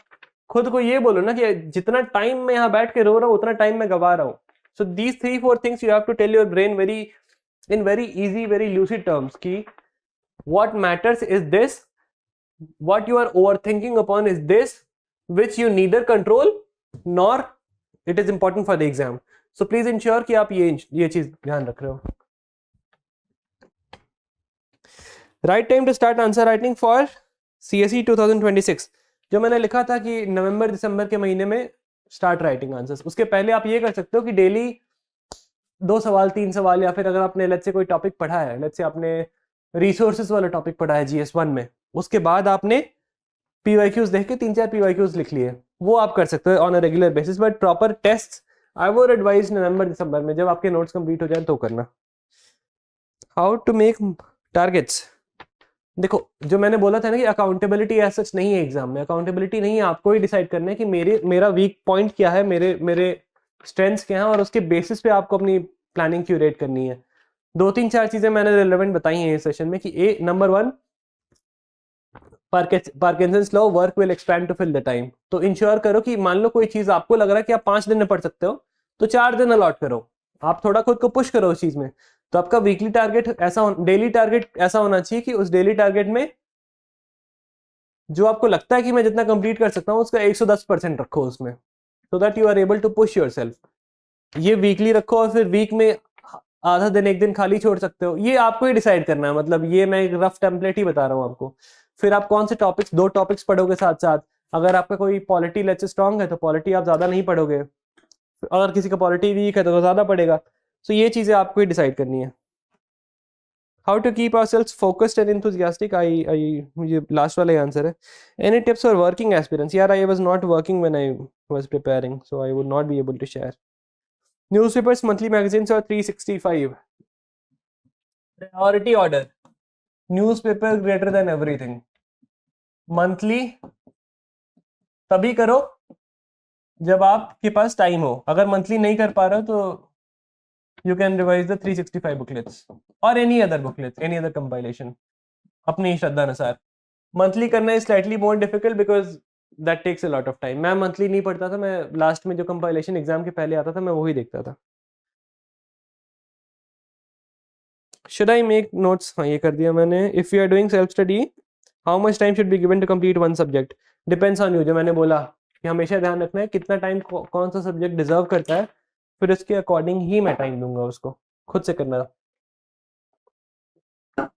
A: खुद को ये बोलो ना कि जितना टाइम मैं यहाँ बैठ के रो रहा हूँ उतना टाइम मैं गवा रहा हूँ। So these 3-4 things you have to tell your brain in very easy, very lucid terms कि what matters is this, what you are over thinking upon is this, which you neither control nor it is important for the exam. So please ensure कि आप ये चीज ध्यान रख रहे हो। Right time to start answer writing for CSE 2026। जो मैंने लिखा था कि नवंबर दिसंबर के महीने में स्टार्ट राइटिंग आंसर्स, उसके पहले आप ये कर सकते हो कि डेली 2 सवाल 3 सवाल, या फिर अगर आपने लेट्स से कोई टॉपिक पढ़ा है, लेट्स से आपने रिसोर्सेज वाला टॉपिक पढ़ा है GS1 में, उसके बाद आपने PYQs देख के 3-4 PYQs लिख लिए, वो आप कर सकते हो on a regular basis. But proper test I would advise November December में, जब आपके नोट्स कंप्लीट हो जाए तो करना। How to make targets. देखो जो मैंने बोला था ना कि अकाउंटेबिलिटी एज सच नहीं है एग्जाम में, अकाउंटेबिलिटी नहीं है, आपको ही डिसाइड करना है कि मेरा वीक पॉइंट क्या है, मेरे स्ट्रेंथ्स क्या हैं, और उसके बेसिस पे आपको अपनी प्लानिंग क्यूरेट करनी है। 2-3-4 चीजें मैंने रिलेवेंट बताई हैं इस सेशन में कि number 1, Parkinson's law, work will expand to fill the time. तो इंश्योर करो कि मान लो कोई चीज आपको लग रहा है कि आप 5 दिन में पढ़ सकते हो, तो 4 दिन अलॉट करो, आप थोड़ा खुद को पुश करो उस चीज में। तो आपका वीकली टारगेट ऐसा, डेली टारगेट ऐसा होना चाहिए कि उस डेली टारगेट में जो आपको लगता है कि मैं जितना कंप्लीट कर सकता हूँ उसका 110% रखो उसमें, so that you are able to push yourself. ये वीकली रखो, और फिर वीक में आधा दिन, एक दिन खाली छोड़ सकते हो, ये आपको ही डिसाइड करना है। मतलब ये मैं एक रफ टेम्पलेट ही बता रहा हूँ आपको। फिर आप कौन से टॉपिक्स, 2 टॉपिक्स पढ़ोगे साथ साथ। अगर आपका कोई पॉलिटी लेक्चर स्ट्रांग है तो पॉलिटी आप ज्यादा नहीं पढ़ोगे, अगर किसी का पॉलिटी वीक है तो ज्यादा पढ़ेगा। तो ये चीजें आपको ही डिसाइड करनी है। How to keep ourselves focused and enthusiastic, ये लास्ट वाला आंसर है। Any tips for working experience, यार I was not working when I was preparing, so I would not be able to share. Newspapers, monthly magazines और 365। Priority order, newspaper greater than everything. Monthly तभी करो जब आपके पास टाइम हो, अगर मंथली नहीं कर पा रहे हो तो you can revise the 365 booklets or any other booklets, any other compilation अपनी श्रद्धा अनुसार। मंथली करना is slightly more difficult because that takes a lot of time। मैं मंथली नहीं पढ़ता था, मैं लास्ट में जो कंपाइलेशन एग्जाम के पहले आता था मैं वही देखता था। Should I make notes? हाँ ये कर दिया मैंने। If you are doing self study, how much time should be given to complete one subject? Depends on you, जो मैंने बोला कि हमेशा ध्यान रखना है कितना टाइम कौन सा सब्जेक्ट डिजर्व करता है, फिर उसके अकॉर्डिंग ही मैं टाइम दूंगा उसको। खुद से करना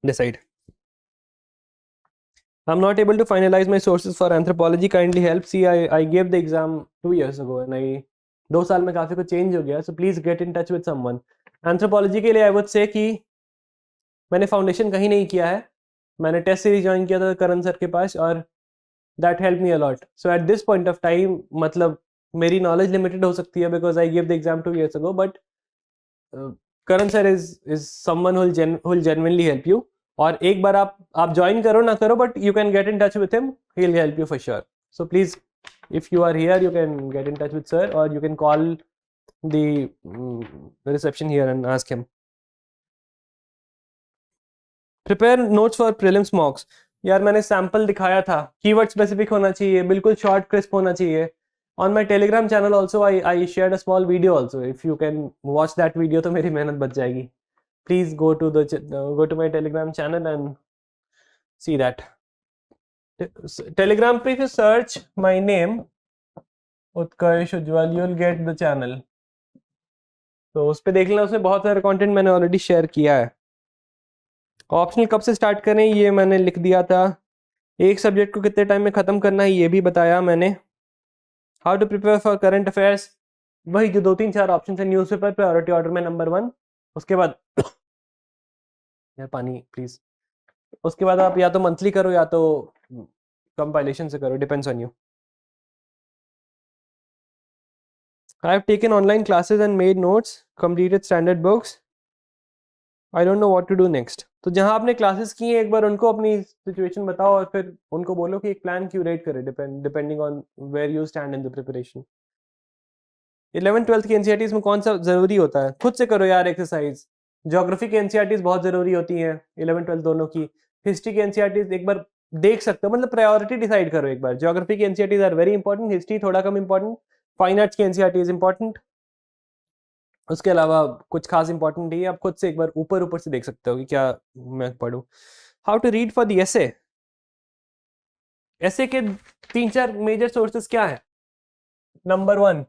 A: decide. I'm not able to finalize my sources for anthropology, kindly help। See, I gave the exam 2 years ago and 2 साल में काफी कुछ चेंज हो गया, so please get in touch with someone। Anthropology के लिए आई वुड से कि मैंने फाउंडेशन कहीं नहीं किया है, मैंने टेस्ट सीरीज ज्वाइन किया था करण सर के पास, और that help me a lot. So eight this point of time मतलब मेरी नॉलेज लिमिटेड हो सकती है because I give the exam 2 years ago, but Karan sir is someone who will genuinely help you. और एक बार आप ज्वाइन करो ना करो, but you can get in touch with him, he will help you for sure. So please if you are here you can get in touch with sir, or you can call the reception here and ask him। Prepare notes for prelims मॉक्स, यार मैंने सैंपल दिखाया था, कीवर्ड स्पेसिफिक होना चाहिए, बिल्कुल शॉर्ट क्रिस्प होना चाहिए। On my Telegram channel also I share a small video also, if you can watch that video तो मेरी मेहनत बच जाएगी। Please go to my telegram channel and see that। Telegram पे if you search my name Utkarsh Ujjwal you will get the channel, तो उस पर देख लेना, उसमें बहुत सारे कंटेंट मैंने ऑलरेडी शेयर किया है। ऑप्शनल कब से स्टार्ट करें ये मैंने लिख दिया था, एक सब्जेक्ट को कितने टाइम में खत्म करना है ये भी बताया मैंने। How to prepare for current affairs, वही जो 2-3-4 ऑप्शन है। न्यूज़पेपर प्रायोरिटी ऑर्डर में नंबर 1, उसके बाद यार पानी प्लीज, उसके बाद आप या तो मंथली करो या तो कंपाइलेशन से करो, depends on you. I have taken online classes and made notes, completed standard books। I don't know what to do next। तो जहां आपने क्लासेस की हैं एक बार उनको अपनी सिचुएशन बताओ और फिर उनको बोलो कि एक प्लान क्यूरेट करे depending on where you stand in the preparation. 11th-12th की एनसीईआरटीज में कौन सा जरूरी होता है, खुद से करो यार एक्सरसाइज। ज्योग्राफी की एनसीईआरटीज बहुत जरूरी होती हैं 11th-12th दोनों की। हिस्ट्री की एनसीईआरटीज एक बार देख सकते हो, मतलब प्रायोरिटी डिसाइड करो एक बार। ज्योग्राफी की NCERTs are very important, history थोड़ा कम इंपॉर्टेंट, फाइन आर्ट्स की एनसीईआरटीज इंपॉर्टेंट, उसके अलावा कुछ खास इंपॉर्टेंट नहीं है। आप खुद से एक बार ऊपर ऊपर से देख सकते हो कि क्या मैं पढ़ूं। How to read for the essay, essay के 3-4 मेजर सोर्सेस क्या है। नंबर 1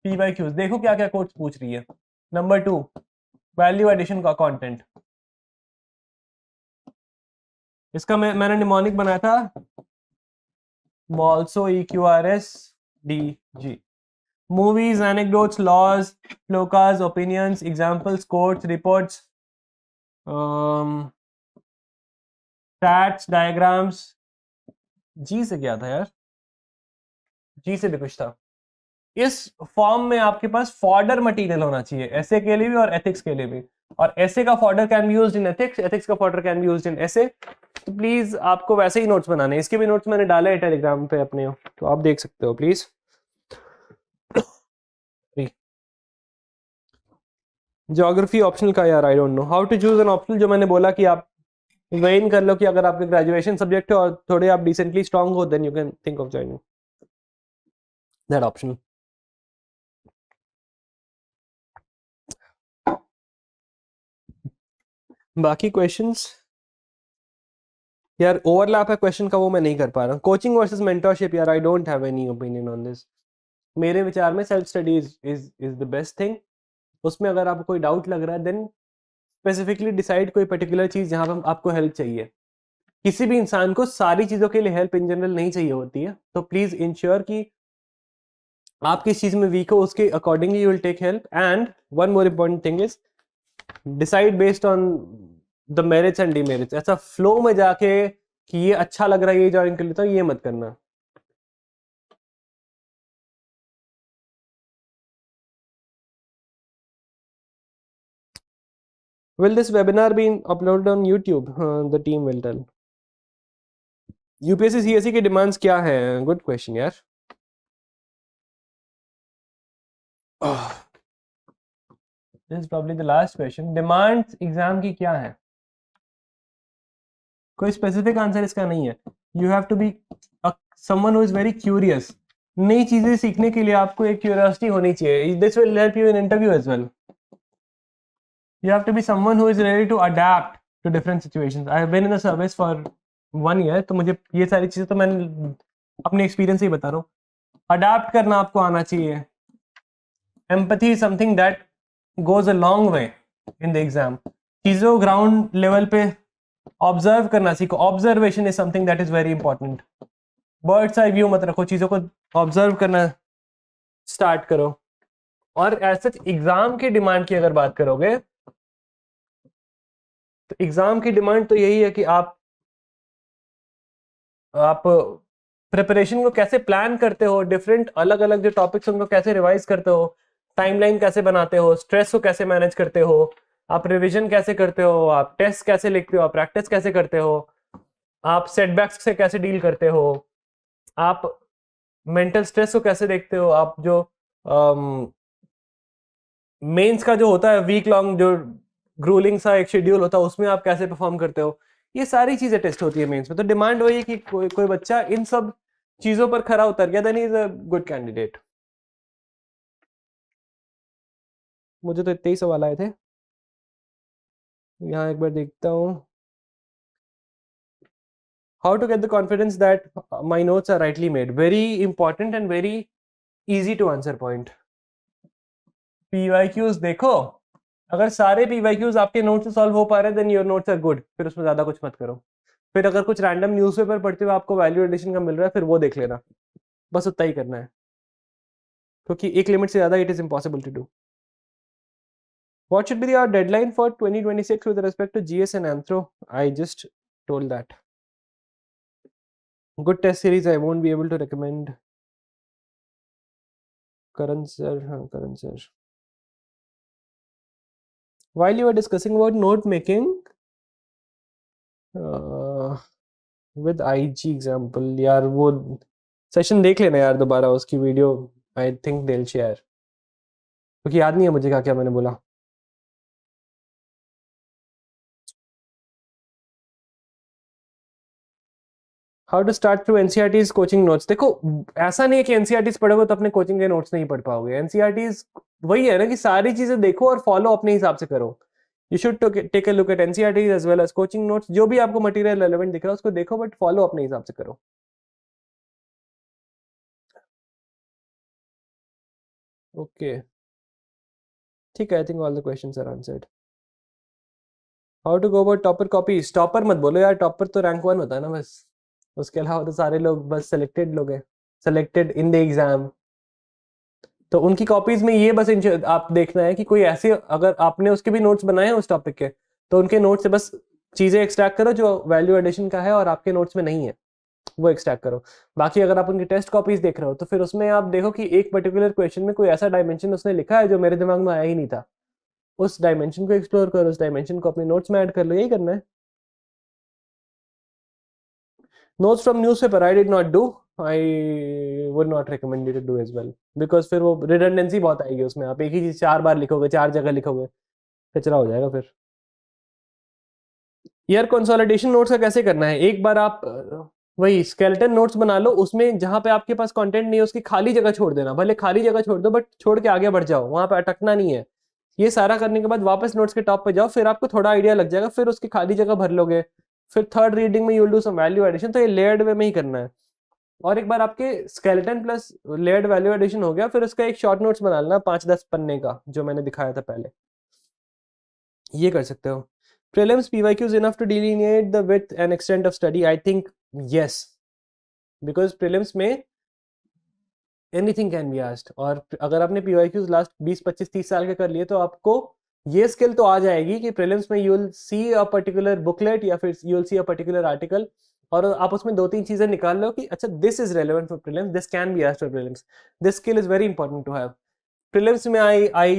A: PYQs, देखो क्या क्या कोर्स पूछ रही है। नंबर 2 वैल्यू एडिशन का कंटेंट, इसका मैंने निमोनिक बनाया था मॉल्सो EQRS DG। Movies, anecdotes, laws, फ्लोकाज, opinions, examples, quotes, reports, stats, diagrams. G से क्या था यार, जी से भी कुछ था। इस फॉर्म में आपके पास फॉर्डर मटेरियल होना चाहिए, ऐसे के लिए भी और एथिक्स के लिए भी। और ऐसे का fodder can be used in ethics, ethics का fodder can be used in essay. तो प्लीज आपको वैसे ही नोट्स बनाने हैं। इसके भी नोट्स मैंने डाले हैं टेलीग्राम पे अपने, तो आप देख सकते हो प्लीज। ज्योग्राफी ऑप्शनल का यार I don't know how to choose an optional. जो मैंने बोला कि आप वेन कर लो कि अगर आपके ग्रेजुएशन सब्जेक्ट है और थोड़े आप डिसेंटली स्ट्रांग हो, then you can think of joining that option. बाकी क्वेश्चंस यार ओवरलैप है क्वेश्चन का, वो मैं नहीं कर पा रहा हूँ। कोचिंग वर्सेस मेंटरशिप यार I don't have any opinion on this. मेरे विचार में self study is the best thing. उसमें अगर आपको कोई डाउट लग रहा है देन स्पेसिफिकली डिसाइड कोई पर्टिकुलर चीज जहां पर आपको हेल्प चाहिए। किसी भी इंसान को सारी चीजों के लिए हेल्प इन जनरल नहीं चाहिए होती है, तो प्लीज इंश्योर कि आप किस चीज में वीक हो, उसके accordingly you will take help. And one more important thing is decide based on the merits and demerits. ऐसा फ्लो में जाके कि ये अच्छा लग रहा है ये ज्वाइन कर लेता हूँ, ये मत करना। Will this webinar be uploaded on YouTube? The team will tell. UPSC CSC की डिमांड्स क्या है? गुड क्वेश्चन यार। This is probably the last question. Demands exam की क्या है? कोई स्पेसिफिक आंसर इसका नहीं है। You have to be someone who is very curious. नई चीजें सीखने के लिए आपको एक क्यूरियोसिटी होनी चाहिए। This will help you in interview as well. You have to be someone who is ready to adapt to different situations. I have been in the service for 1 year, तो मुझे ये सारी चीजें तो मैं अपने एक्सपीरियंस से ही बता रहा हूँ। अडाप्ट करना आपको आना चाहिए। Empathy is something that goes a long way in the exam. चीजों ग्राउंड लेवल पे ऑब्जर्व करना सीखो। Observation is something that is very important. Birds eye view मत रखो, चीजों को ऑब्जर्व करना स्टार्ट करो। और ऐसा एग्जाम की डिमांड की अगर बात करोगे तो एग्जाम की डिमांड तो यही है कि आप प्रिपरेशन को कैसे प्लान करते हो, डिफरेंट अलग अलग जो टॉपिक्स उनको कैसे रिवाइज करते हो, टाइमलाइन कैसे बनाते हो, स्ट्रेस को कैसे मैनेज करते हो, आप रिवीजन कैसे करते हो, आप टेस्ट कैसे लिखते हो, आप प्रैक्टिस कैसे करते हो, आप सेटबैक्स से कैसे डील करते हो, आप मेंटल स्ट्रेस को कैसे देखते हो, आप जो मेंस का जो होता है वीक लॉन्ग जो ग्रूलिंग सा एक शेड्यूल होता है उसमें आप कैसे परफॉर्म करते हो, ये सारी चीजें टेस्ट होती है मेंस में। तो डिमांड वही है कि कोई बच्चा इन सब चीजों पर खरा उतर गया, then he is a good candidate. मुझे तो इतने ही सवाल आए थे, यहाँ एक बार देखता हूँ। How to get the confidence that my notes are rightly made, very important and very easy to answer point. PYQs देखो, अगर सारे पीवाईक्यूज आपके नोट से सॉल्व हो पा रहे हैं then your notes are good, फिर उसमें ज्यादा कुछ मत करो। फिर अगर कुछ रैंडम न्यूज़पेपर पढ़ते हुए आपको वैल्यू एडिशन का मिल रहा है फिर वो देख लेना, बस उतना ही करना है, क्योंकि एक लिमिट से ज्यादा it is impossible to do. What should be our deadline for 2026 with respect to GS and Anthro? I just told that. Good test series I won't be able to recommend. Karan sir, Karan sir. While you were discussing about note making with IG example, यार वो सेशन देख लेना यार दोबारा, उसकी video I think they'll share, क्योंकि याद नहीं है मुझे क्या मैंने बोला। How to start through NCERTs coaching notes. देखो ऐसा नहीं है कि एनसीईआरटीज पढ़ोगे तो अपने कोचिंग के नोट्स नहीं पढ़ पाओगे। एनसीईआरटीज वही है ना कि सारी चीजें देखो और फॉलो अपने हिसाब से करो। You should take a look at NCERTs as well as coaching notes. जो भी आपको मटेरियल रेलेवेंट दिख रहा है उसको देखो, बट फॉलो अपने हिसाब से करो। ओके ठीक है, I think all the questions are answered. How to go about topper copies. Topper मत बोलो यार, टॉपर तो रैंक 1 होता है ना बस, उसके अलावा तो सारे लोग बस सिलेक्टेड लोग हैं, सिलेक्टेड इन द एग्जाम। तो उनकी कॉपीज में ये बस आप देखना है कि कोई ऐसे, अगर आपने उसके भी नोट्स बनाए हैं उस टॉपिक के, तो उनके नोट्स से बस चीजें एक्सट्रैक्ट करो जो वैल्यू एडिशन का है और आपके नोट्स में नहीं है, वो एक्सट्रैक्ट करो। बाकी अगर आप उनकी टेस्ट कॉपीज देख रहे हो तो फिर उसमें आप देखो कि एक पर्टिकुलर क्वेश्चन में कोई ऐसा डायमेंशन उसने लिखा है जो मेरे दिमाग में आया ही नहीं था, उस डायमेंशन को एक्सप्लोर करो, उस डायमेंशन को अपने नोट्स में ऐड कर लो, यही करना है। Notes from newspaper I did not do, I would not recommend you to do as well, because फिर वो रिडंडेंसी बहुत आएगी उसमें, आप एक ही चीज 4 बार लिखोगे, 4 जगह लिखोगे, कचरा हो जाएगा फिर। ईयर कंसोलिडेशन नोट्स का कैसे करना है, एक बार आप वही स्केलेटन नोट्स बना लो, उसमें जहां पे आपके पास कंटेंट नहीं है उसकी खाली जगह छोड़ देना, भले खाली जगह छोड़ दो बट छोड़ के आगे बढ़ जाओ, वहां पे अटकना नहीं है। ये सारा करने के बाद वापस नोट्स के टॉप पे जाओ, फिर आपको थोड़ा आइडिया लग जाएगा, फिर उसकी खाली जगह भर लोगे, फिर थर्ड रीडिंग में you will do some value addition. तो ये लेयर्ड वे में ही करना है। और एक बार आपके skeleton plus layered value addition हो गया, फिर उसका एक शॉर्ट नोट्स बना लेना 5-10 पन्ने का, जो मैंने दिखाया था पहले, ये कर सकते हो। Prelims PYQ is enough to delineate the width and extent of study? I think yes, because prelims में anything can be asked, और अगर आपने PYQs लास्ट 20-25-30 साल के कर लिए तो आपको ये स्किल तो आ जाएगी कि prelims में you will see a particular booklet या फिर you will see a particular article, और आप उसमें 2-3 चीजें निकाल लो कि अच्छा this is relevant for prelims, this can be asked for prelims. This skill is very important to have. Prelims में I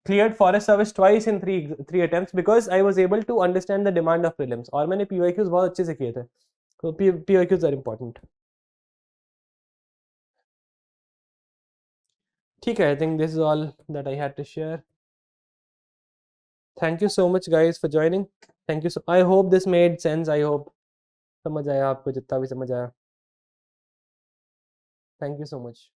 A: cleared forest service twice in three attempts because I was able to understand the demand of prelims, और मैंने PYQs बहुत अच्छे से किए थे, तो PYQs are important. ठीक है, I think this is all that I had to share. Thank you so much guys for joining. Thank you so, I hope this made sense. I hope समझ आया आपको, जितना भी समझ आया. Thank you so much.